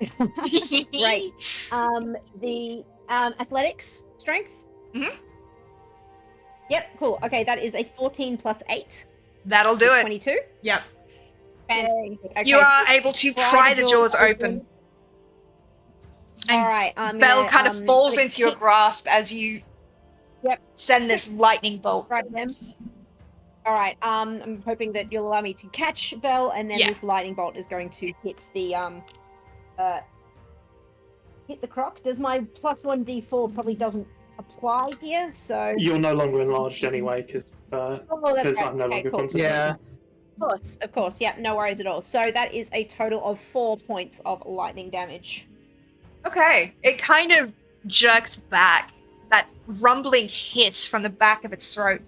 Great. The athletics strength. Mhm. Yep. Cool. Okay, that is a 14 plus 8. That'll do it. 22. Yep. Fantastic. Okay, You are able to pry the jaws open. And All right. Belle kind of falls sort into your kick grasp as you Yep. send this lightning bolt. right at them. All right. I'm hoping that you'll allow me to catch Belle, and then Yeah. this lightning bolt is going to hit the croc. Does my +1 d4 probably doesn't apply here? So. You're no longer enlarged anyway, because Oh, that's right. I'm no Okay, longer cool. concentrating. Yeah. Of course, yeah, no worries at all. So that is a total of 4 points of lightning damage. Okay. It kind of jerks back. That rumbling hiss from the back of its throat.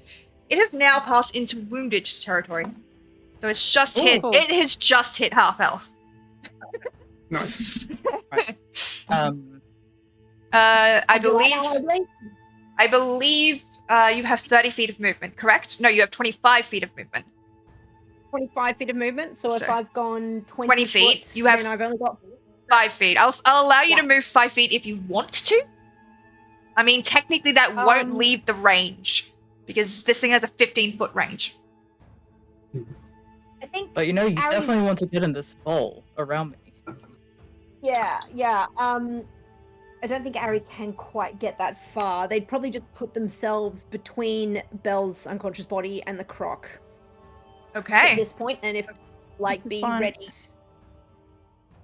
It has now passed into wounded territory. So it's just hit. Ooh. It has just hit half health. Nice. I Would you like believe. that, Emily? I believe you have 30 feet of movement, correct? No, you have 25 feet of movement. 25 feet of movement. So if So, I've gone 20 feet, foot, you have- then I've only got 5 feet. I'll allow you to Yeah. move 5 feet if you want to. I mean, technically that won't leave the range because this thing has a 15-foot range. I think. But you know, you Ari- definitely want to get in this bowl around me. Yeah. I don't think Ari can quite get that far. They'd probably just put themselves between Belle's unconscious body and the croc at Okay. this point, and if be Fine. ready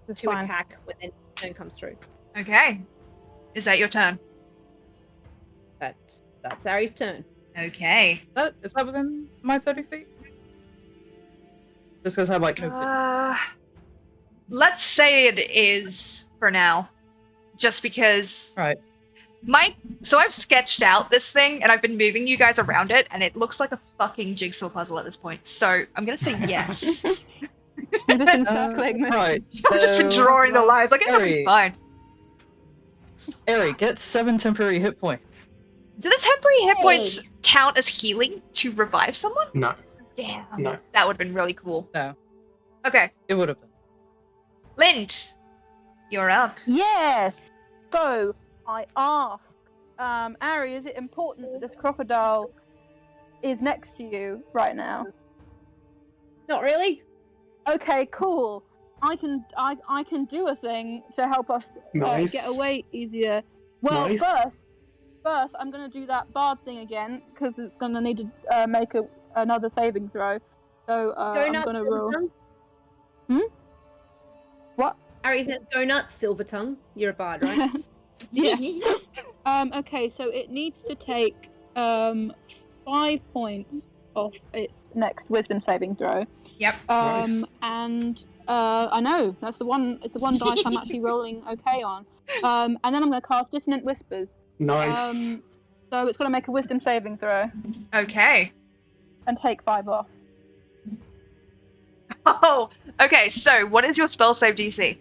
It's to fine. attack when the turn comes through. Okay. Is that your turn? That's Ari's turn. Okay. Is that within my 30 feet? Just because I have like no feet. Let's say it is for now. Just because Right. So I've sketched out this thing and I've been moving you guys around it and it looks like a fucking jigsaw puzzle at this point. So I'm gonna say yes. You're just encircling me. Right. I've just been so, drawing the lines. Like, it'll be Ari. fine. Ari, get 7 temporary hit points. Do the temporary hit points count as healing to revive someone? No, Damn. no. That would have been really cool. No, Okay. it would have been. Lind, you're up. Yes. So I ask, Ari, is it important that this crocodile is next to you right now? Not really. Okay, cool. I can do a thing to help us Nice. get away easier. Well, Nice. first I'm gonna do that bard thing again because it's gonna need to make another saving throw. So I'm gonna roll. What? Ari says, "Go nuts, Silver Tongue." You're a bard, right? Yeah. Okay, so it needs to take 5 points off its next wisdom saving throw. Yep. Nice. And I know that's the one. It's the one dice I'm actually rolling okay on. And then I'm going to cast Dissonant Whispers. Nice. So it's got to make a wisdom saving throw Okay. and take 5 off. Oh, okay, so what is your spell save DC?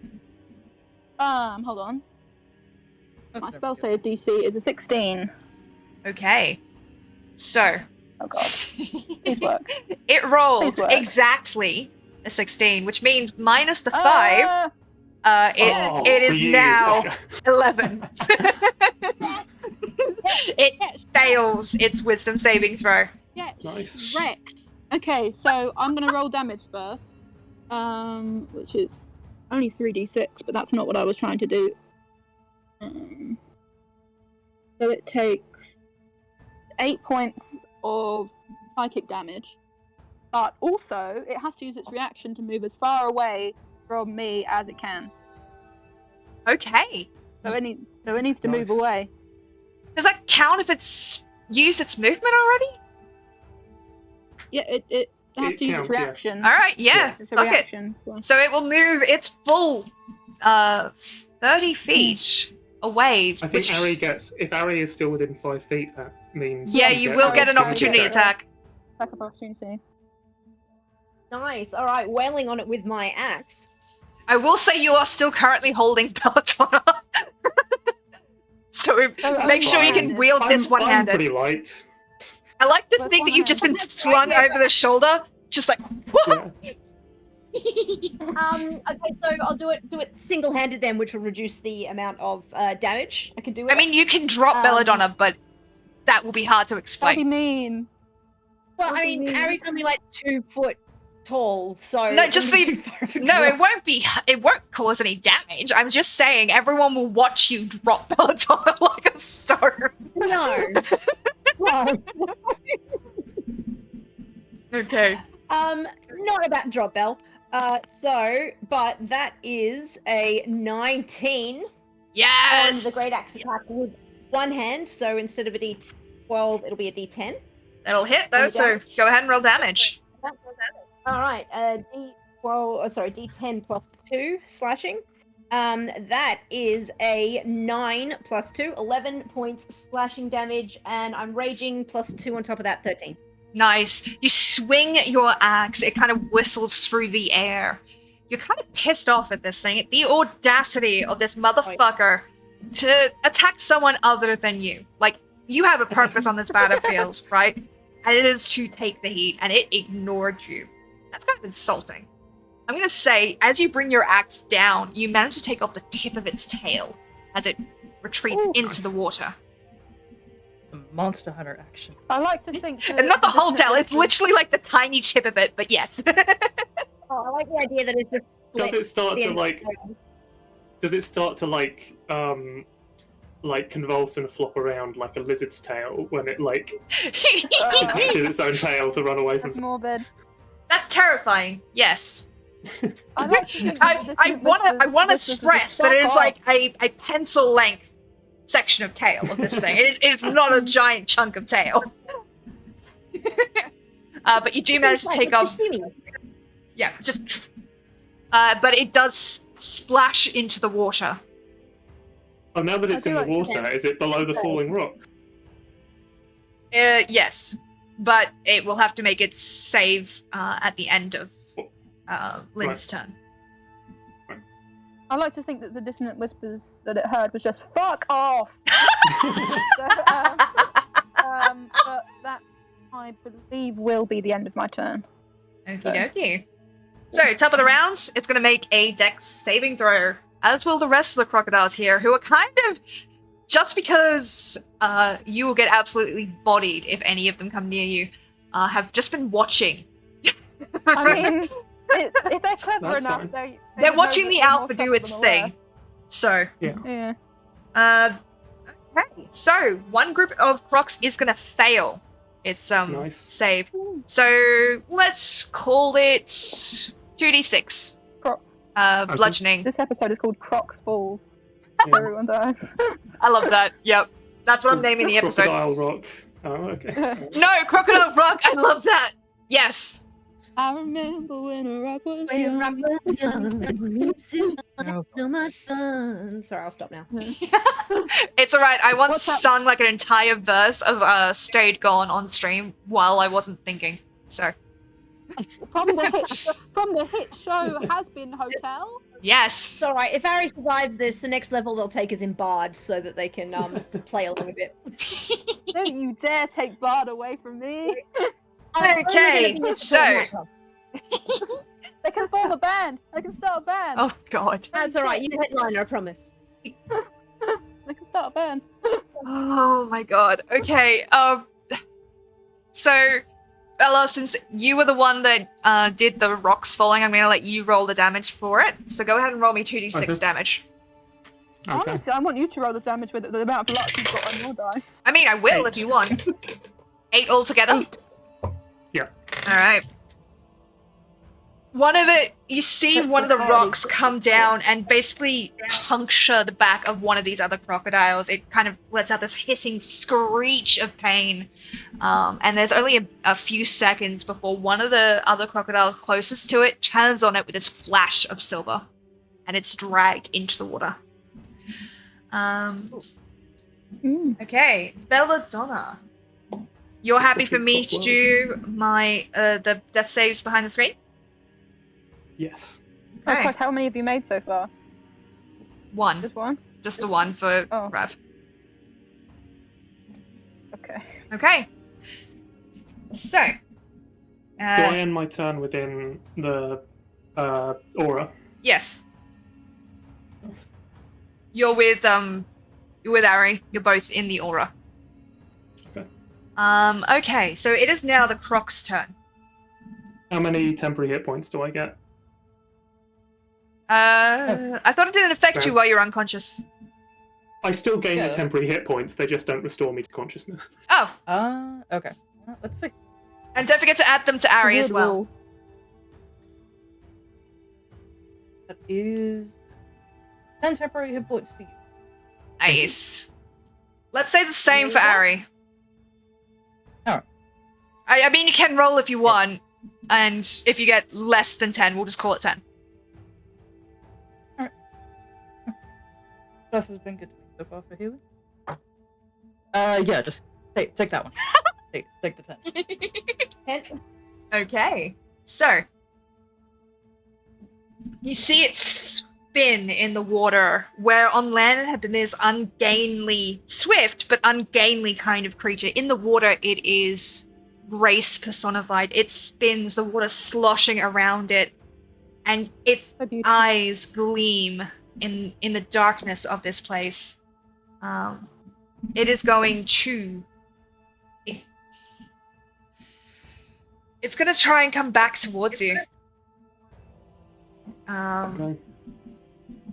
Hold on. My spell save DC is a 16. Okay. So. Oh god. Please work. It rolled Please work. exactly a 16, which means minus the 5. It is you now fucker. 11. It fails its wisdom saving throw. Yeah, Nice. wrecked. Okay, so I'm gonna roll damage first, which is only 3d6, but that's not what I was trying to do. So it takes 8 points of psychic damage, but also it has to use its reaction to move as far away from me as it can. Okay. So it needs to move Nice. away. Does that count if it's used its movement already? Yeah, it has It to use counts, its yeah. reaction. Alright, yeah. It's a Fuck it. reaction. So. So it will move its full 30 feet away. I think which- Ari gets. If Ari is still within 5 feet, that means. Yeah, you will get an Ari opportunity gets it. attack. Attack of opportunity. Nice. All right, wailing on it with my axe. I will say you are still currently holding Belladonna. So make sure you can one-handed. wield this I'm one-handed. pretty light. I like to With think that you've just been one-handed. slung over the shoulder, just like, what? Yeah. Okay, so I'll do it single-handed then, which will reduce the amount of damage I can do. I mean, you can drop Belladonna, but that will be hard to That'd be explain. mean. well, I what do you mean, mean? Ari's only like 2 foot tall, so No, just it wouldn't the- be too far of a No, drop. it won't cause any damage. I'm just saying everyone will watch you drop Belladonna like a stone. No. No. Okay. Not about drop bell. But that is a 19 Yes! on the great axe attack with one hand. So instead of a D12, it'll be a D10. That'll hit though, Any so damage? go ahead and roll damage. All right, D10 plus 2 slashing. That is a 9 plus 2, 11 points slashing damage, and I'm raging plus 2 on top of that, 13. Nice. You swing your axe, it kind of whistles through the air. You're kind of pissed off at this thing. The audacity of this motherfucker to attack someone other than you. Like, you have a purpose on this battlefield, right? And it is to take the heat, and it ignored you. That's kind of insulting. I'm gonna say, as you bring your axe down, you manage to take off the tip of its tail as it retreats Ooh. into the water. Monster Hunter action. I like to think. That And not the whole tail, it's literally. literally like the tiny tip of it, but yes. Oh, I like the idea that it's just split. Does it start the to end. like? Does it start to like convulse and flop around like a lizard's tail when it like catches its own tail to run away from? That's morbid. That's terrifying. Yes. I like to think that this I is- wanna this is stress that it is fuck like a pencil length section of tail of this thing. It's not a giant chunk of tail. But you do manage to It's take like a off. sashimi. Yeah, just. But it does splash into the water. Oh, now that it's I in do the like to water, is it below the falling rocks? Yes, but it will have to make its save at the end of Lynn's turn. I like to think that the dissonant whispers that it heard was just "fuck off." So, but that I believe will be the end of my turn. Okie dokie. So, top of the rounds, it's going to make a dex saving throw, as will the rest of the crocodiles here, who are kind of, just because you will get absolutely bodied if any of them come near you, have just been watching. I mean, if they're clever That's enough, fine. They're know watching that the they're more alpha do clever its than the rest. thing. So, Yeah. Yeah. okay. So, one group of crocs is going to fail its Nice. save. So, let's call it 2d6. Croc. Bludgeoning. This episode is called Crocs Fall. Yeah. Everyone dies. I love that. Yep. That's what I'm naming the episode. Crocodile Rock. Oh, okay. No, Crocodile Rock. I love that. Yes. I remember when a rock was When young. rock was young, Oh. so much fun. Sorry, I'll stop now. It's alright. I once What's up? sung like an entire verse of Stayed Gone on stream while I wasn't thinking. So, From the hit show Has Been Hotel. yes. It's alright, if Ari survives this, the next level they'll take us in Bard so that they can play along a bit. Don't you dare take Bard away from me. Okay, so. They can form a band. They can start a band. Oh, God. That's alright, you headliner, I promise. They can start a band. Oh, my God. Okay, so, Bella, since you were the one that did the rocks falling, I'm going to let you roll the damage for it. So go ahead and roll me 2d6 Okay. damage. Okay. Honestly, I want you to roll the damage with the amount of luck you've got on your die. I mean, I will 8. if you want. 8 altogether? Yeah. Alright. One of it, you see one of the rocks come down and basically puncture the back of one of these other crocodiles. It kind of lets out this hissing screech of pain. And there's only a few seconds before one of the other crocodiles closest to it turns on it with this flash of silver. And it's dragged into the water. Okay, Belladonna. You're happy for me to do my the death saves behind the screen? Yes. Oh, Okay. fuck, how many have you made so far? One. Just one? Just the one for Oh. Rav. Okay. Okay. So. Do I end my turn within the aura? Yes. You're with Ari. You're both in the aura. Okay. Okay, so it is now the Croc's turn. How many temporary hit points do I get? I thought it didn't affect you Rav. while you're unconscious. I still gain Yeah. the temporary hit points, they just don't restore me to consciousness. Oh, Okay. Let's see. and don't forget to add them to Ari as Weird well. rule. That is 10 temporary hit points for you. Nice. Let's say the same for Yeah. Ari. Alright. I mean, you can roll if you want, and if you get less than 10, we'll just call it 10. What else has been good so far for healing? Yeah, just take that one. take the 10. Okay, so you see it spin in the water, where on land it had been this ungainly, swift but ungainly kind of creature. In the water, it is grace personified. It spins, the water sloshing around it, and its So beautiful. eyes gleam in the darkness of this place. It is going to. It's gonna try and come back towards you. Okay.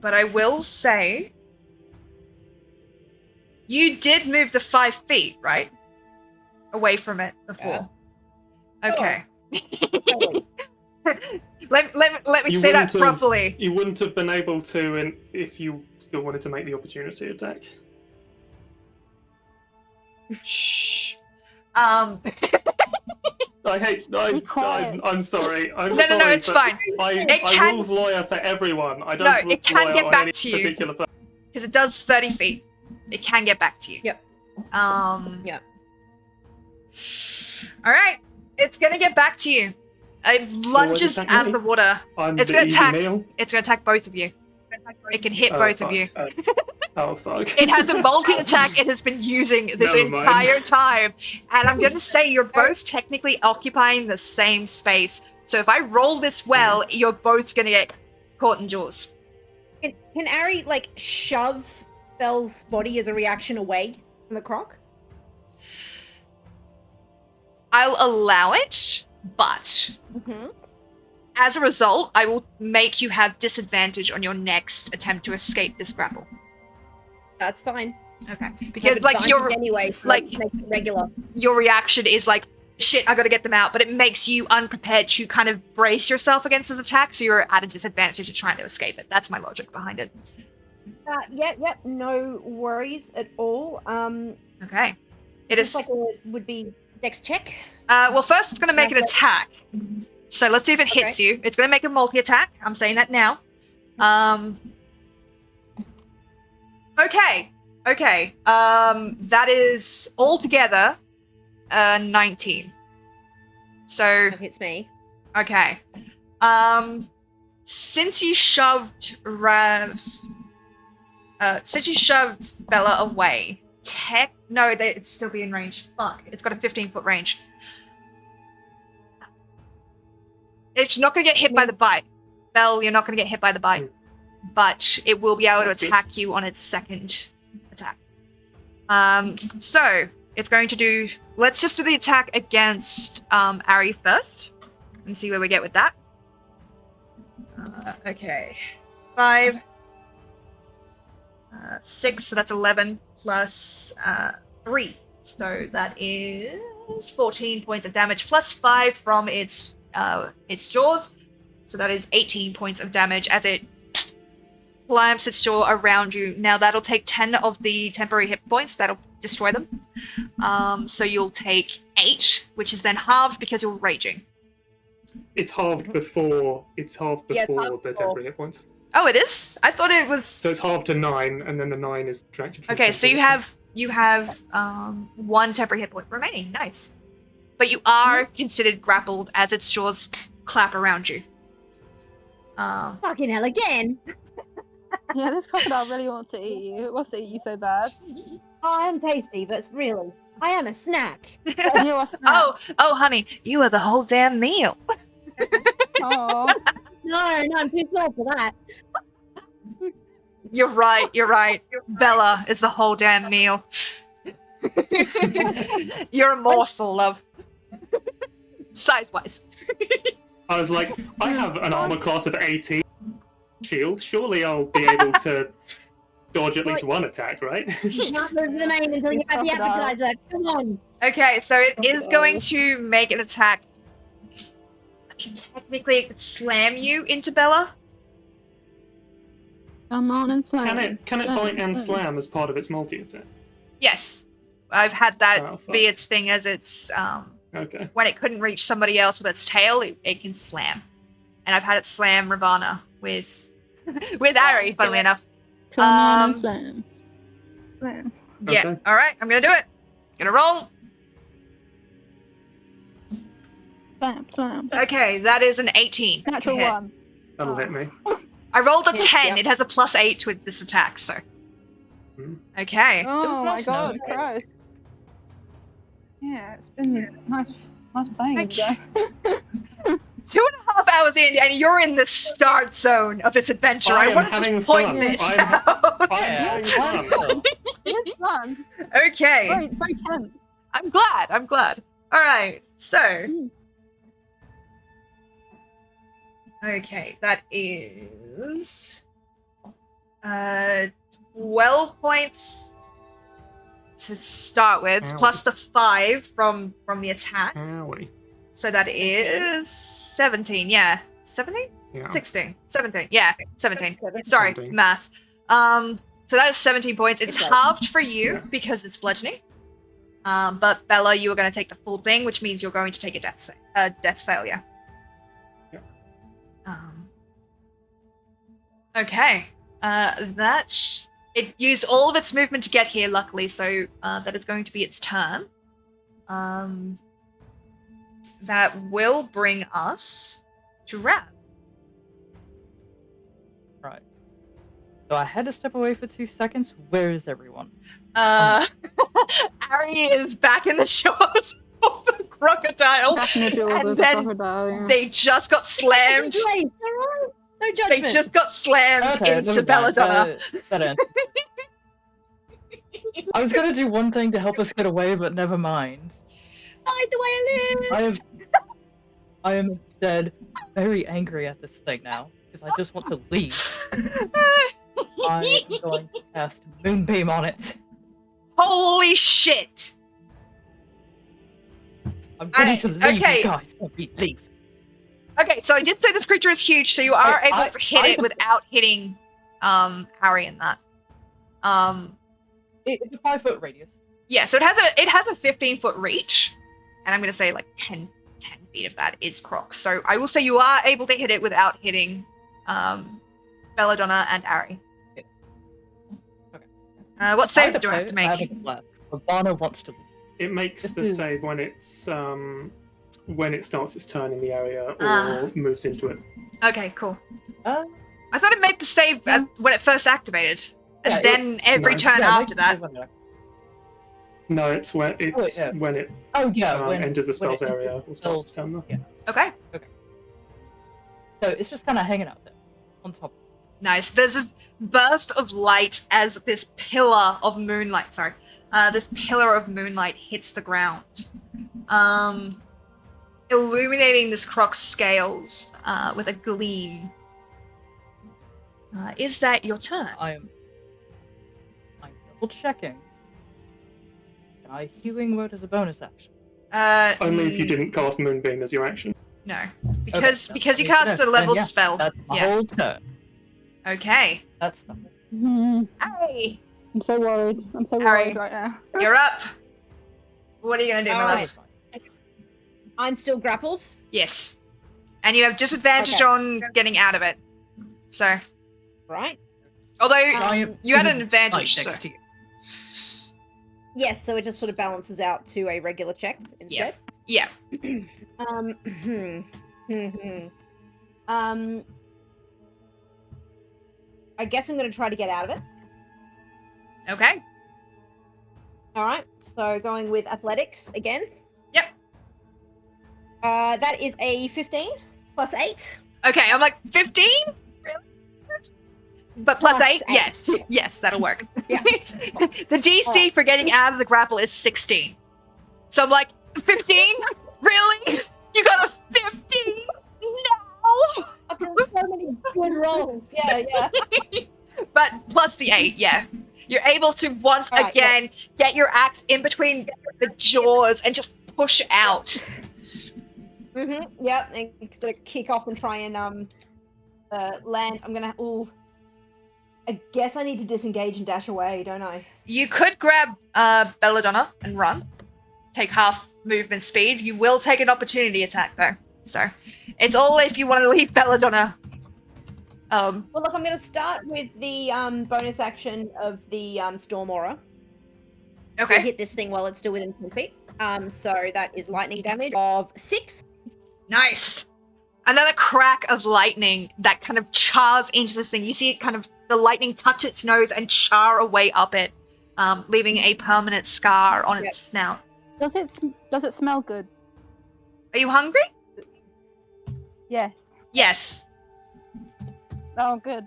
But I will say, you did move the 5 feet, right? Away from it before. Okay. let me You say that wouldn't have- properly. You wouldn't have been able to if you still wanted to make the opportunity attack. Shh. Be quiet. I'm sorry. I'm No, sorry. it's but fine. I'm can- rules lawyer for everyone. I don't. No, rules it can lawyer get on back any to you. particular person. Because it does 30 feet. It can get back to you. Yep. Yeah. Alright. It's gonna get back to you. It lunges attack out me? of the water. I'm It's the gonna easy attack. meal. It's gonna attack both of you. It can hit Oh, both fuck. of you. Oh fuck. It has a multi-attack it has been using this Never mind. entire time. And I'm gonna say you're both technically occupying the same space. So if I roll this well, you're both gonna get caught in jaws. Can Ari like shove Belle's body as a reaction away from the croc? I'll allow it, but Mm-hmm. as a result, I will make you have disadvantage on your next attempt to escape this grapple. That's fine. Okay. Because like your anyway, so like- make it regular. your reaction is like, shit, I gotta get them out, but it makes you unprepared to kind of brace yourself against this attack, so you're at a disadvantage of trying to escape it. That's my logic behind it. Yep, no worries at all. Okay. It is. Like would be dex check. Well, first it's gonna make an attack. So let's see if it hits Okay. you. It's gonna make a multi-attack. I'm saying that now. Okay. That is altogether 19. So That hits me. okay. Since you shoved Bella away, it'd still be in range. Fuck. It's got a 15-foot range. It's not gonna get hit by the bite. Belle, you're not gonna get hit by the bite. But it will be able to attack you on its second attack. So it's going to do. Let's just do the attack against Ari first, and see where we get with that. Okay, 5, 6. So that's 11 plus 3. So that is 14 points of damage plus 5 from its jaws. So that is 18 points of damage as it clamps its jaw around you. Now that'll take 10 of the temporary hit points. That'll destroy them. So you'll take 8, which is then halved because you're raging. It's halved before. It's halved Yeah, before it's halved the before. temporary hit points. Oh, it is? I thought it was. So it's halved to 9, and then the 9 is subtracted. From Okay, the so you have 1 temporary hit point remaining. Nice. But you are considered grappled as its jaws clap around you. Fucking hell again. Yeah, this crocodile really wants to eat you. It wants to eat you so bad. I am tasty, but really, I am a snack. You are snapped. Oh, honey, you are the whole damn meal. Oh. No, I'm too small for that. You're right. Bella is the whole damn meal. You're a morsel, love. Size-wise. I was like, I have an armor class of 18 shield. Surely I'll be able to dodge at least one attack, right? Not move the main until you have the Crocodile. appetizer. Come on. Okay, so it is going to make an attack. I mean, technically, it could slam you into Bella. Come on and slam. Can it bite and slam as part of its multi-attack? Yes. I've had that Oh, fuck. be its thing as its, Okay. when it couldn't reach somebody else with its tail, it can slam. And I've had it slam Ravana with Ari, funnily enough. Come on Um, and slam. Slam. Yeah. Okay. Alright, I'm gonna do it. Gonna roll. Slam, slam. Okay, that is an 18. to Natural hit. 1. That'll Oh. hit me. I rolled a Yes, 10. yeah. It has a +8 with this attack, so. Hmm. Okay. Oh my flush god, now. Christ. Yeah, it's been nice playing with you guys. 2.5 hours in, and you're in the start zone of this adventure. I I am want to having just point fun. this I'm out. I'm having fun. It's fun. Okay. Very tense. I'm glad. All right. So. Mm. Okay, that is 12 points to start with, Ow. plus the 5 from the attack. Owie. So that is 17. Yeah, 17, Yeah. 16, 17. Yeah, 17. 17. Sorry, 17. math. So that is 17 points. It's Okay. halved for you Yeah. because it's bludgeoning. But Bella, you are going to take the full thing, which means you're going to take a death failure. Yeah. Okay. It used all of its movement to get here, luckily, so that is going to be its turn. That will bring us to Rav. Right. So I had to step away for 2 seconds. Where is everyone? Ari is back in the shores of the crocodile, Cracking the jaws and of the then crocodile. Yeah. they just got slammed. Place, all right? No They judgment. just got slammed Okay, into never mind. Belladonna. That ends. I was gonna do one thing to help us get away, but never mind. Hide the way I live. I am instead very angry at this thing now because I just want to leave. I am going to cast Moonbeam on it. Holy shit! I'm ready to leave, okay. you guys. Let me leave. Okay, so I did say this creature is huge, so you are able to hit it I- without hitting Harry in that. It's a 5-foot radius. Yeah, so it has a 15-foot reach, and I'm gonna say like 10 feet of that is Croc. So I will say you are able to hit it without hitting Belladonna and Ari. Okay. What save do I have to make? Ivana wants to leave. It makes the save when it starts its turn in the area or Ah. moves into it. Okay, cool. Uh, I thought it made the save when it first activated, and Yeah, then every no. turn yeah, after that. No, it's when it Oh yeah, when enters the when spell's it area enters the or starts its spell- turn there. Yeah. Okay, So it's just kind of hanging out there on top. nice. There's this burst of light as this pillar of moonlight. This pillar of moonlight hits the ground, illuminating this Croc's scales with a gleam. Is that your turn? I'm double checking. Can I healing word as a bonus action? Only if you didn't cast Moonbeam as your action. No, because Okay, because you then- cast a then leveled yeah, spell. That's my Yeah. whole turn. Okay. That's the Hey, I'm so worried. I'm so Harry. worried right now. you're up. What are you gonna do, my All love? right. I'm still grappled. Yes, and you have disadvantage Okay. on getting out of it. So, Right. although I am you had an right advantage, next so to you. Yes, so it just sort of balances out to a regular check instead. yeah. Um, um, I guess I'm going to try to get out of it. Okay. All right. So going with athletics again. Yep. That is a 15 plus 8. Okay, I'm like 15. Really? But plus Plus 8? eight. Yes, that'll work. Yeah. The DC for getting out of the grapple is 16. So I'm like, 15? Really? You got a 15? No! I've done so many good rolls. Yeah. But plus the 8, yeah. You're able to once Alright, again get your axe in between the jaws and just push out. Yep. And sort of kick off and try and land. I'm gonna. Ooh. I guess I need to disengage and dash away, don't I? You could grab Belladonna and run. Take half movement speed. You will take an opportunity attack though. So it's all if you want to leave Belladonna. Well, look, I'm going to start with the bonus action of the Storm Aura. To Okay. hit this thing while it's still within 10 feet. So that is lightning damage of 6. Nice. Another crack of lightning that kind of chars into this thing. You see it kind of, the lightning touch its nose and char away up it, leaving a permanent scar on its snout. Does it smell good? Are you hungry? Yes. Yes. Oh, good.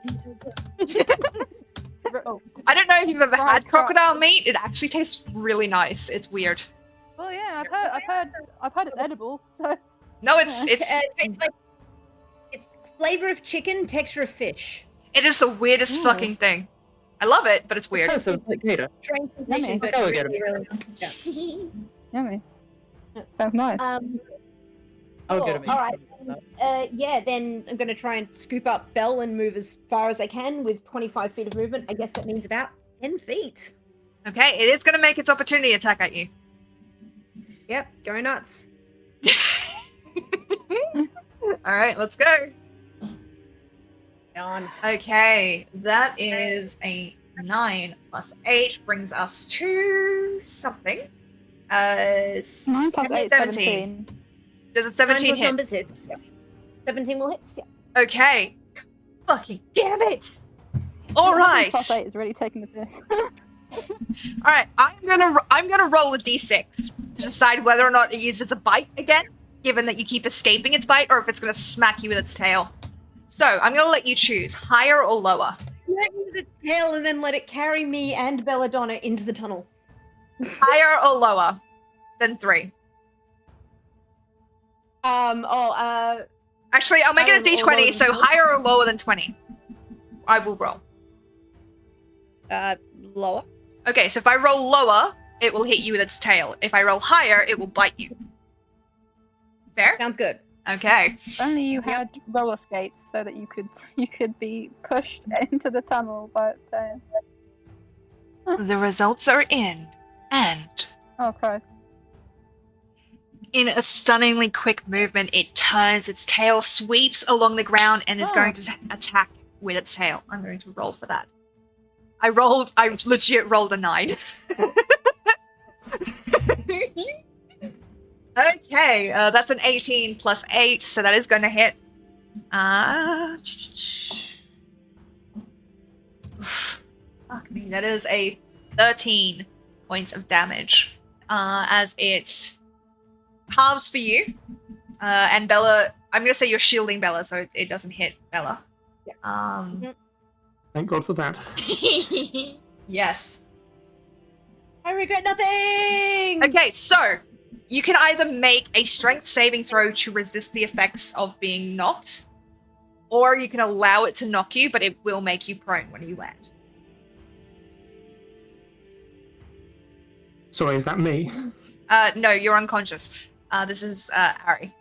Oh. I don't know if you've ever Right, had right. crocodile meat. It actually tastes really nice. It's weird. Well, yeah, I've heard it's edible. So No, it's It's like it's flavor of chicken, texture of fish. it is the weirdest Ooh. fucking thing. I love it, but it's weird. So it's like Gator. Strange sensation, Yummy. but Go get really, him. really. yummy. Sounds nice. I'll Cool. get him. All right. Yeah, then I'm going to try and scoop up Belle and move as far as I can with 25 feet of movement. I guess that means about 10 feet. Okay, it is going to make its opportunity attack at you. Yep, go nuts. All right, let's go. On. Okay, that is a 9 plus 8 brings us to something. 9 plus 8, 17. Does it 17 Both hit? numbers hit. Yep. 17 will hit. Yeah. Okay. Fucking damn it! All right. Plus 8 is really taking the piss. All right. I'm gonna roll a d6 to decide whether or not it uses a bite again, given that you keep escaping its bite, or if it's going to smack you with its tail. So, I'm going to let you choose, higher or lower. Let me with its tail and then let it carry me and Belladonna into the tunnel. Higher or lower than 3. Actually, I'll make it a d20, so higher or lower than 20. I will roll. Lower. Okay, so if I roll lower, it will hit you with its tail. If I roll higher, it will bite you. Fair? Sounds good. Okay. If only you had roller skates so that you could be pushed into the tunnel by its tail. The results are in, and Oh Christ. in a stunningly quick movement, it turns, its tail sweeps along the ground, and is going to attack with its tail. I'm going to roll for that. I legit rolled a 9. Okay, that's an 18 plus 8, so that is going to hit. Fuck me, that is a 13 points of damage. As it halves for you. And Bella, I'm going to say you're shielding Bella, so it doesn't hit Bella. Yeah. Thank God for that. Yes. I regret nothing! Okay, so you can either make a strength saving throw to resist the effects of being knocked, or you can allow it to knock you, but it will make you prone when you land. Sorry, is that me? No, you're unconscious. This is Ari.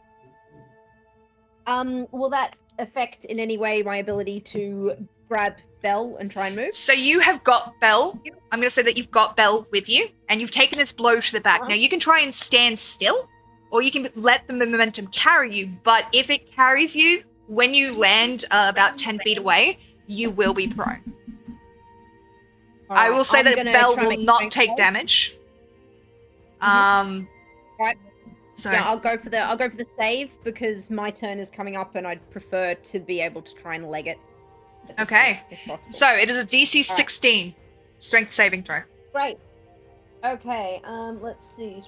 Will that affect in any way my ability to grab Belle and try and move? So you have got Belle. I'm going to say that you've got Belle with you, and you've taken its blow to the back. Now, you can try and stand still, or you can let the momentum carry you, but if it carries you, when you land about 10 feet away, you will be prone. I will say that Belle will not take damage. Right. So Yeah, I'll go for the save because my turn is coming up and I'd prefer to be able to try and leg it. at this Okay. point, if possible. So it is a DC 16 strength saving throw. Great. Okay, let's see.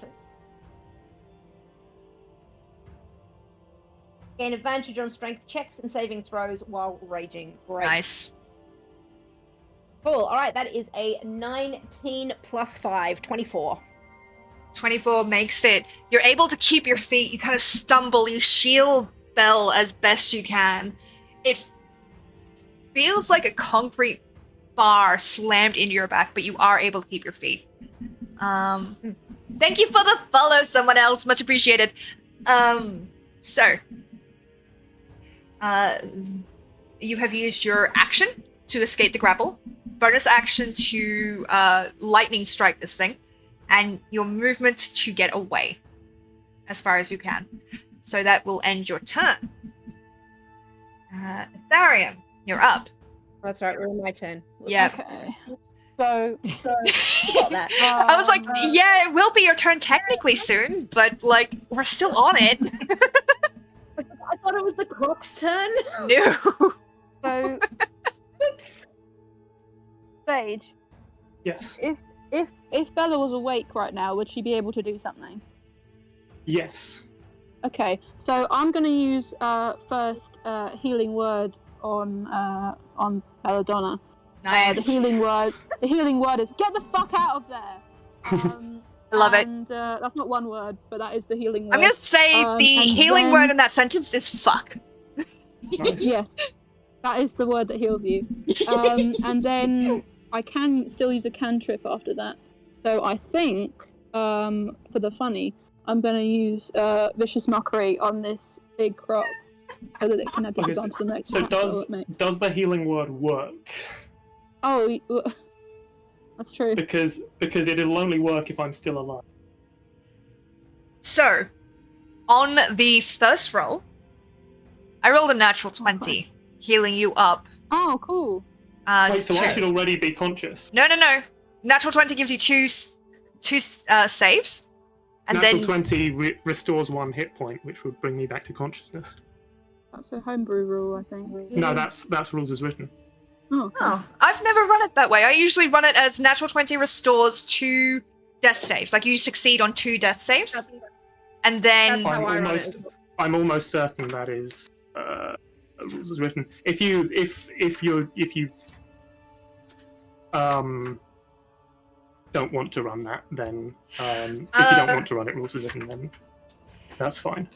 Gain advantage on strength checks and saving throws while raging. Great. Nice. Cool. Alright, that is a 19 plus 5, 24. 24 makes it. You're able to keep your feet. You kind of stumble. You shield Belle as best you can. It feels like a concrete bar slammed into your back, but you are able to keep your feet. Thank you for the follow, someone else. Much appreciated. You have used your action to escape the grapple, bonus action to lightning strike this thing, and your movement to get away as far as you can. So that will end your turn. Tharium, you're up. That's right, we're on my turn. Yeah. Okay. So Got that. I was like, yeah, it will be your turn technically soon, but like, we're still on it. I thought it was the clock's turn. No. So Oops. Sage, Yes. if Bella was awake right now, would she be able to do something? Yes. Okay, so I'm gonna use first healing word on Belladonna. Nice. The healing word is get the fuck out of there. I love it. And that's not one word, but that is the healing word. I'm gonna say the and healing then- word in that sentence is fuck. Nice. Yes, that is the word that heals you. And then I can still use a cantrip after that. So I think, for the funny, I'm going to use Vicious Mockery on this big croc so that it can have Okay, on to the next So attack roll it makes. does the healing word work? Oh, that's true. Because it'll only work if I'm still alive. So, on the first roll, I rolled a natural 20, healing you up. Oh, cool. Wait, so I two. should already be conscious. No. Natural 20 gives you two saves. And Natural then 20 restores 1 hit point, which would bring me back to consciousness. That's a homebrew rule, I think. No, that's rules as written. Oh, cool. Oh, I've never run it that way. I usually run it as natural 20 restores 2 death saves. Like you succeed on 2 death saves, and then That's how I run it. I'm almost certain that is rules as written. If you don't want to run that, then if you don't want to run it rules as written, then that's fine.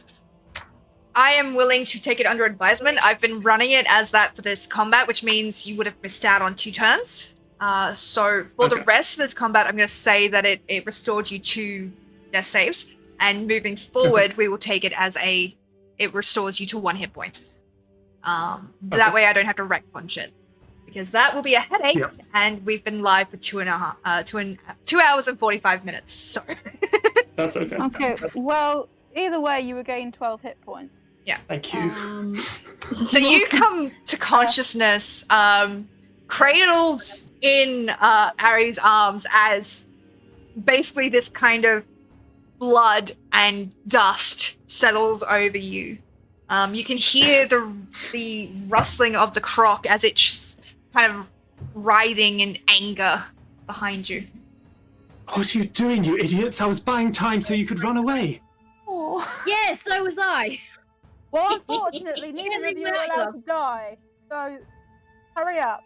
I am willing to take it under advisement. I've been running it as that for this combat, which means you would have missed out on 2 turns. So for the rest of this combat, I'm going to say that it restored you 2 death saves, and moving forward, we will take it as it restores you to 1 hit point. That way I don't have to retcon shit, because that will be a headache, and we've been live for 2 hours and 45 minutes, so. That's okay. Okay, well, either way, you regain 12 hit points. Yeah. Thank you. So you come to consciousness, cradled in Ari's arms as basically this kind of blood and dust settles over you. You can hear the rustling of the croc as it's kind of writhing in anger behind you. What are you doing, you idiots? I was buying time so you could run away. Oh. Yeah, so was I. Well, unfortunately, neither of you are allowed to die, so hurry up.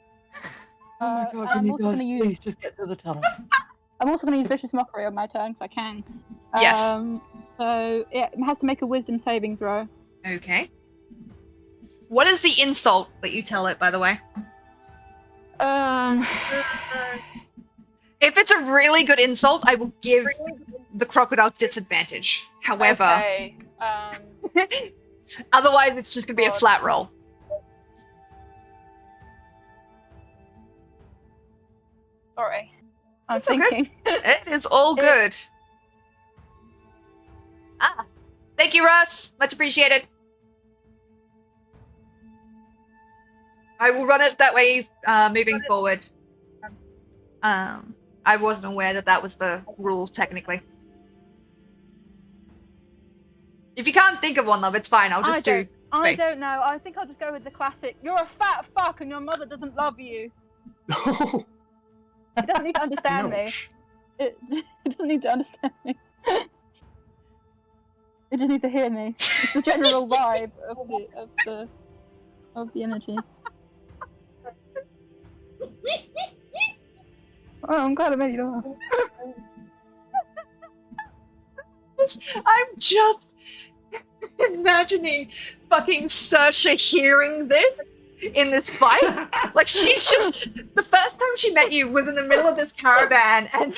Oh my god, can you guys please just get through the tunnel? I'm also going to use Vicious Mockery on my turn, because I can. Yes. So, it has to make a Wisdom saving throw. Okay. What is the insult that you tell it, by the way? If it's a really good insult, I will give the crocodile disadvantage. However, Okay, otherwise it's just going to be a flat roll. sorry. I'm It's okay. thinking. It is all good. Thank you, Russ. Much appreciated. I will run it that way moving forward. I wasn't aware that was the rule, technically. If you can't think of one, though, it's fine. I'll just do... I don't know. I think I'll just go with the classic. You're a fat fuck and your mother doesn't love you. It doesn't need to understand me. Ouch. It doesn't need to understand me. It just needs to hear me. It's the general vibe of the energy. Oh, I'm glad I made you laugh. I'm just imagining fucking Saoirse hearing this in this fight. Like, she's just... The first time she met you was in the middle of this caravan, and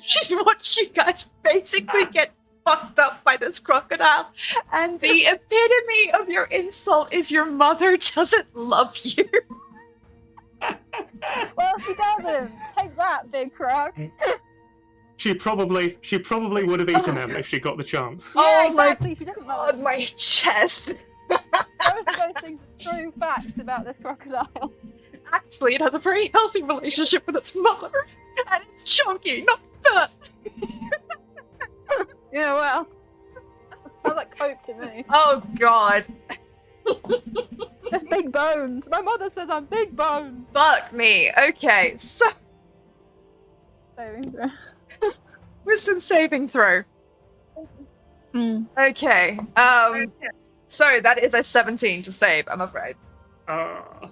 she's watched you guys basically get fucked up by this crocodile. And the epitome of your insult is your mother doesn't love you. Well, she doesn't. Take that, big croc. She probably would have eaten him if she got the chance. Oh exactly. She doesn't God, know. my chest. Both of those things are true facts about this crocodile. Actually, it has a very healthy relationship with its mother. And it's chunky, not fat. Yeah, well. Sounds like coke to me. Oh, God. Just big bones. My mother says I'm big bones. Fuck me. Okay, so... Saving throw. Wisdom saving throw. Okay. So that is a 17 to save, I'm afraid. Oh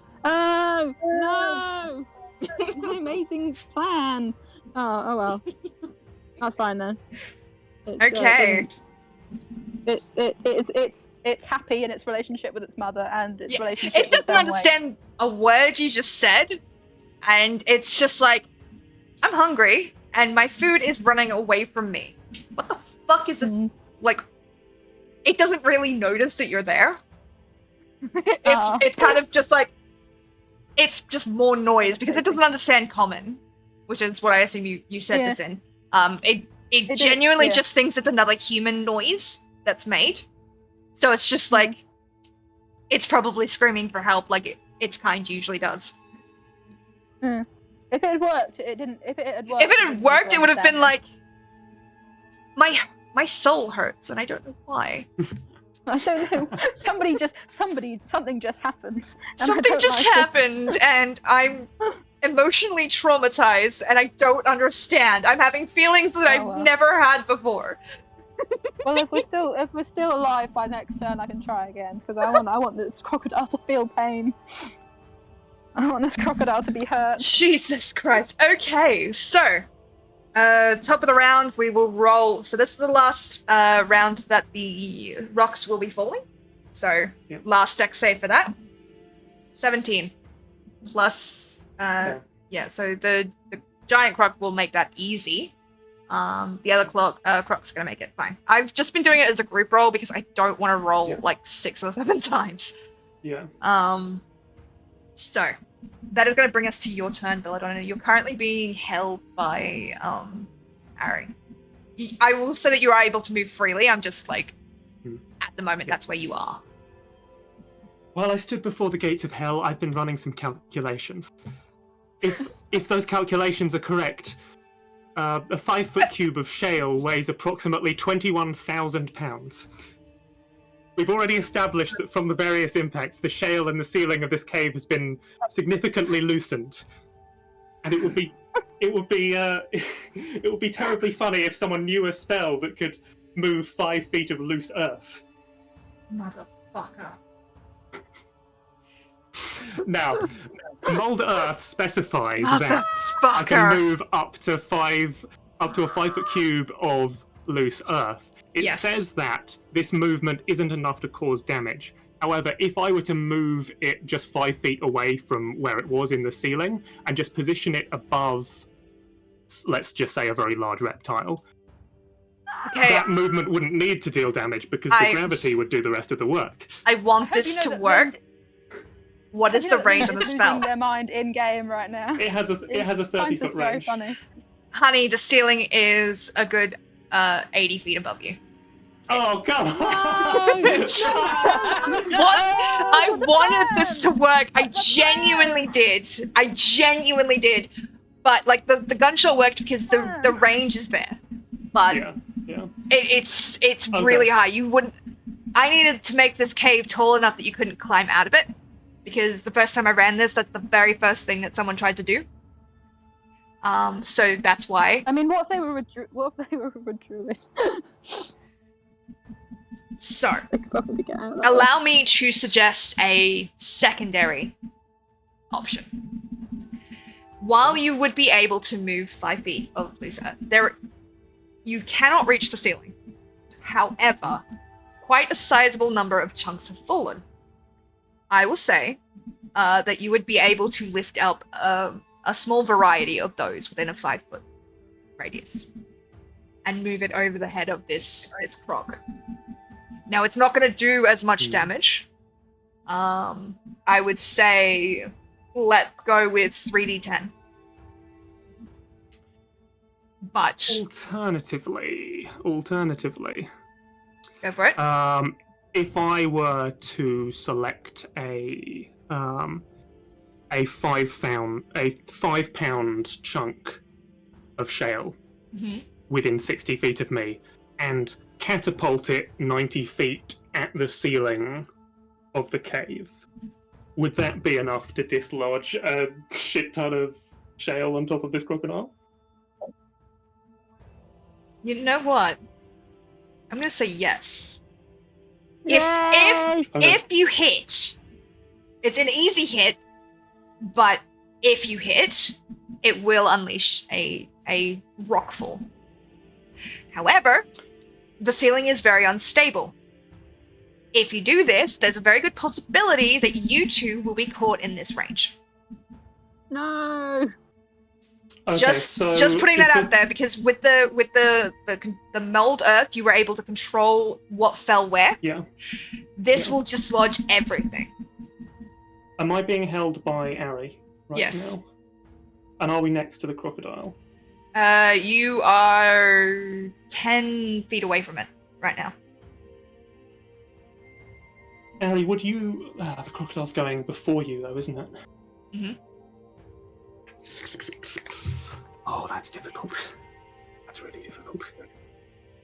no! My amazing plan. Oh well. That's fine then. Okay. It's happy in its relationship with its mother and its relationship. It doesn't understand a word you just said, and it's just like, I'm hungry, and my food is running away from me. What the fuck is this? Like, it doesn't really notice that you're there. It's kind of just like, it's just more noise because it doesn't understand common, which is what I assume you said this in. It genuinely just thinks it's another human noise that's made. So it's just like, it's probably screaming for help like its kind usually does. If it had worked, it didn't. If it had worked, it would have been like, my soul hurts and I don't know why. I don't know. Something just happened. Something just happened and emotionally traumatized, and I don't understand. I'm having feelings that I've well. never had before. Well, if we're still alive by next turn, I can try again because I want this crocodile to feel pain. I want this crocodile to be hurt. Jesus Christ. Okay, so top of the round, we will roll. So this is the last round that the rocks will be falling. So Yep. last deck save for that. 17 plus. Yeah. So the giant croc will make that easy. The other croc's gonna make it fine. I've just been doing it as a group roll because I don't want to roll Yep. like 6 or 7 times. Yeah. So that is going to bring us to your turn, Belladonna. You're currently being held by Ari. I will say that you are able to move freely. I'm just like, at the moment, Yeah. that's where you are. While I stood before the gates of hell, I've been running some calculations. If those calculations are correct, a 5-foot cube of shale weighs approximately 21,000 pounds. We've already established that from the various impacts, the shale in the ceiling of this cave has been significantly loosened, and it would be it would be terribly funny if someone knew a spell that could move 5 feet of loose earth. Motherfucker. Now, mold earth specifies that I can Motherfucker. move up to a 5-foot cube of loose earth. It Yes. says that this movement isn't enough to cause damage. However, if I were to move it just 5 feet away from where it was in the ceiling and just position it above, let's just say, a very large reptile, Okay, that movement wouldn't need to deal damage because the gravity would do the rest of the work. I want hope this you know to that work. What is the range of the losing spell? their mind in game right now. It has a 30-foot Very range. funny. Honey, the ceiling is a good 80 feet above you. Oh, come on! What? I wanted this to work. I genuinely did. But like the gunshot worked because the range is there. But Yeah. it's Okay. really high. You wouldn't. I needed to make this cave tall enough that you couldn't climb out of it. Because the first time I ran this, that's the very first thing that someone tried to do. So that's why. I mean, what if they were a druid? So They could probably get out. allow me to suggest a secondary option. While you would be able to move 5 feet of loose earth, you cannot reach the ceiling. However, quite a sizable number of chunks have fallen. I will say that you would be able to lift up a small variety of those within a 5-foot radius and move it over the head of this croc. Now, it's not going to do as much damage. I would say let's go with 3d10. But Alternatively, go for it. if I were to select a 5-pound chunk of shale Mhm. within 60 feet of me and catapult it 90 feet at the ceiling of the cave, would that be enough to dislodge a shit ton of shale on top of this crocodile? You know what? I'm going to say yes. Yay! If you hit, it's an easy hit, but if you hit, it will unleash a rockfall. However, the ceiling is very unstable. If you do this, there's a very good possibility that you two will be caught in this range. No. Okay, just putting that out there, because with the mold earth, you were able to control what fell where. Yeah. This Yeah. will dislodge everything. Am I being held by Ari right Yes. now? And are we next to the crocodile? You are 10 feet away from it right now. Ari, would you... the crocodile's going before you, though, isn't it? Mhm. Oh, that's difficult. That's really difficult.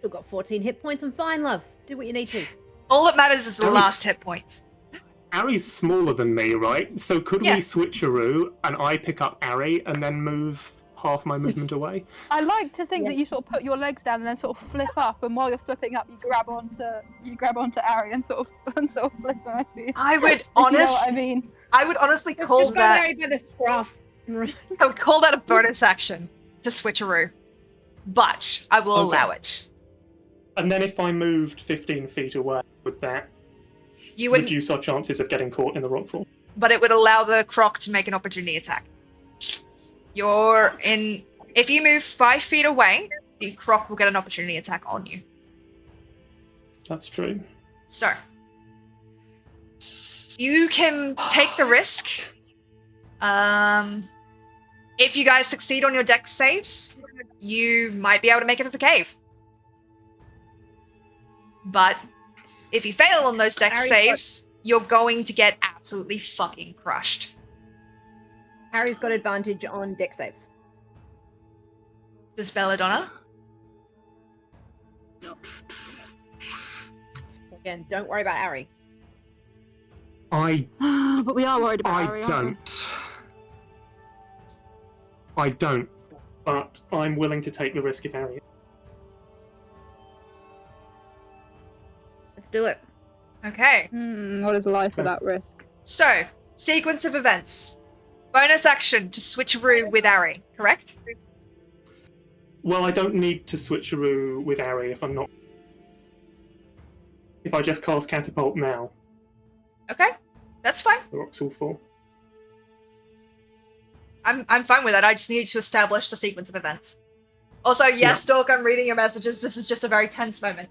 You've got 14 hit points and fine, love. Do what you need to. All that matters is the That was- last hit points. Ari's smaller than me, right? So could Yeah. we switcheroo and I pick up Ari and then move half my movement away? I like to think that you sort of put your legs down and then sort of flip up, and while you're flipping up, you grab onto Ari and sort of flip him. I would If you know what I mean. I would honestly call Just go that. Harry by the scruff. and run. I would call that a bonus action to switcheroo, but I will Okay. allow it. And then if I moved 15 feet away, would that You would, reduce our chances of getting caught in the rockfall? but it would allow the croc to make an opportunity attack. If you move 5 feet away, the croc will get an opportunity attack on you. That's true. So, you can take the risk. If you guys succeed on your dex saves, you might be able to make it to the cave. But if you fail on those dex Harry's saves, you're going to get absolutely fucking crushed. Harry's got advantage on deck saves. Does Belladonna? Again, don't worry about Harry. I But we are worried about Ari, aren't we? I don't. But I'm willing to take the risk if Ari. Let's do it. Okay. What is life without risk? So, sequence of events. Bonus action to switcheroo with Ari, correct? Well, I don't need to switcheroo with Ari if I'm not. If I just cast Catapult now, Okay, that's fine. the rocks will fall. I'm fine with that. I just needed to establish the sequence of events. Also, yes, Yeah. Stork, I'm reading your messages. This is just a very tense moment.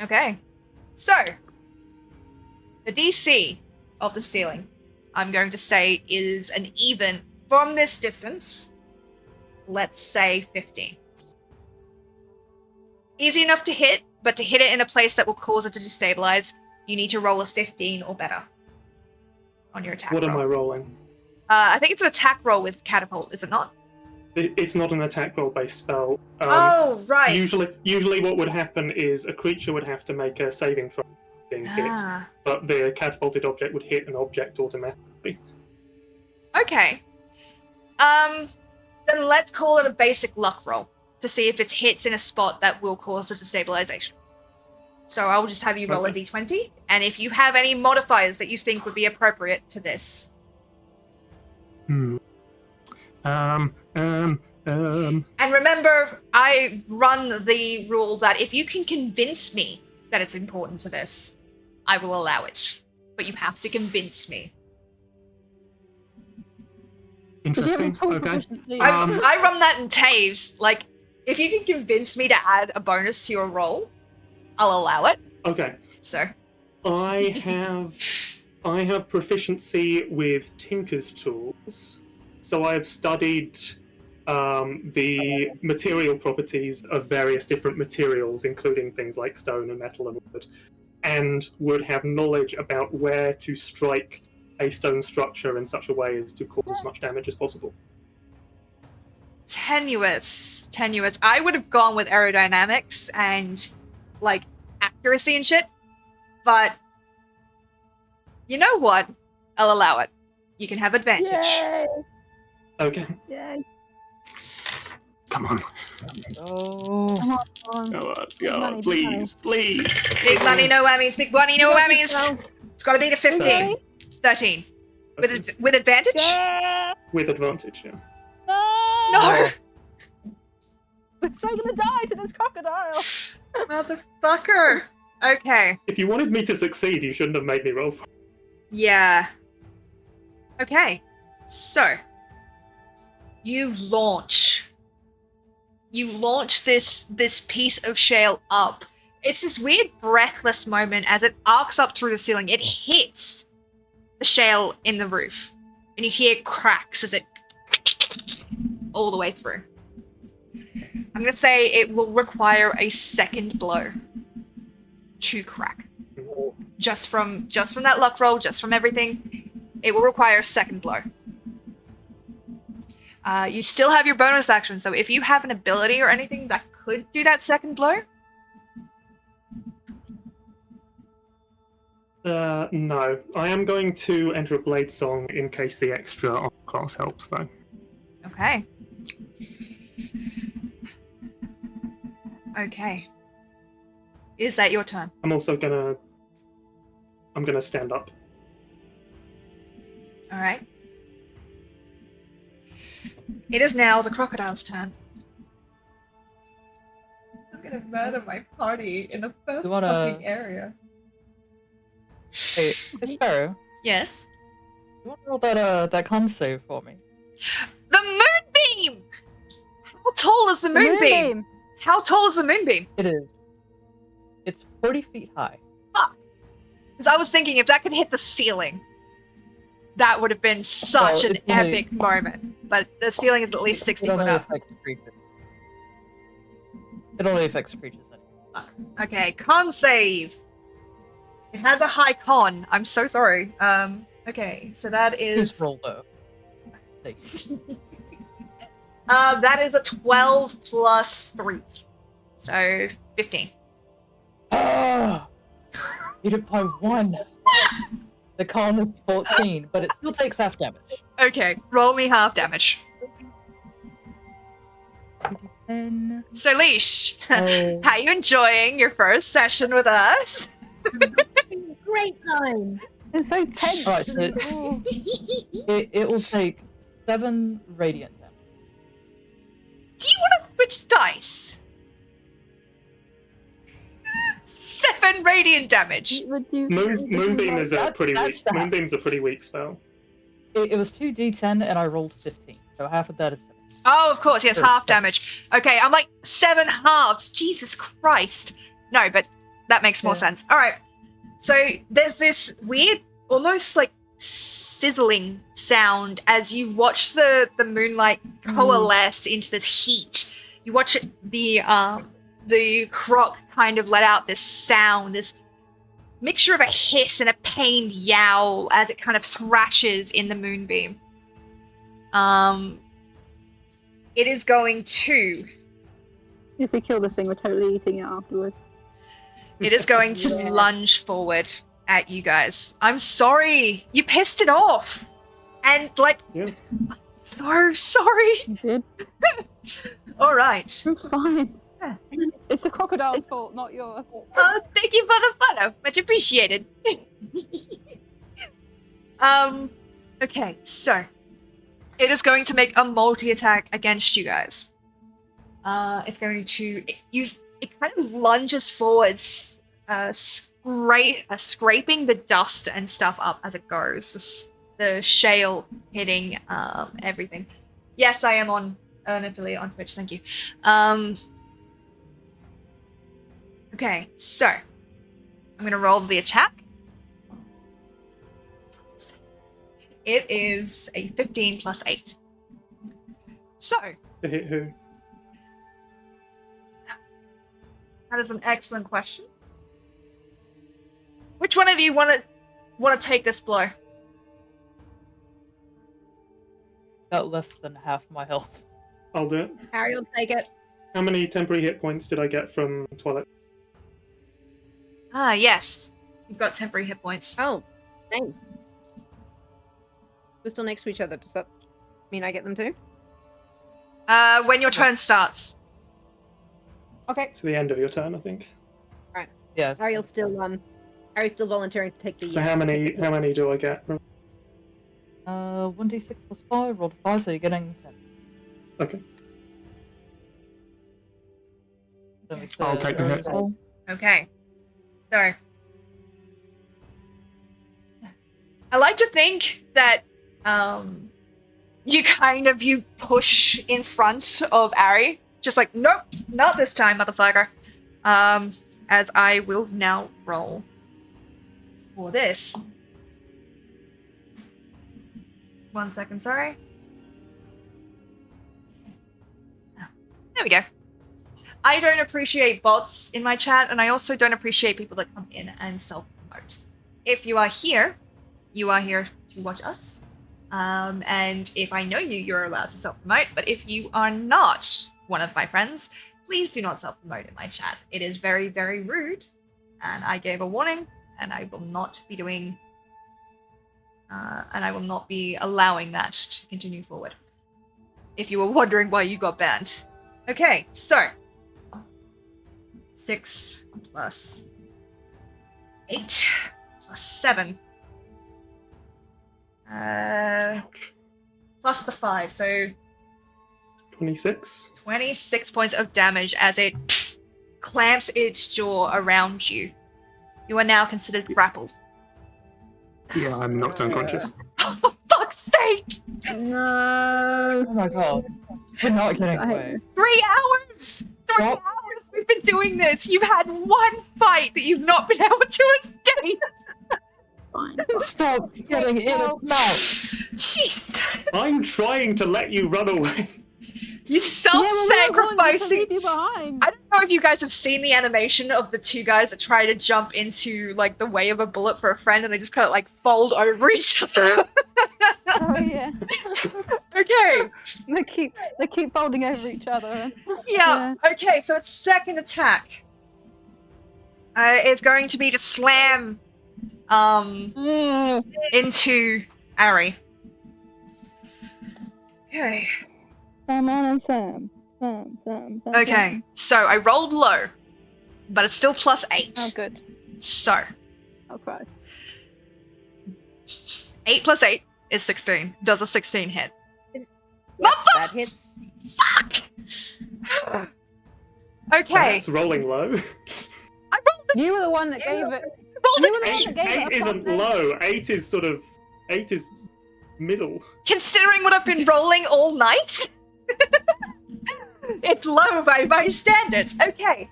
Okay. So, the DC of the ceiling, I'm going to say, is an even, from this distance, let's say 15. Easy enough to hit, but to hit it in a place that will cause it to destabilize, you need to roll a 15 or better on your attack What roll. am I rolling? I think it's an attack roll with catapult, is it not? It's not an attack roll based spell. Oh, right. Usually, what would happen is a creature would have to make a saving throw being hit, Ah, but the catapulted object would hit an object automatically. okay. Then let's call it a basic luck roll to see if it hits in a spot that will cause a destabilization. So I'll just have you roll a Okay. d20, and if you have any modifiers that you think would be appropriate to this. And remember, I run the rule that if you can convince me that it's important to this, I will allow it. But you have to convince me. Interesting. Okay. Proficiency. I run that in Taves. Like, if you can convince me to add a bonus to your roll, I'll allow it. Okay. So, I have proficiency with Tinker's tools, so I have studied the material properties of various different materials, including things like stone and metal and wood, and would have knowledge about where to strike a stone structure in such a way as to cause as much damage as possible. tenuous. I would have gone with aerodynamics and, like, accuracy and shit, but you know what? I'll allow it. You can have advantage. Yay! Okay. Yay! Oh. Come on. Go on, Money, please. Big money, no whammies. Big money, no whammies. It's got to be to 15. Okay. 13. With advantage? Yeah! With advantage, yeah. No! We're still gonna die to this crocodile! Motherfucker. Okay. If you wanted me to succeed, you shouldn't have made me roll. Yeah. Okay. So, you launch this piece of shale up. It's this weird breathless moment as it arcs up through the ceiling. It hits the shale in the roof, and you hear cracks as it all the way through. I'm gonna say it will require a second blow to crack. Just from that luck roll, just from everything, it will require a second blow. You still have your bonus action, so if you have an ability or anything that could do that second blow, No. I am going to enter a blade song in case the extra armor class helps, though. Okay. Okay. Is that your turn? I'm also gonna stand up. Alright. It is now the crocodile's turn. I'm gonna murder my party in the first You wanna- fucking area. Hey, Sparrow, Yes? you want to roll that con save for me? The moonbeam! How tall is the moonbeam? How tall is the moonbeam? It is. It's 40 feet high. Because I was thinking if that could hit the ceiling, that would have been such Well, an it's only- epic moment. But the ceiling is at least 60 It foot only up. affects creatures. It only affects creatures. Okay, con save. It has a high con. I'm so sorry. Okay, so that is Just roll though. Thanks. that is a 12 plus 3. So 15. Ah! Beat it by 1. The con is 14, but it still takes half damage. Okay, roll me half damage. 10. So Leash, Oh. how you enjoying your first session with us? Great time. It's so tense. Alright, so it will take 7 radiant damage. Do you want to switch dice? 7 radiant damage. Would you? Moonbeam is a pretty That's weak. the- Moonbeam's a pretty weak spell. It was 2d10 and I rolled 15, so half of that is 7. Oh, of course, yes, Sure, half sure. damage. Okay, I'm like 7 halved. Jesus Christ. No, but that makes more Yeah. sense. All right. So there's this weird, almost like sizzling sound as you watch the moonlight coalesce into this heat. You watch it, the croc kind of let out this sound, this mixture of a hiss and a pained yowl as it kind of thrashes in the moonbeam. It is going to. If we kill this thing, we're totally eating it afterwards. It is going to Yeah. lunge forward at you guys. I'm sorry. You pissed it off. And, like, Yeah. so sorry. You did. All right. It's fine. Yeah. It's the crocodile's fault, not yours. Oh, thank you for the follow. Much appreciated. Okay, so. It is going to make a multi-attack against you guys. It's going to... It kind of lunges forwards, scraping the dust and stuff up as it goes. The shale hitting everything. Yes, I am on an affiliate on Twitch. Thank you. Okay, so I'm gonna roll the attack. It is a 15 plus 8. So To hit who? that is an excellent question. Which one of you want to take this blow? Got less than half my health. I'll do it. Harry will take it. How many temporary hit points did I get from Twilight? Ah, yes. You've got temporary hit points. Oh, dang. We're still next to each other. Does that mean I get them too? When your turn starts. Okay. To the end of your turn, I think. Yeah. Harry's still volunteering to take the. So how many do I get? 1d6 plus 5, rolled a 5, so you're getting 10. Okay. Then it's, I'll take the Aaron hit. as well. Okay. So. I like to think that, you push in front of Ari. Just like, nope, not this time, motherfucker. As I will now roll for this. 1 second, sorry. There we go. I don't appreciate bots in my chat, and I also don't appreciate people that come in and self-promote. If you are here to watch us. And if I know you, you're allowed to self-promote, but if you are not one of my friends, please do not self-promote in my chat. It is very, very rude, and I gave a warning, and I will not be doing. And I will not be allowing that to continue forward. If you were wondering why you got banned. Okay, so 6 plus 8 plus 7. Plus the 5, so 26. 26 points of damage as it clamps its jaw around you. You are now considered grappled. Yeah, I'm knocked unconscious. Oh, for fuck's sake! No. Oh my god. We're not getting away. 3 hours! 3 What? hours we've been doing this! You've had one fight that you've not been able to escape! Fine. Stop getting in its mouth. Jeez! I'm trying to let you run away. You're self-sacrificing! Leave you behind. I don't know if you guys have seen the animation of the two guys that try to jump into, like, the way of a bullet for a friend and they just kind of, like, fold over each other. Oh yeah. Okay. They keep folding over each other. Yeah. Okay, so its second attack is going to be to slam into Ari. Okay. Sam. Okay. So I rolled low, but it's still plus 8. Oh good. So I'll cry. 8 plus 8 is 16. Does a 16 hit? Yep, that hits. Fuck! Okay. That's rolling low. I rolled You were the one that gave it. rolled You it were the one 8, that gave it 8 a isn't plus low. 8 is sort of... 8 is middle. considering what I've been rolling all night. It's low by my standards. Okay.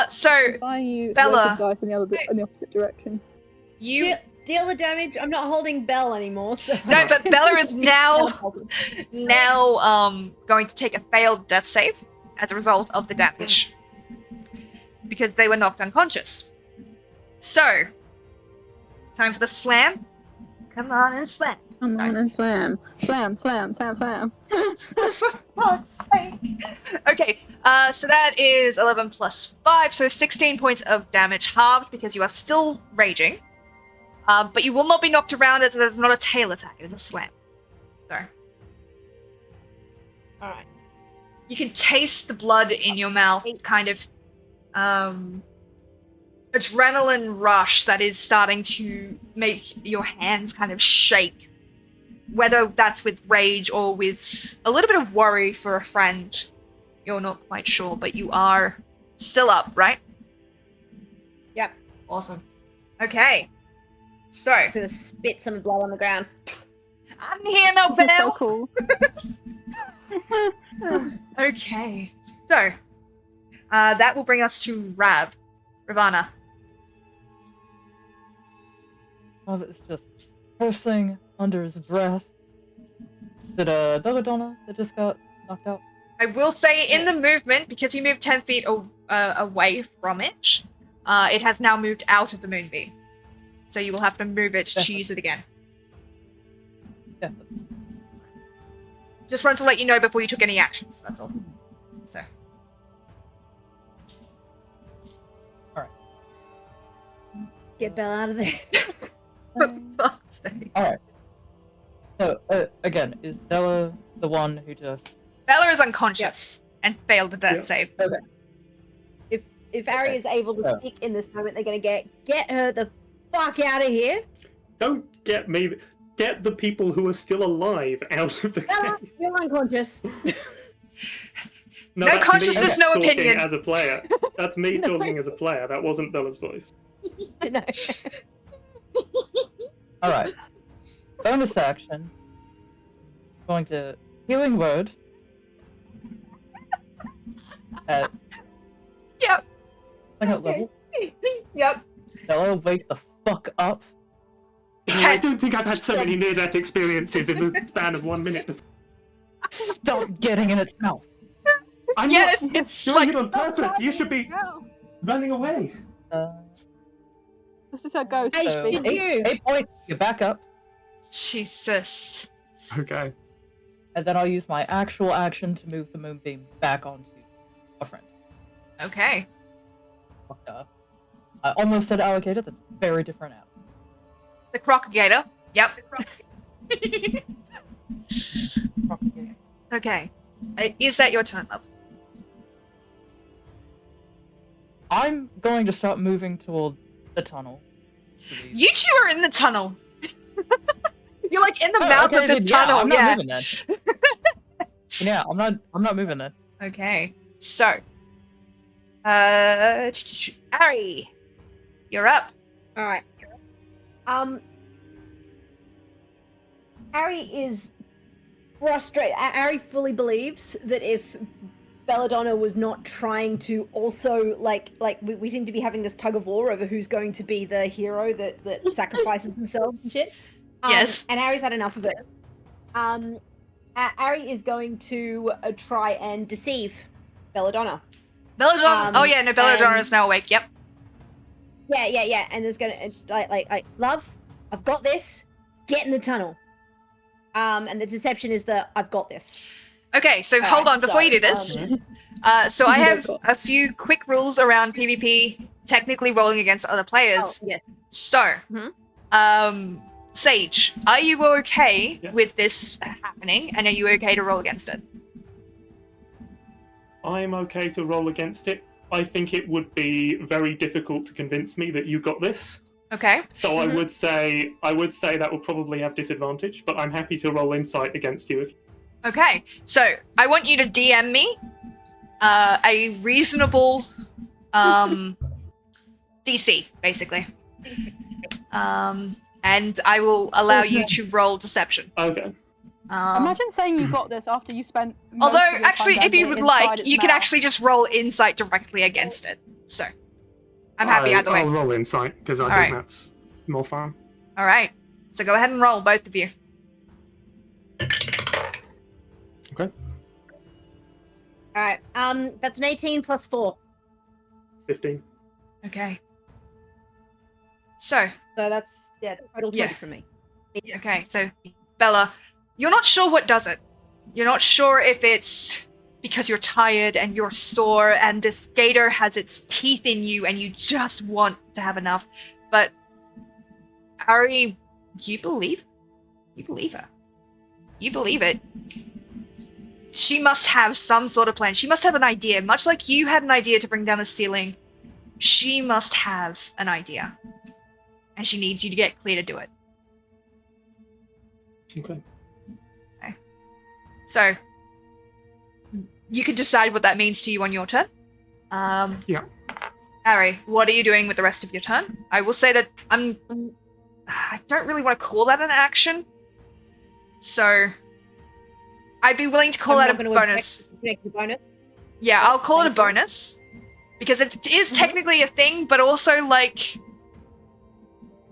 So By you, Bella. dice in the opposite direction. you Deal the damage. I'm not holding Bell anymore, so. no, but Bella is now going to take a failed death save as a result of the damage because they were knocked unconscious. So, time for the slam. Come on and slam. Come Sorry. on and slam. Slam. For fuck's sake. Okay, so that is 11 plus 5, so 16 points of damage halved because you are still raging. But you will not be knocked around as it's not a tail attack, it is a slam. So. Alright. You can taste the blood in your mouth, kind of adrenaline rush that is starting to make your hands kind of shake. Whether that's with rage or with a little bit of worry for a friend, you're not quite sure, but you are still up, right? Yep. Awesome. Okay. So, I'm gonna spit some blood on the ground. I didn't hear no That's so bells. cool. Okay. So, that will bring us to Ravana. Rav is just cursing under his breath. Did Belladonna that just got knocked out? I will say in the movement, because you moved 10 feet away from it, it has now moved out of the moonbeam. So you will have to move it to use it again. Yeah. Just wanted to let you know before you took any actions, that's all. So. Get Bell out of there. For fuck's sake. Alright. So, again, is Bella the one who just... Bella is unconscious and failed the death Yep. save. If Ari is able to speak in this moment, they're gonna get her the fuck out of here. Don't get me. Get the people who are still alive out of the Bella, game. you're unconscious. No that's me consciousness, no talking opinion. As a player, that's me talking as a player. That wasn't Bella's voice. I know. Alright. Bonus action. Going to Healing Word. At Yep. second level. Yep. Bella wakes the fuck up. I don't think I've had so many near-death experiences in the span of 1 minute. Stop getting in its mouth. I'm Yeah, not it's doing like it on purpose. You should be No. running away. This is how ghosts Hey, So should speak. you? 8 points, you back up, Jesus. Okay. and then I'll use my actual action to move the moonbeam back onto a friend. Okay. Fucked up. I almost said alligator. That's a very different animal. The crocagator. Yep. Propagator. Okay. Is that your turn, love? I'm going to start moving toward the tunnel. You two are in the tunnel. You're like in the mouth of the tunnel. I'm not moving then. Yeah, I'm not moving then. Okay. So, Ari, you're up. All right. Ari is frustrated. Ari fully believes that if Belladonna was not trying to also we seem to be having this tug of war over who's going to be the hero that sacrifices themselves and shit. Yes. And Ari's had enough of it. Ari is going to try and deceive Belladonna. Belladonna. Oh yeah, no, Belladonna is now awake. Yep. Yeah, and is gonna like, love, I've got this. Get in the tunnel. And the deception is that I've got this. Okay, so hold on before you do this. So I have a few quick rules around PvP, technically rolling against other players. Oh, yes. So, Sage, are you okay with this happening, and are you okay to roll against it? I'm okay to roll against it. I think it would be very difficult to convince me that you got this. Okay. So I would say that will probably have disadvantage, but I'm happy to roll insight against you. Okay, so I want you to DM me a reasonable DC, basically. And I will allow you to roll deception. Okay. Imagine saying you got this after you spent. Although, actually, if you would like, you can actually just roll insight directly against it. So, I'm happy either way. I'll roll insight, because I think that's more fun. Alright, so go ahead and roll, both of you. Okay. Alright, that's an 18 plus 4. 15. Okay. So that's, total 20 from me. Okay, so, Bella, you're not sure what does it. You're not sure if it's because you're tired and you're sore and this gator has its teeth in you and you just want to have enough. But, Ari, you believe her. You believe it. She must have some sort of plan. She must have an idea. Much like you had an idea to bring down the ceiling, she must have an idea. And she needs you to get clear to do it. Okay. So, you can decide what that means to you on your turn. Yeah. Ari, what are you doing with the rest of your turn? I will say that I don't really want to call that an action. So, I'd be willing to call that a bonus. Yeah, I'll call it a bonus. Because it is technically a thing, but also, like,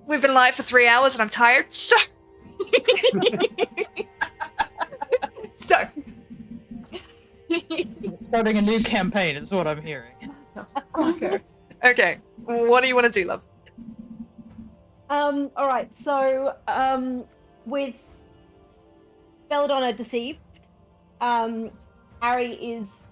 we've been live for 3 hours and I'm tired, so... So... Starting a new campaign is what I'm hearing. Okay. What do you want to do, love? Alright, so, with Belladonna deceived, Ari is...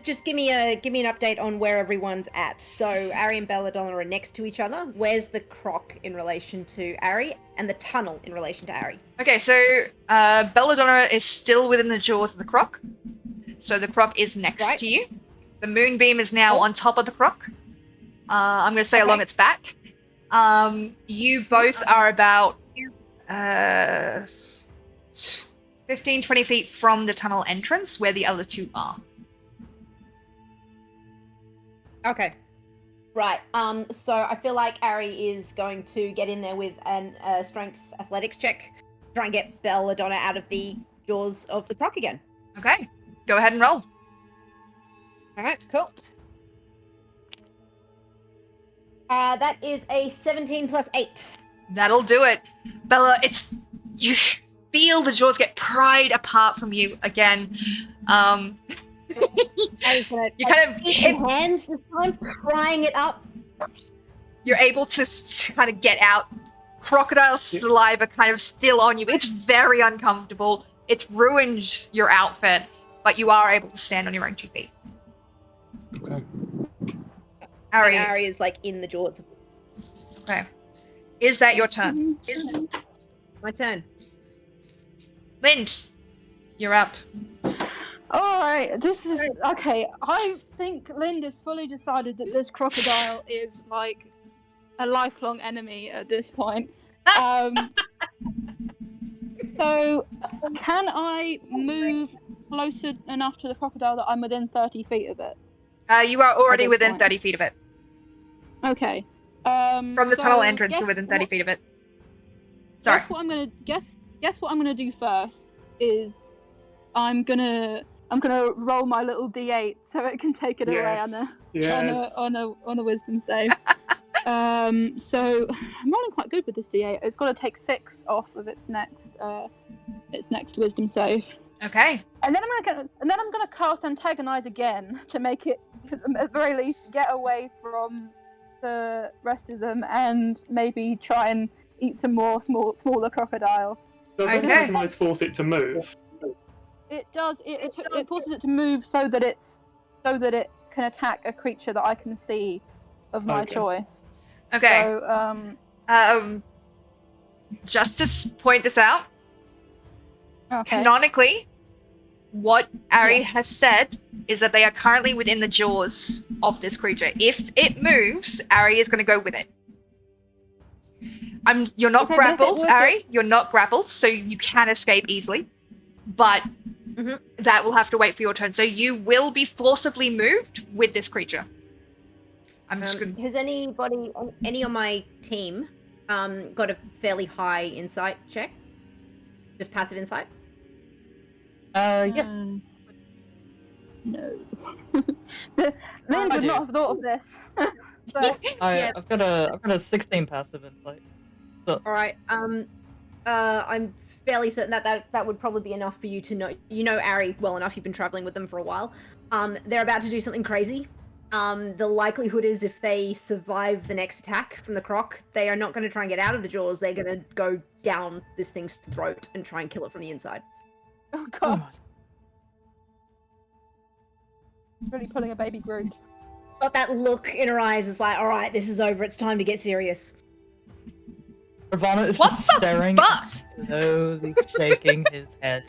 just give me an update on where everyone's at. So Ari and Belladonna are next to each other. Where's the croc in relation to Ari, and the tunnel in relation to Ari? Okay, so Belladonna is still within the jaws of the croc. So the croc is next to you. The moonbeam is now on top of the croc. I'm going to say along its back. You both are about 15, 20 feet from the tunnel entrance where the other two are. Okay. Right. So I feel like Ari is going to get in there with a strength athletics check, try and get Belladonna out of the jaws of the croc again. Okay. Go ahead and roll. Alright, cool. That is a 17 plus 8. That'll do it. Bella, you feel the jaws get pried apart from you again. You kind of hands this time, prying it up. You're able to kind of get out. Crocodile saliva kind of still on you. It's very uncomfortable. It's ruined your outfit, but you are able to stand on your own 2 feet. Okay. Ari. And Ari is like in the jaws. Okay. Is that your turn? My turn. Lind, you're up. Alright, this is okay. I think Linda's fully decided that this crocodile is like a lifelong enemy at this point. So can I move closer enough to the crocodile that I'm within 30 feet of it? You are already At this within point. 30 feet of it. Okay. From the tunnel entrance, guess you're within 30 what- feet of it. Sorry. Guess what I'm gonna guess what I'm gonna do first is I'm gonna roll my little D8 so it can take it away Yes. on a wisdom save. So I'm rolling quite good with this D8. It's got to take 6 off of its next wisdom save. Okay. And then I'm gonna cast antagonize again to make it at the very least get away from the rest of them and maybe try and eat some more smaller crocodile. Does Okay. antagonize force it to move? It does. It forces it to move so that it can attack a creature that I can see of my Okay. choice. Okay. So Just to point this out, okay. canonically, what Ari has said is that they are currently within the jaws of this creature. If it moves, Ari is going to go with it. You're not Okay, but if it grappled, was Ari. You're not grappled, so you can escape easily. But that will have to wait for your turn. So you will be forcibly moved with this creature. I'm just going to... Has any on my team got a fairly high insight check? Just passive insight? Yeah. No. Lynn I would do. not have thought of this. So, I've got a 16 passive insight. So, All right. I'm fairly certain that would probably be enough for you to know. You know Ari well enough. You've been traveling with them for a while. They're about to do something crazy. The likelihood is if they survive the next attack from the croc, they are not going to try and get out of the jaws. They're going to go down this thing's throat and try and kill it from the inside. oh oh god, my. really pulling a baby Groot. Got that look in her eyes. It's like, all right, this is over. It's time to get serious. Ravana is What just the staring, fuck? and slowly shaking his head.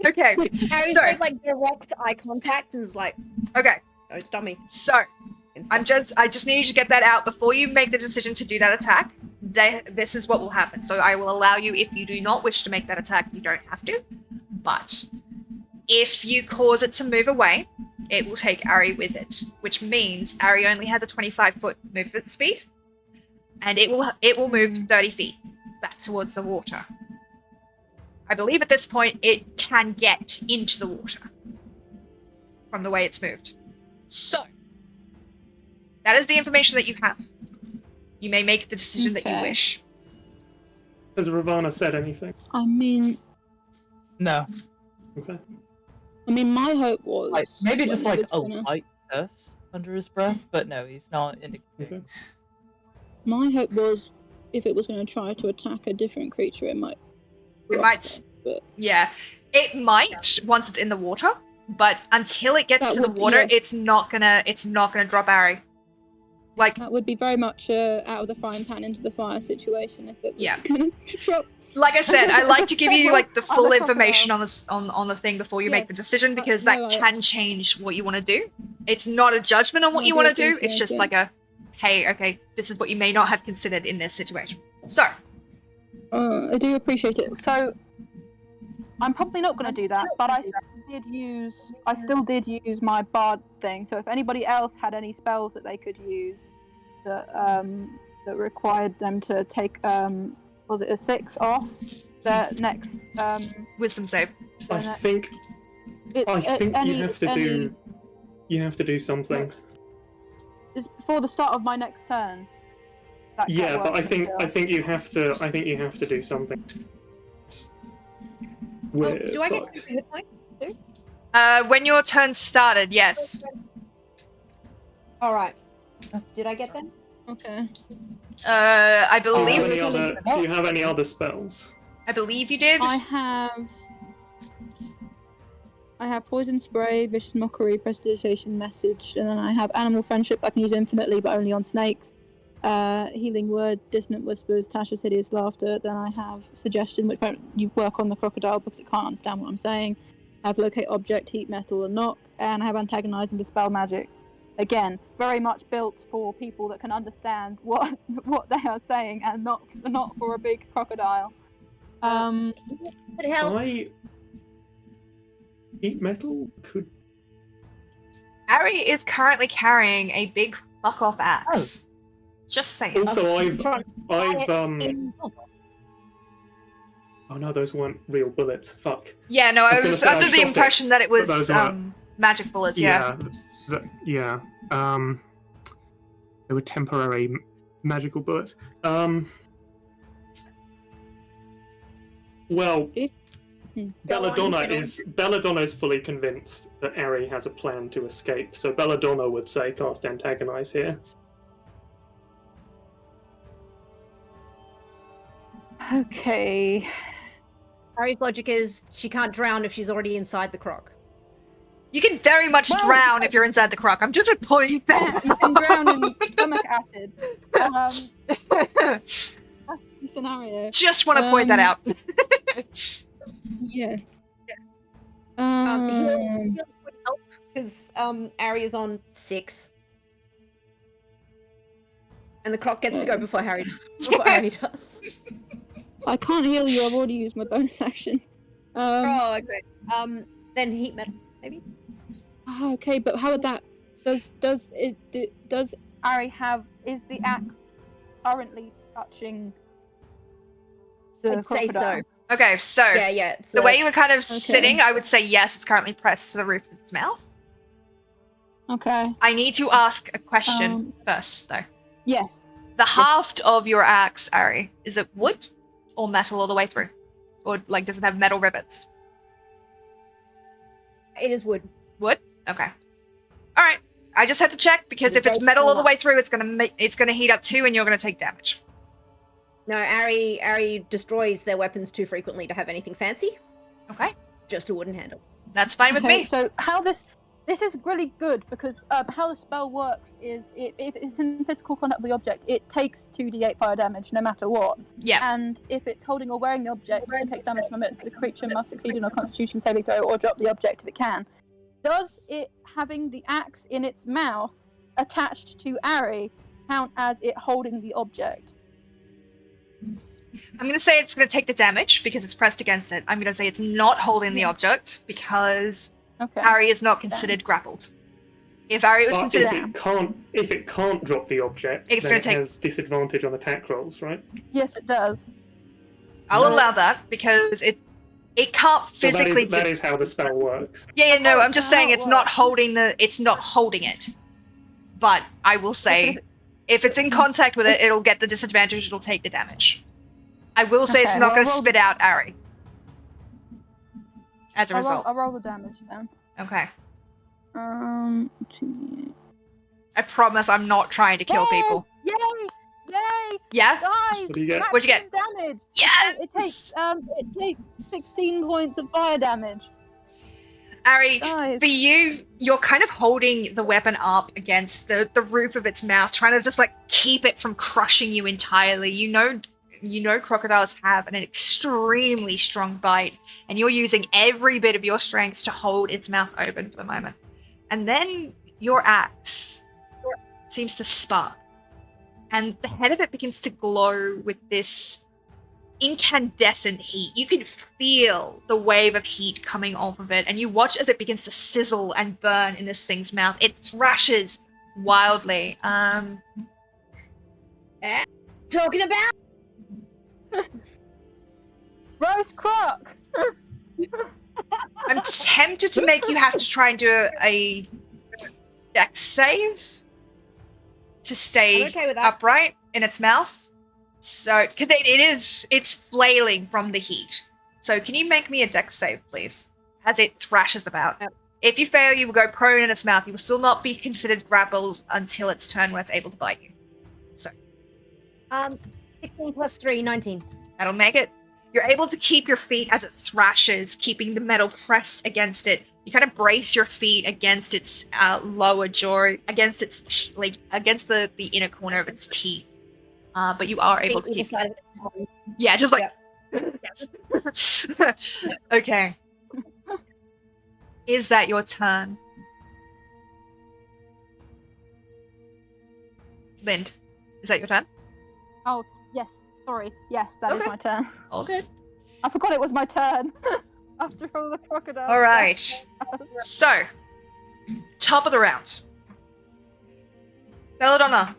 Okay. Harry's So- made like direct eye contact and is like, Okay. don't stop me. So, I just need you to get that out before you make the decision to do that attack. This is what will happen. So I will allow you, if you do not wish to make that attack, you don't have to. But if you cause it to move away, it will take Ari with it, which means Ari only has a 25-foot movement speed, and it will move 30 feet back towards the water. I believe at this point it can get into the water from the way it's moved. So, that is the information that you have. You may make the decision that you Okay. wish. Has Ravana said anything? I mean, No, Okay. my hope was like maybe just when like he a was gonna- light hiss under his breath, but no, he's not indicating. Okay. My hope was if it was going to try to attack a different creature, it might. It block might- that, but Yeah, it might once it's in the water, but until it gets That to the would- water, yeah. it's not gonna drop Ari. Like, that would be very much out of the frying pan into the fire situation if it was Yeah. going to drop. like I said, I like to give you like the I'm a full crocodile. information on this on the thing before you make Yes, the decision, but because no, that I- can change what you want to do. It's not a judgment on what No, you I want do to do. It's appreciate just it. like a, hey, okay, this is what you may not have considered in this situation. So, I do appreciate it. So I'm probably not going to do that, but I still did use my bard thing. So if anybody else had any spells that they could use that required them to take was it a 6 off their next wisdom save. I their think it- I think any- you have to any- do. You have to do something. It's before the start of my next turn. That can't Yeah, but work I think until- you have to. I think you have to do something. We're Do I get fucked. 2 hit points? When your turn started, yes. All right. Did I get them? Okay. I Do you have believe any other? Do you have any other spells? you did. I have. I have poison spray, vicious mockery, prestidigitation, message, and then I have animal friendship I can use infinitely, but only on snakes. Healing word, dissonant whispers, Tasha's hideous laughter. Then I have suggestion, which you work on the crocodile because it can't understand what I'm saying. I have locate object, heat metal, and knock, and I have antagonize and dispel magic. Again, very much built for people that can understand what they are saying, and not for a big crocodile. Could help. Heat metal could. Ari is currently carrying a big fuck off axe. Just saying. Also, I've Oh, Oh no, those weren't real bullets. Fuck. Yeah, no, I gonna was say I under the shot impression that it but those was were- magic bullets. Yeah. Yeah. They were temporary magical bullets. Well, Belladonna is fully convinced that Ari has a plan to escape, so Belladonna would say cast antagonize here. Okay. Harry's logic is she can't drown if she's already inside the croc. You can very much drown if you're inside the croc. I'm just a point Yeah, you can drown in stomach acid. That's the scenario. Just want to point that out. Yeah. Heals would help because Harry is on 6. And the croc gets to go before Harry does. I can't heal you. I've already used my bonus action. Oh, okay. Then heat metal, maybe? Okay, but how would that? Does Ari have? Is the axe currently touching the I'd say crocodile? so. Okay, so Yeah. So, the way you were kind of sitting, I would say yes, it's currently pressed to the roof of its mouth. Okay. I need to ask a question first, though. Yes. The haft of your axe, Ari, is it wood or metal all the way through? Or, like, does it have metal rivets? it is wood. Wood? Okay. Alright. I just had to check, because if it's metal all the way through, it's gonna heat up too, and you're gonna take damage. No, Ari destroys their weapons too frequently to have anything fancy. Okay. Just a wooden handle. That's fine with Okay, me. so how this is really good because how the spell works is if it's in physical contact with the object, it takes 2d8 fire damage no matter what. Yeah. And if it's holding or wearing the object, it takes damage from it. The creature must succeed in a Constitution saving throw or drop the object if it can. Does it having the axe in its mouth attached to Ari count as it holding the object? I'm gonna say it's gonna take the damage because it's pressed against it. I'm gonna say it's not holding the object because Okay. Ari is not considered grappled. If Ari was But considered, if it can't drop the object, It's then gonna it take- has disadvantage on attack rolls, right? Yes, it does. I'll allow that because it can't So physically. that is how the spell works. Yeah, no, I'm just saying how it it's not works. holding it. But I will say, if it's in contact with it, it'll get the disadvantage. It'll take the damage. I will say it's Okay, not well, going to roll- spit out Ari. As a I'll result. roll the damage then. Okay. 2d8. I promise I'm not trying to kill people. Yay! Yay! Yeah? Guys! What do you get? What'd you get? maximum Damage! Yes! It takes 16 points of fire damage. Ari, Guys. for you, you're kind of holding the weapon up against the roof of its mouth, trying to just like keep it from crushing you entirely. You know crocodiles have an extremely strong bite, and you're using every bit of your strength to hold its mouth open for the moment. And then your axe seems to spark, and the head of it begins to glow with this incandescent heat. You can feel the wave of heat coming off of it, and you watch as it begins to sizzle and burn in this thing's mouth. It thrashes wildly. Talking about Roast croc! I'm tempted to make you have to try and do a dex save to stay I'm okay with that. upright in its mouth. So, because it's flailing from the heat. So, can you make me a dex save, please? As it thrashes about. Yep. If you fail, you will go prone in its mouth. You will still not be considered grappled until its turn when it's able to bite you. So, 16 plus 3, 19. that'll make it. You're able to keep your feet as it thrashes, keeping the metal pressed against it, You kind of brace your feet against its lower jaw, against its against the inner corner of its teeth. But you are able to Either keep. side of the Yeah, just like. Okay. Is that your turn? Lind, is that your turn? Oh, yes. Sorry. Yes, that is Okay. my turn. All good. I forgot it was my turn. After all the crocodile. All right. So, top of the round. Belladonna,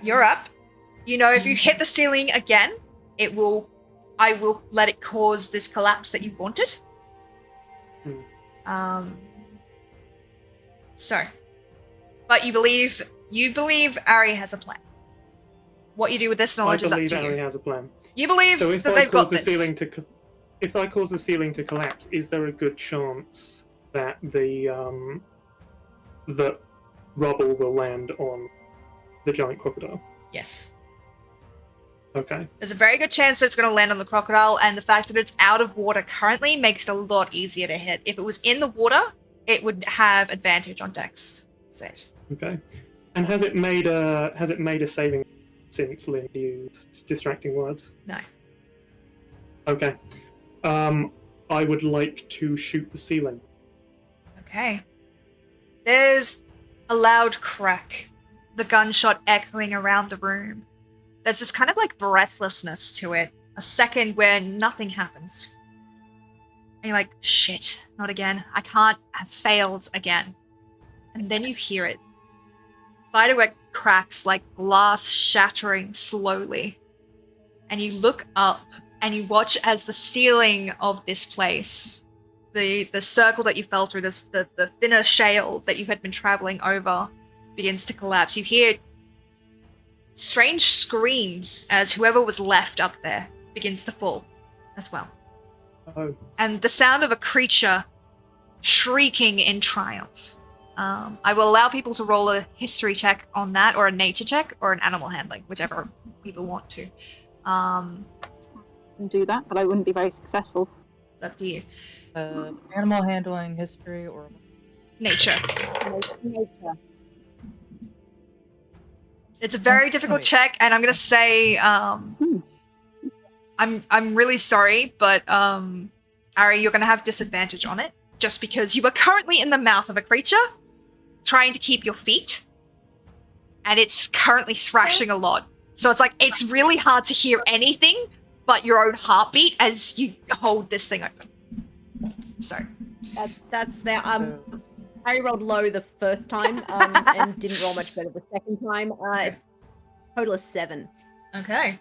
you're up. You know, if you hit the ceiling again, I will let it cause this collapse that you wanted. So, but you believe Ari has a plan. What you do with this knowledge is up believe to Ari you. has a plan. You believe So if that I they've cause got the this. ceiling to, if I cause the ceiling to collapse, is there a good chance that the that rubble will land on the giant crocodile? Yes. Okay. There's a very good chance that it's going to land on the crocodile, and the fact that it's out of water currently makes it a lot easier to hit. If it was in the water, it would have advantage on dex saves. Okay. And has it made a saving since Lynn used distracting words? No. Okay. I would like to shoot the ceiling. Okay. There's a loud crack, the gunshot echoing around the room. There's this kind of like breathlessness to it. A second where nothing happens. And you're like, shit, not again. I can't have failed again. And then you hear it. Spiderweb cracks like glass shattering slowly. And you look up and you watch as the ceiling of this place, the circle that you fell through, the thinner shale that you had been traveling over, begins to collapse. You hear strange screams as whoever was left up there begins to fall as well. Oh. And the sound of a creature shrieking in triumph. I will allow people to roll a history check on that, or a nature check, or an animal handling, whichever people want to. And do that, but I wouldn't be very successful. It's up to you. Animal handling, history, or Nature. nature. It's a very difficult check, and I'm gonna say, I'm really sorry, but Ari, you're gonna have disadvantage on it, just because you are currently in the mouth of a creature, trying to keep your feet, and it's currently thrashing a lot. So it's like, it's really hard to hear anything but your own heartbeat as you hold this thing open. So. That's now. Harry rolled low the first time, and didn't roll much better the second time. It's total of 7. Okay.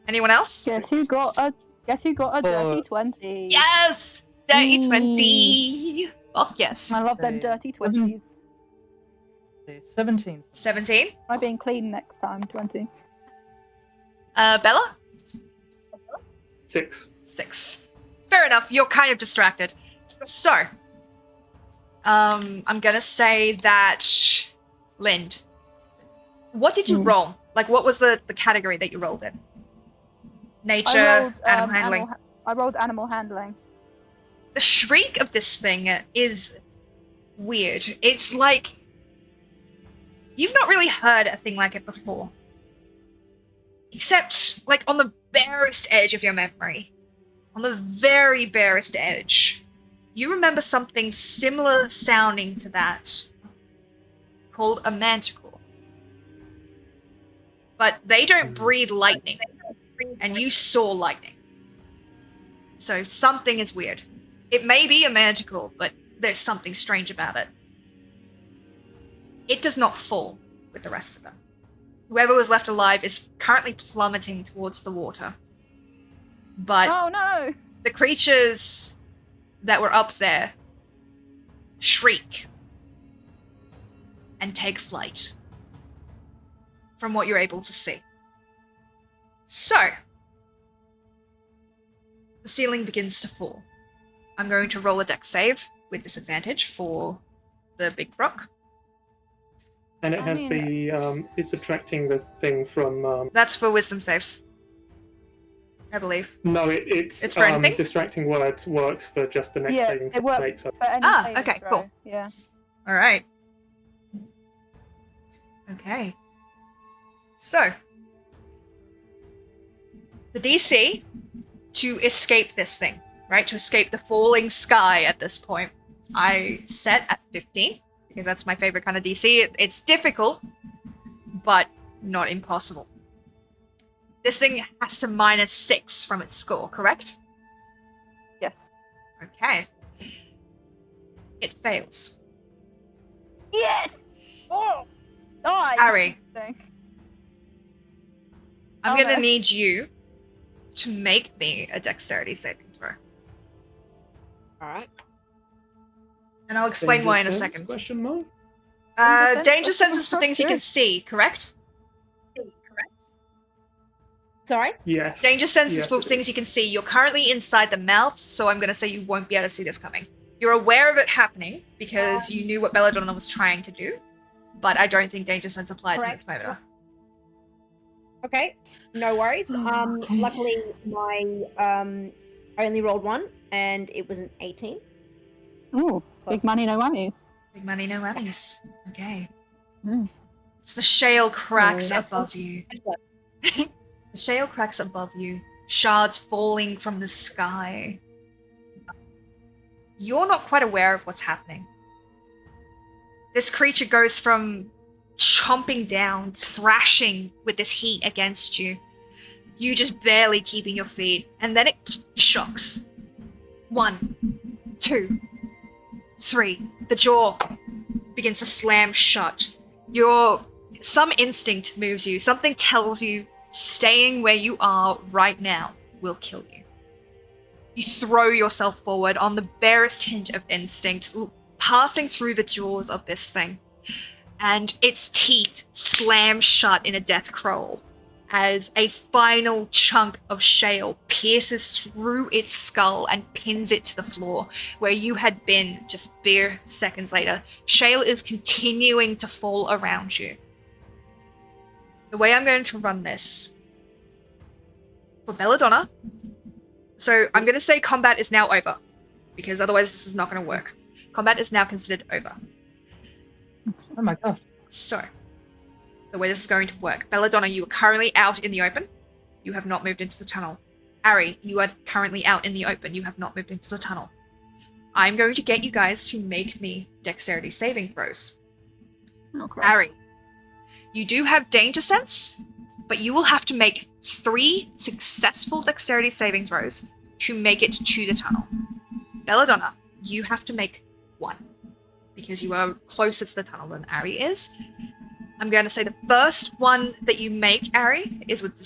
Anyone else? Guess who got a dirty 20? Yes! Dirty 20! Fuck yes. I love them dirty 20s. 17. 17? Am I being clean next time? 20. Bella? 6. 6. Fair enough, you're kind of distracted. So, I'm gonna say that, Lind, what did you roll? Like, what was the category that you rolled in? Nature, I rolled, animal handling. I rolled animal handling. The shriek of this thing is weird. It's like, you've not really heard a thing like it before. Except, like, on the barest edge of your memory. On the very barest edge. You remember something similar sounding to that. Called a manticore. But they don't breathe lightning. And you saw lightning. So something is weird. It may be a manticore, but there's something strange about it. It does not fall with the rest of them. Whoever was left alive is currently plummeting towards the water. But Oh no! the creatures that were up there shriek and take flight, from what you're able to see. So, the ceiling begins to fall. I'm going to roll a dex save with disadvantage for the big rock. And it has it's subtracting the thing from That's for wisdom saves. I believe. No, it's It's for anything? distracting words works for just the next Yeah, saving it throw works. make, so For any Ah, saving okay, throw, cool. Yeah. All right. Okay. So, the DC to escape this thing, right? To escape the falling sky at this point, I set at 15 because that's my favorite kind of DC. It's difficult, but not impossible. This thing has to -6 from its score, correct? Yes. Okay. It fails. Yes! Oh! Nice! Ari, Thing. I'm Oh, gonna no. need you to make me a dexterity saving throw. Alright. And I'll explain why in a Danger second. sense, question mark? Danger That's sense is for not things you good. can see, correct? Sorry? Yes. Danger sense is yes, for it things you can see. You're currently inside the mouth, so I'm gonna say you won't be able to see this coming. You're aware of it happening because you knew what Belladonna was trying to do, but I don't think danger sense applies in this Correct. moment. Okay, no worries. Okay. Luckily, my I only rolled one, and it was an 18. Ooh, Close. big money, no money. Big money, no whammies. Okay. Mm. So the shale cracks No. above you. The shale cracks above you, shards falling from the sky. You're not quite aware of what's happening. This creature goes from chomping down, thrashing with this heat against you. You just barely keeping your feet, and then it shocks. 1, 2, 3. The jaw begins to slam shut. Some instinct moves you. Something tells you staying where you are right now will kill you. You throw yourself forward on the barest hint of instinct, passing through the jaws of this thing, and its teeth slam shut in a death crawl as a final chunk of shale pierces through its skull and pins it to the floor where you had been just bare seconds later. Shale is continuing to fall around you. The way I'm going to run this for Belladonna, so I'm going to say combat is now over, because otherwise this is not going to work. Combat is now considered over. Oh my gosh. So, the way this is going to work. Belladonna, you are currently out in the open. You have not moved into the tunnel. Ari, you are currently out in the open. You have not moved into the tunnel. I'm going to get you guys to make me dexterity saving throws. Okay. Ari, you do have danger sense, but you will have to make 3 successful dexterity saving throws to make it to the tunnel. Belladonna, you have to make 1, because you are closer to the tunnel than Ari is. I'm going to say the first one that you make, Ari, is with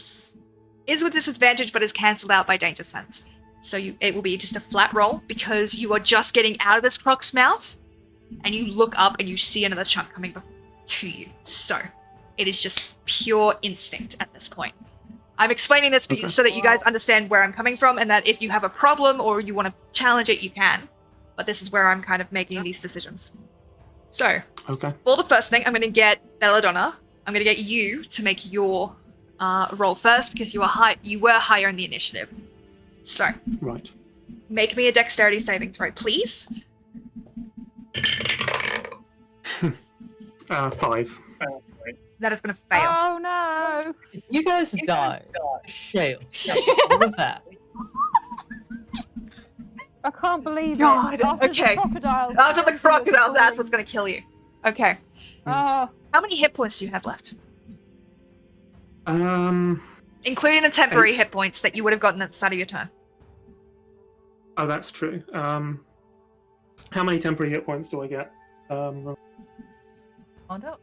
disadvantage, but is cancelled out by danger sense. So it will be just a flat roll, because you are just getting out of this croc's mouth, and you look up and you see another chunk coming to you. So it is just pure instinct at this point. I'm explaining this so that you guys understand where I'm coming from, and that if you have a problem or you want to challenge it, you can. But this is where I'm kind of making these decisions. So, Okay. for the first thing, I'm going to get Belladonna. I'm going to get you to make your roll first, because you were higher in the initiative. So, Right. make me a dexterity saving throw, please. 5. That is going to fail. Oh no! You guys die. Shale. All of that. I can't believe God, it. After okay. The crocodile. After the crocodile, that's what's going to kill you. Okay. Oh, How many hit points do you have left? Oh, Including the temporary 8. hit points that you would have gotten at the start of your turn. that's true. How many temporary hit points do I get? On out.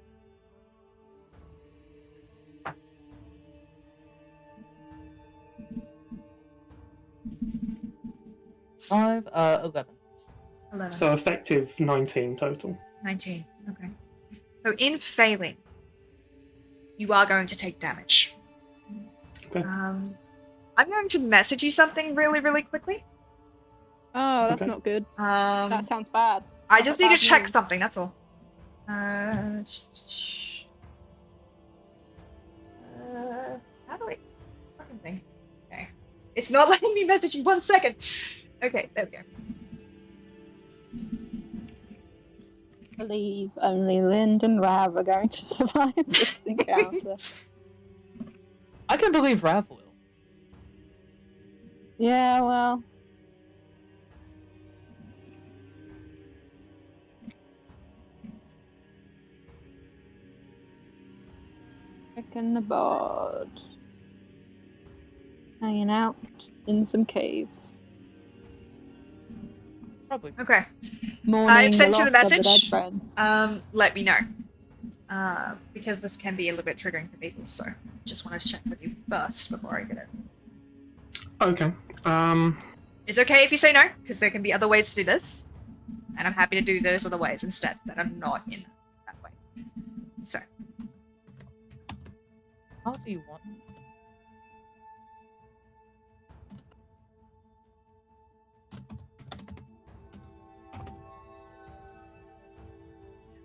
Five, 11. 11. So effective 19 total. 19. Okay. So in failing, you are going to take damage. Okay. I'm going to message you something really, really quickly. oh, that's Okay. not good. Um, That sounds bad. I just need to bad check news. something, that's all. How do I... fucking thing. Okay. It's not letting me message you. 1 second. Okay, there we go. I believe only Lind and Rav are going to survive this encounter. I can believe Rav will. Yeah, well. Picking the board. Hanging out in some caves. Probably. Okay. Mourning I've sent you the loss of message. dead friends. Let me know. Because this can be a little bit triggering for people, so just wanted to check with you first before I did it. Okay. It's okay if you say no, because there can be other ways to do this, and I'm happy to do those other ways instead that are not in that way. So, How do you want?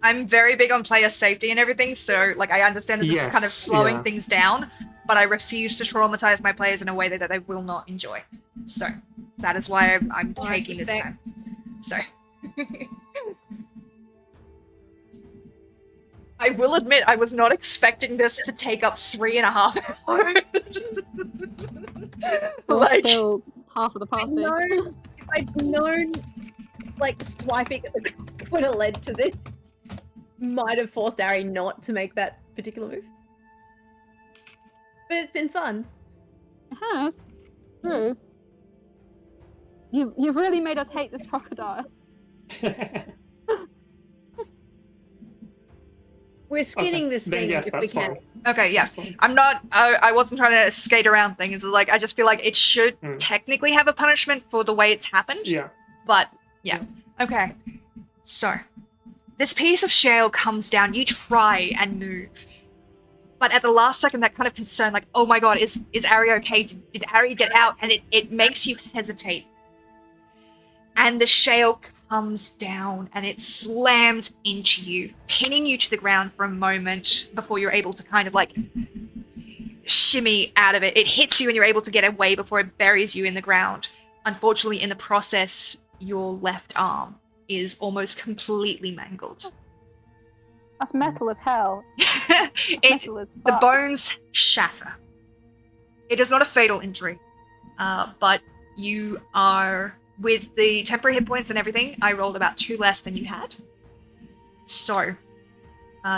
I'm very big on player safety and everything, so like I understand that this is kind of Yes, slowing yeah. things down, but I refuse to traumatize my players in a way that they will not enjoy. So that is why I'm taking this respect. time. So I will admit I was not expecting this to take up 3.5 hours. Like, Still half of the party. No, if I'd known, like, swiping at the ground would have led to this, might have forced Ari not to make that particular move. But it's been fun. Huh? True. You've really made us hate this crocodile. We're skinning this then thing yes, if we that's can. fine. okay, yeah. That's fine. I'm not. I wasn't trying to skate around things. Like, I just feel like it should technically have a punishment for the way it's happened. Yeah. But yeah. Okay. So, this piece of shale comes down. You try and move, but at the last second, that kind of concern, like, oh my god, is Ari okay? Did Ari get out? And it makes you hesitate. And the shale comes down and it slams into you, pinning you to the ground for a moment before you're able to kind of like shimmy out of it. It hits you and you're able to get away before it buries you in the ground. Unfortunately, in the process, your left arm is almost completely mangled. That's metal as hell. Metal as The fuck. bones shatter. It is not a fatal injury, but you are, with the temporary hit points and everything, I rolled about 2 less than you had. So,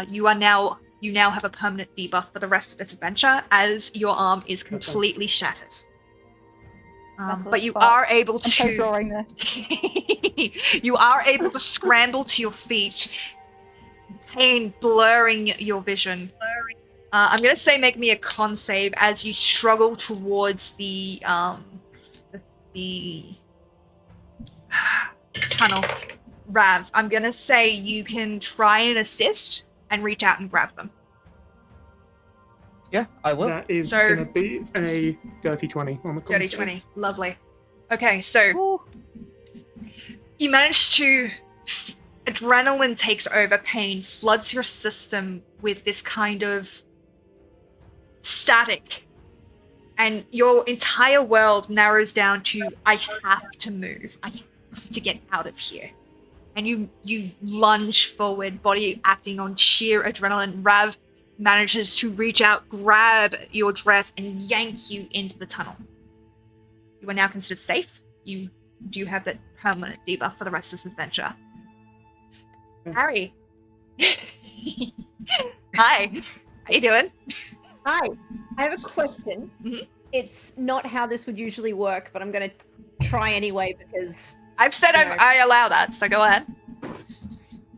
you now have a permanent debuff for the rest of this adventure, as your arm is completely shattered. Metal But as you fuck. are able I'm so to. drawing this. You are able to scramble to your feet, pain blurring your vision. I'm gonna say make me a con save as you struggle towards the tunnel. Rav, I'm gonna say you can try and assist and reach out and grab them. Yeah, I will. That is So- going to be a dirty 20 on the con Dirty save. 20. Lovely. Okay, so Ooh. you manage to. Adrenaline takes over, pain floods your system with this kind of static. And your entire world narrows down to, I have to move. I have to get out of here. And you lunge forward, body acting on sheer adrenaline. Rav manages to reach out, grab your dress, and yank you into the tunnel. You are now considered safe. You do have that permanent debuff for the rest of this adventure. Harry. Hi. How you doing? Hi, I have a question. Mhm. It's not how this would usually work, but I'm going to try anyway because... I've said No. I allow that, so go ahead.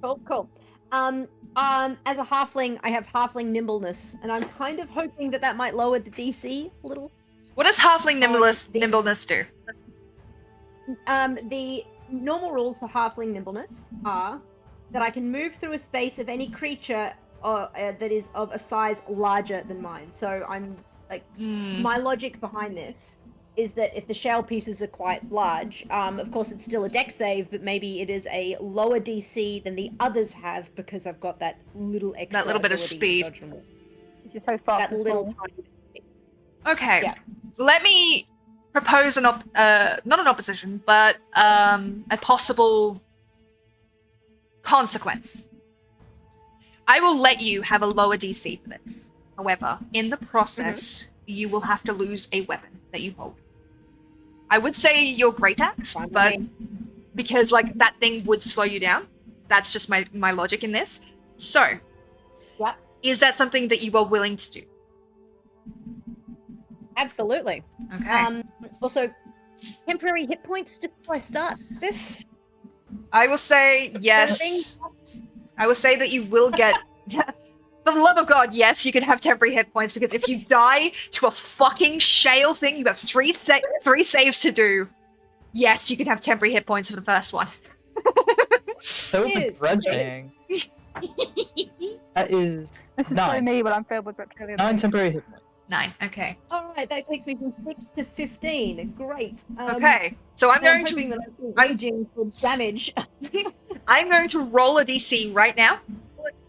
Cool. As a halfling, I have halfling nimbleness, and I'm kind of hoping that might lower the DC a little. What does halfling the- nimbleness do? The normal rules for halfling nimbleness are that I can move through a space of any creature that is of a size larger than mine. So I'm like, my logic behind this is that if the shell pieces are quite large, of course it's still a deck save, but maybe it is a lower DC than the others have because I've got that little extra That little bit of ability to speed. dodge and- Which is so fast. That little tiny bit. Okay. Yeah. Let me propose not an opposition, but a possible consequence. I will let you have a lower DC for this. However, in the process, you will have to lose a weapon that you hold. I would say your great axe, but because like that thing would slow you down. That's just my logic in this. So, Yep. Is that something that you are willing to do? Absolutely. Okay. Also, temporary hit points just before I start this. I will say yes. I will say that you will get. For the love of God, yes, you can have temporary hit points because if you die to a fucking shale thing, you have three saves to do. Yes, you can have temporary hit points for the first one. So Yes. begrudging. That is This is so 9. me when I'm filled with reptilian. 9 temporary hit points. 9. Okay. All right, that takes me from 6 to 15. Great. Okay. So I'm going hoping to that I'm still raging for damage. I'm going to roll a DC right now.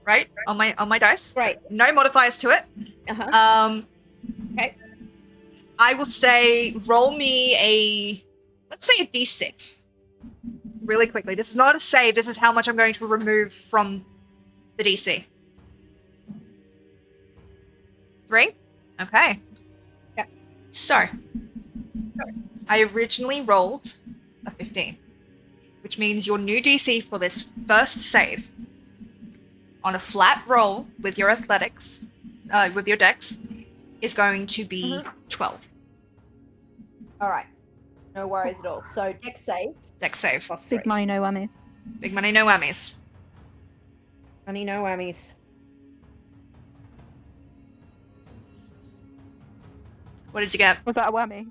Right on my dice. Great. No modifiers to it. Uh-huh. Okay. I will say roll me let's say a D6. Really quickly. This is not a save. This is how much I'm going to remove from the DC. 3? Okay. Yep. So, I originally rolled a 15, which means your new DC for this first save on a flat roll with your athletics, with your dex, is going to be 12. All right. No worries at all. So, dex save. Dex save. Plus 3. Big money, no whammy. Big money, no whammies. Money, no whammies. What did you get? Was that a whammy?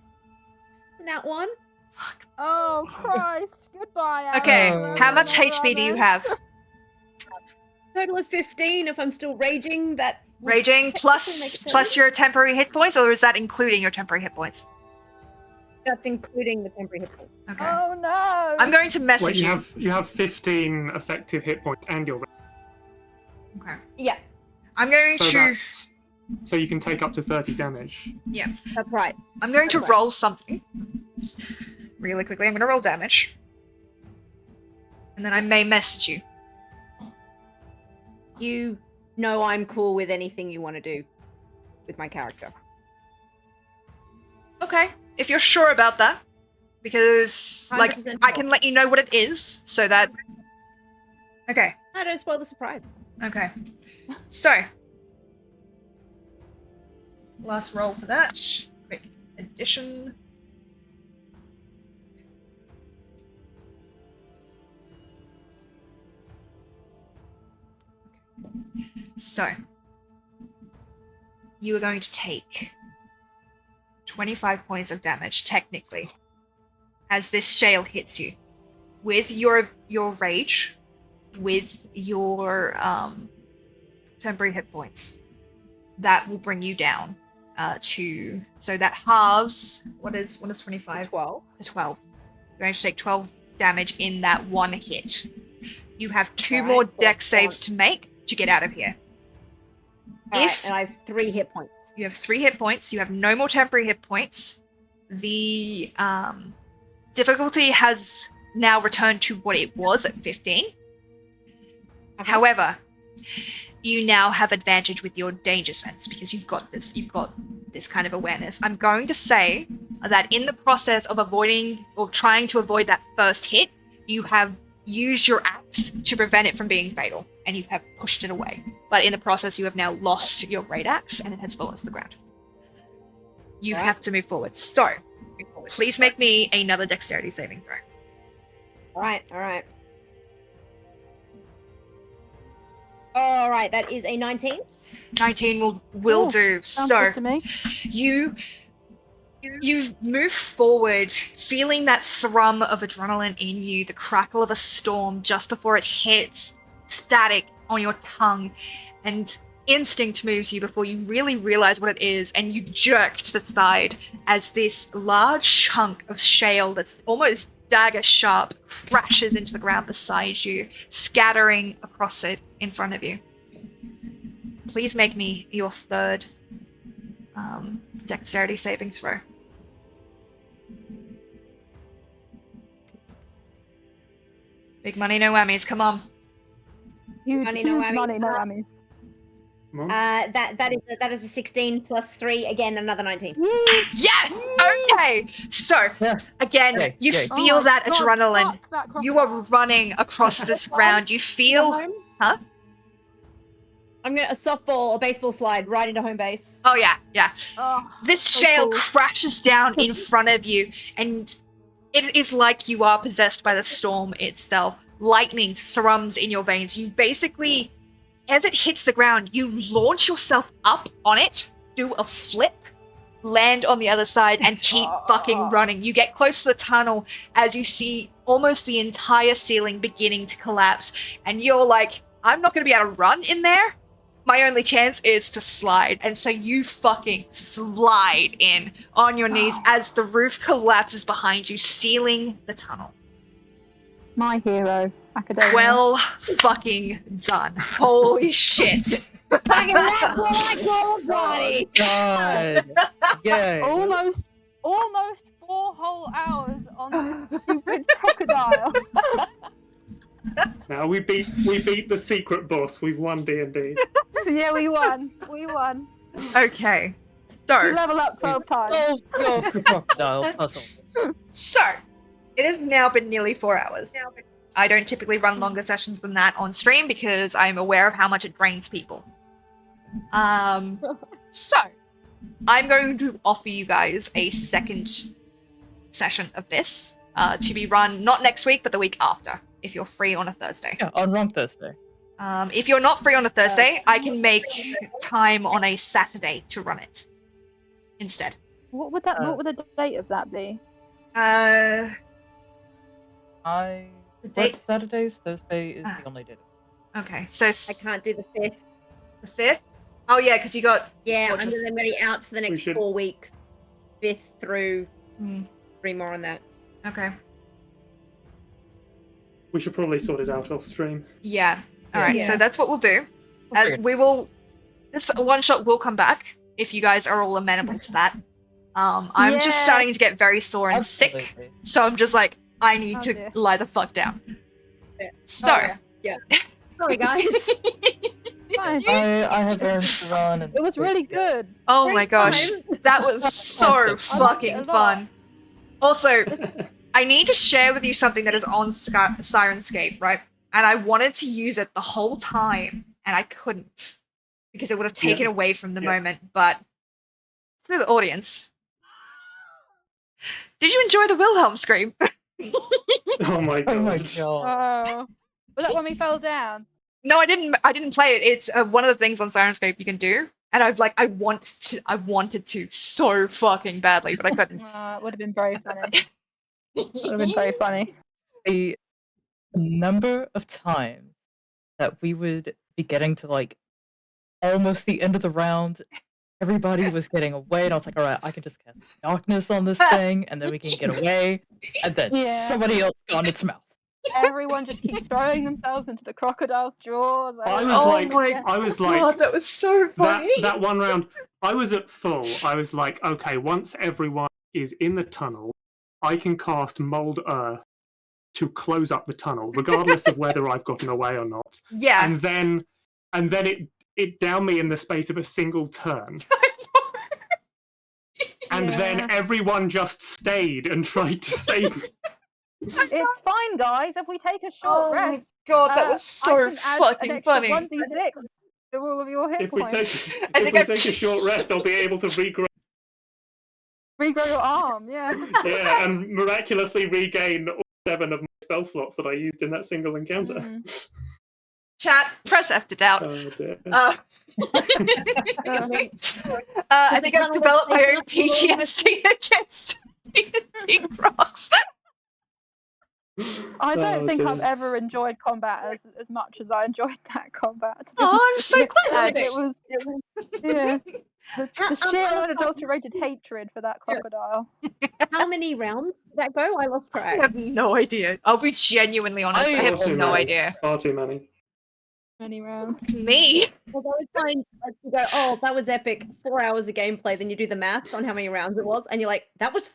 That one. Oh Christ! Goodbye. Okay, Oh. how much HP do you have? Total of 15 if I'm still raging. That would Raging technically plus make sense. your temporary hit points, or is that including your temporary hit points? That's including the temporary hit points. Okay. Oh no! I'm going to Wait, message you. you have 15 effective hit points and your Okay. Yeah, I'm going to. so you can take up to 30 damage. that's right. I'm going to Okay. roll something. Really quickly, I'm going to roll damage. And then I may message you. You know I'm cool with anything you want to do with my character. Okay. If you're sure about that. Because, like, 100% I can let you know what it is, so that... Okay. I don't spoil the surprise. Okay. So. Last roll for that. Quick addition. So. You are going to take 25 points of damage, technically, as this shale hits you. With your rage, with your temporary hit points. That will bring you down to... So that halves... What is 25? 12. To 12. You're going to take 12 damage in that one hit. You have 2 Alright, more so dex that's saves to make to get out of here. Alright, If- and I have 3 hit points. You have 3 hit points. You have no more temporary hit points. The difficulty has now returned to what it was at 15. Okay. However, you now have advantage with your danger sense because you've got this kind of awareness. I'm going to say that in the process of avoiding or trying to avoid that first hit, you have used your axe to prevent it from being fatal, and you have pushed it away. But in the process, you have now lost your great axe, and it has fallen to the ground. You Right. have to move forward. So, please make me another dexterity saving throw. Alright. Alright, that is a 19. 19 will Ooh, do. Sounds So, good to me. you move forward, feeling that thrum of adrenaline in you, the crackle of a storm just before it hits, static on your tongue, and instinct moves you before you really realize what it is, and you jerk to the side as this large chunk of shale that's almost dagger sharp crashes into the ground beside you, scattering across it in front of you. Please make me your third dexterity saving throw. Big money, no whammies. Come on. Huge, Money, no huge whammy. money, no whammies. Come on. That is a 16 plus 3, again another 19. Yes. Okay. So Yes. again, Yay, you yay. feel Oh my that God, adrenaline. fuck that You are crocodile. running across this ground. You feel. Huh? I'm gonna a softball or baseball slide right into home base. Oh yeah, yeah. Oh, This so shale cool. crashes down in front of you, and it is like you are possessed by the storm itself. Lightning thrums in your veins. You basically, as it hits the ground, you launch yourself up on it, do a flip, land on the other side, and keep fucking running. You get close to the tunnel as you see almost the entire ceiling beginning to collapse, and you're like, I'm not going to be able to run in there. My only chance is to slide. And so you fucking slide in on your knees as the roof collapses behind you, sealing the tunnel. My hero, Academia. Well fucking done. Holy shit. Fucking that's what I call a body! God. Yay. almost 4 whole hours on this stupid crocodile. Now we beat the secret boss. We've won D&D. Yeah, we won. We won. Okay. We So, level up 12 times. Oh, your crocodile puzzle. it has now been nearly 4 hours. I don't typically run longer sessions than that on stream because I'm aware of how much it drains people. So, I'm going to offer you guys a second session of this to be run not next week, but the week after, if you're free on a Thursday. Yeah, on wrong Thursday. If you're not free on a Thursday, I can make time on a Saturday to run it instead. What would the date of that be? I The work date- Saturdays. Thursday is the only day. Okay, so I can't do the 5th. the 5th? Oh yeah, because you got... Yeah, I'm Gorgeous. gonna be out for the next should- 4 weeks. 5th through Hmm, 3 more on that. okay. We should probably sort it out off stream. Yeah. Alright, so Yeah. that's what we'll do. Figured. We will... This one-shot will come back, if you guys are all amenable to that. I'm just Yeah. starting to get very sore and sick, Absolutely. so I'm just like, I need Oh, to dear. lie the fuck down. Yeah. So... Oh, yeah. Sorry, guys. Fine. I have errands to run. And It was really good. Oh Great my gosh, time. that was so I liked it fucking a lot. fun. Also, I need to share with you something that is on Sirenscape, right? And I wanted to use it the whole time, and I couldn't because it would have taken away from the moment. But to the audience, did you enjoy the Wilhelm scream? Oh my god. Oh my god. Oh. Was that when we fell down? No, I didn't. I didn't play it. It's one of the things on Sirenscape you can do, and I wanted to so fucking badly, but I couldn't. It would have been very funny. Would have been very funny. The number of times that we would be getting to like almost the end of the round, everybody was getting away, and I was like, all right, I can just cast darkness on this thing, and then we can get away, and then Yeah. somebody else got its mouth. Everyone just keeps throwing themselves into the crocodile's jaws. I was Oh like, my I was like, God, that was so funny. that one round, I was at full. I was like, okay, once everyone is in the tunnel, I can cast Mold Earth to close up the tunnel, regardless of whether I've gotten away or not. Yeah. And then it downed me in the space of a single turn. And then Yeah. everyone just stayed and tried to save me. It's fine, guys. If we take a short Oh rest, my God, that was I so can add fucking an extra funny. 1d6 to all of your hit If we points. take I if think we I- take a short rest, I'll be able to regrow. Regrow your arm, yeah. Yeah, and miraculously regain all 7 of my spell slots that I used in that single encounter. Mm. Chat, press F to doubt. Oh dear. I think I've developed my own PTSD against D&D rocks. I don't Oh, think dear. I've ever enjoyed combat as much as I enjoyed that combat. to be Oh, I'm so glad. It was yeah. The sheer unadulterated hatred for that crocodile. How many rounds did that go? I lost I track. have no idea. I'll be genuinely honest. I I have Far too no many. idea. Far too many. Many rounds. Me? Well, that was fine. Like, you go, oh, that was epic. 4 hours of gameplay. Then you do the math on how many rounds it was, and you're like, that was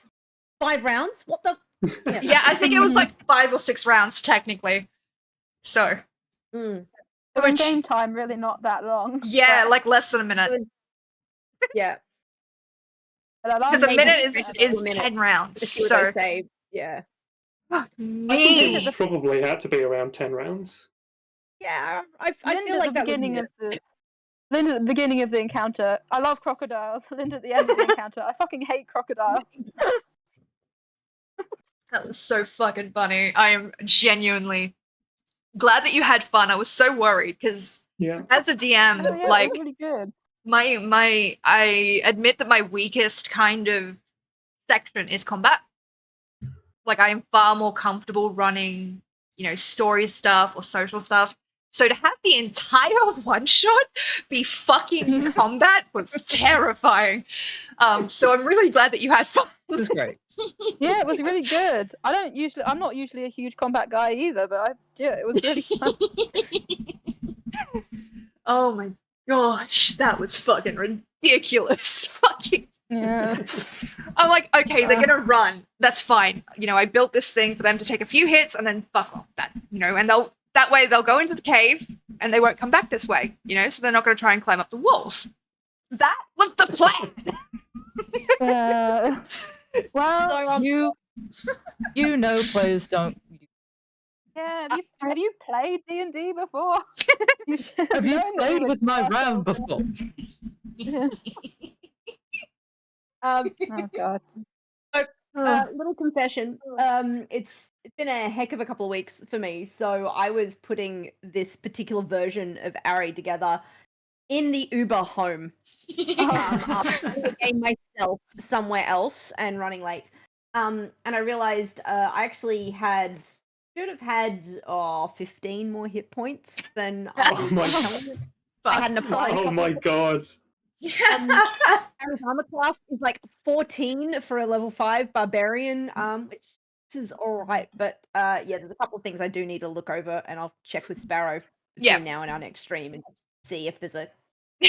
5 rounds? What the? Yeah, I think it was like 5 or 6 rounds technically. So, Mm. So in Which- game time, really not that long. yeah, but- like less than a minute. Yeah. but I like Because a maybe minute it's is a minute 10 rounds. The few of those So, saves. Yeah. fuck I me. think it probably had to be around 10 rounds. Yeah, I Linda feel at like the that was beginning neat. of the Linda at the beginning of the encounter. I love crocodiles. Linda at the end of the encounter. I fucking hate crocodiles. That was so fucking funny. I am genuinely glad that you had fun. I was so worried because Yeah. as a DM, Oh, yeah, like it was really good. I admit that my weakest kind of section is combat. Like I am far more comfortable running, story stuff or social stuff. So to have the entire one shot be fucking combat was terrifying. So I'm really glad that you had fun. It was great. Yeah, it was really good. I'm not usually a huge combat guy either, but it was really fun. Oh my gosh, that was fucking ridiculous. Fucking. Yeah. I'm like, okay, they're gonna run. That's fine. I built this thing for them to take a few hits and then fuck off. And that way they'll go into the cave and they won't come back this way. So they're not gonna try and climb up the walls. That was the plan. Well, You know players don't. yeah. Have you played D&D before? You should Have you known that we played would with my start RAM off- before? Oh god. Little confession. It's been a heck of a couple of weeks for me. So I was putting this particular version of Ari together in the Uber home. After playing the game myself somewhere else and running late. And I realized I actually should have had 15 more hit points than I Oh was my telling. I hadn't applied. Oh my god. Arizona armor class is like 14 for a level 5 barbarian, which is all right. But yeah, there's a couple of things I do need to look over, and I'll check with Sparrow between now and our next stream and see if there's a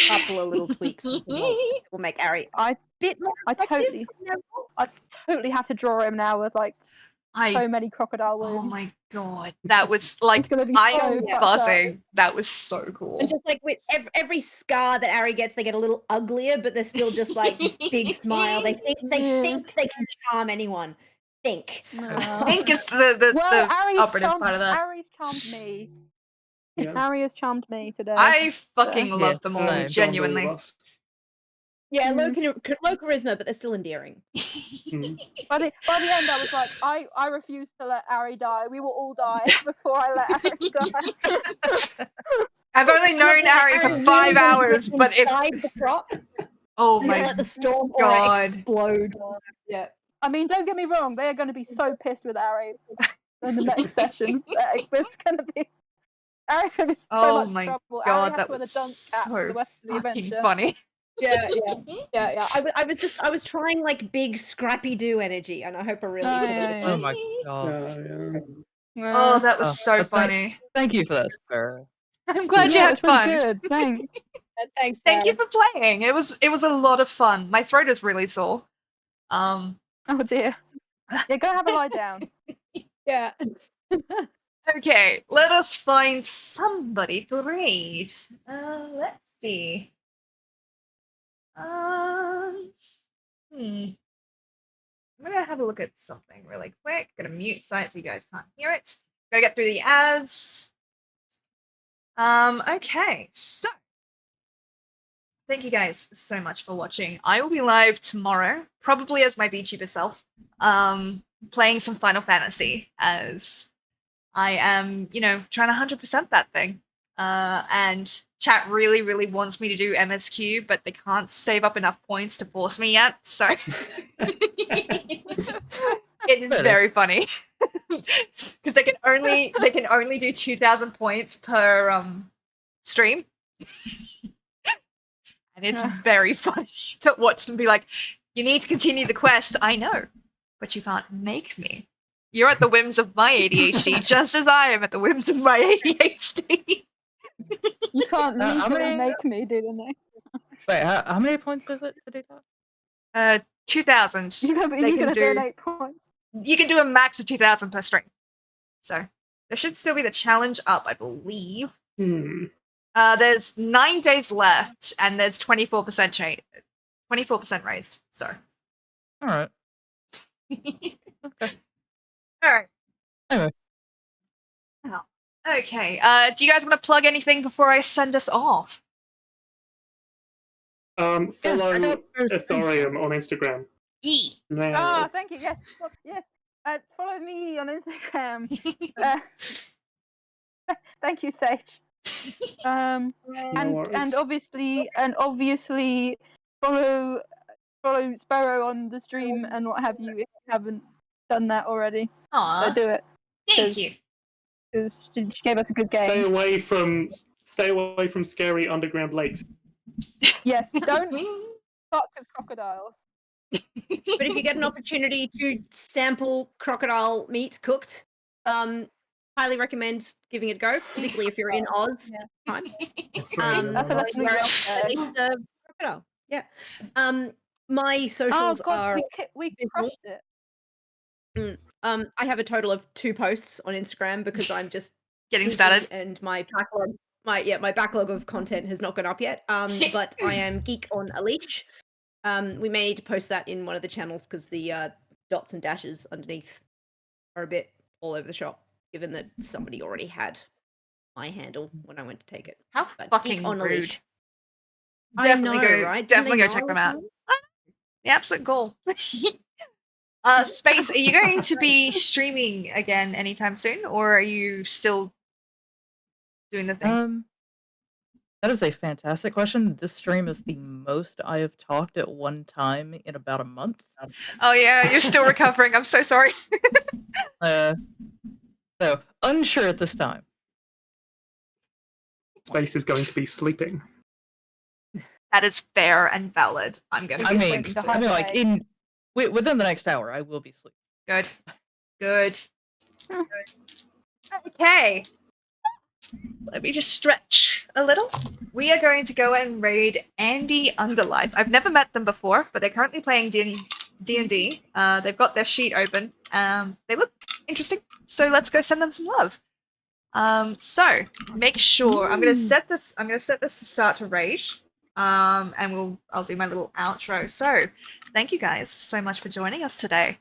couple of little tweaks we can make that will make Ari a bit more I effective. totally have to draw him now with like so I many crocodile oh wounds. my god, that was It's like gonna be I so am fucked up. buzzing. That was so cool. And just like with every scar that Ari gets, they get a little uglier, but they're still just like big smile. They think they can charm anyone. Think. I think it's the Well, Ari's operative charmed, part of that. Ari's charmed me. Yeah. Ari has charmed me today. I fucking Yeah, love them all, same. genuinely. Yeah, Mhm. low charisma, but they're still endearing. By the end, I was like, I refuse to let Ari die. We will all die before I let Ari die. I've only known Ari for 5 hours, but if inside the crop, oh and my let the storm aura God. explode. Yeah. I mean, don't get me wrong. They are going to be so pissed with Ari in the next session. It's going to be Ari's going to be so oh much my trouble. Ari god, has that to wear the was dunk cap for so the rest of the fucking adventure. funny. Yeah. I was trying like big scrappy do energy, and I hope I really. Oh, sort of yeah, Oh my god. Oh, that was Oh, so but funny. Thank you for that, Sparrow. I'm glad you Yeah, had it's really fun. good. Thanks. Thanks. Thank you Sarah. for playing. It was a lot of fun. My throat is really sore. Oh dear. Yeah, go have a lie down. Yeah. Okay, let us find somebody to read. Let's see. I'm gonna have a look at something really quick. Gonna mute site so you guys can't hear it. Gotta get through the ads. Okay, so thank you guys so much for watching. I will be live tomorrow, probably as my VTuber self, playing some Final Fantasy as I am, trying to 100% that thing. And chat really, really wants me to do MSQ, but they can't save up enough points to force me yet, so it is Really? very funny. Because they can only do 2,000 points per stream. And it's very funny to watch them be like, you need to continue the quest, I know, but you can't make me. You're at the whims of my ADHD, just as I am at the whims of my ADHD. You can't how legally many- make me, do they? Wait, how many points is it to do that? 2,000. You're They going can to do. donate points. You can do a max of 2,000 per stream. So There should still be the challenge up, I believe. Hmm. There's 9 days left, and there's 24% 24% raised. So. All right. All right. Anyway. Oh. Okay. Do you guys want to plug anything before I send us off? Follow there's- Ethereum on Instagram. Now. Ah, thank you. Yes, yes. Follow me on Instagram. Thank you, Sage. No And worries. obviously follow Sparrow on the stream and what have you if you haven't done that already. So Aw, do it thank you. because she gave us a good game. Stay away from scary underground lakes. Yes, don't fuck with crocodiles. But if you get an opportunity to sample crocodile meat cooked, highly recommend giving it a go, particularly if you're in Oz. Yeah. Time. That's right. That's a lesson we where learned at least a crocodile. Yeah. My Oh socials god, are we abysmal. crushed it. I have a total of 2 posts on Instagram because I'm just Getting busy started. and my backlog of content has not gone up yet. But I am geek on a leash. We may need to post that in one of the channels because the dots and dashes underneath are a bit all over the shop, given that somebody already had my handle when I went to take it. How But fucking geek on a rude. leash. Definitely I know, go. right? Definitely go check them out. The absolute goal. Space, are you going to be streaming again anytime soon, or are you still doing the thing? That is a fantastic question. This stream is the most I have talked at one time in about a month. Oh yeah, you're still recovering. I'm so sorry. So unsure at this time. Space is going to be sleeping. That is fair and valid. I'm going to I be mean, sleeping the too. hard- within the next hour, I will be sleeping. Good. Good. Hmm. Okay. Let me just stretch a little. We are going to go and raid Andy Underlife. I've never met them before, but they're currently playing D&D. They've got their sheet open. They look interesting, so let's go send them some love. So make sure I'm gonna set this to start to raid. And I'll do my little outro. So thank you guys so much for joining us today.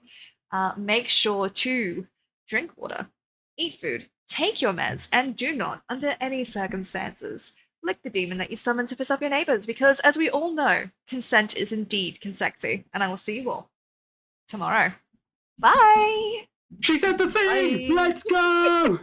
Make sure to drink water, eat food, take your meds, and do not, under any circumstances, lick the demon that you summon to piss off your neighbors, because as we all know, consent is indeed consexy. And I will see you all tomorrow. Bye! She said the thing! Bye. Let's go!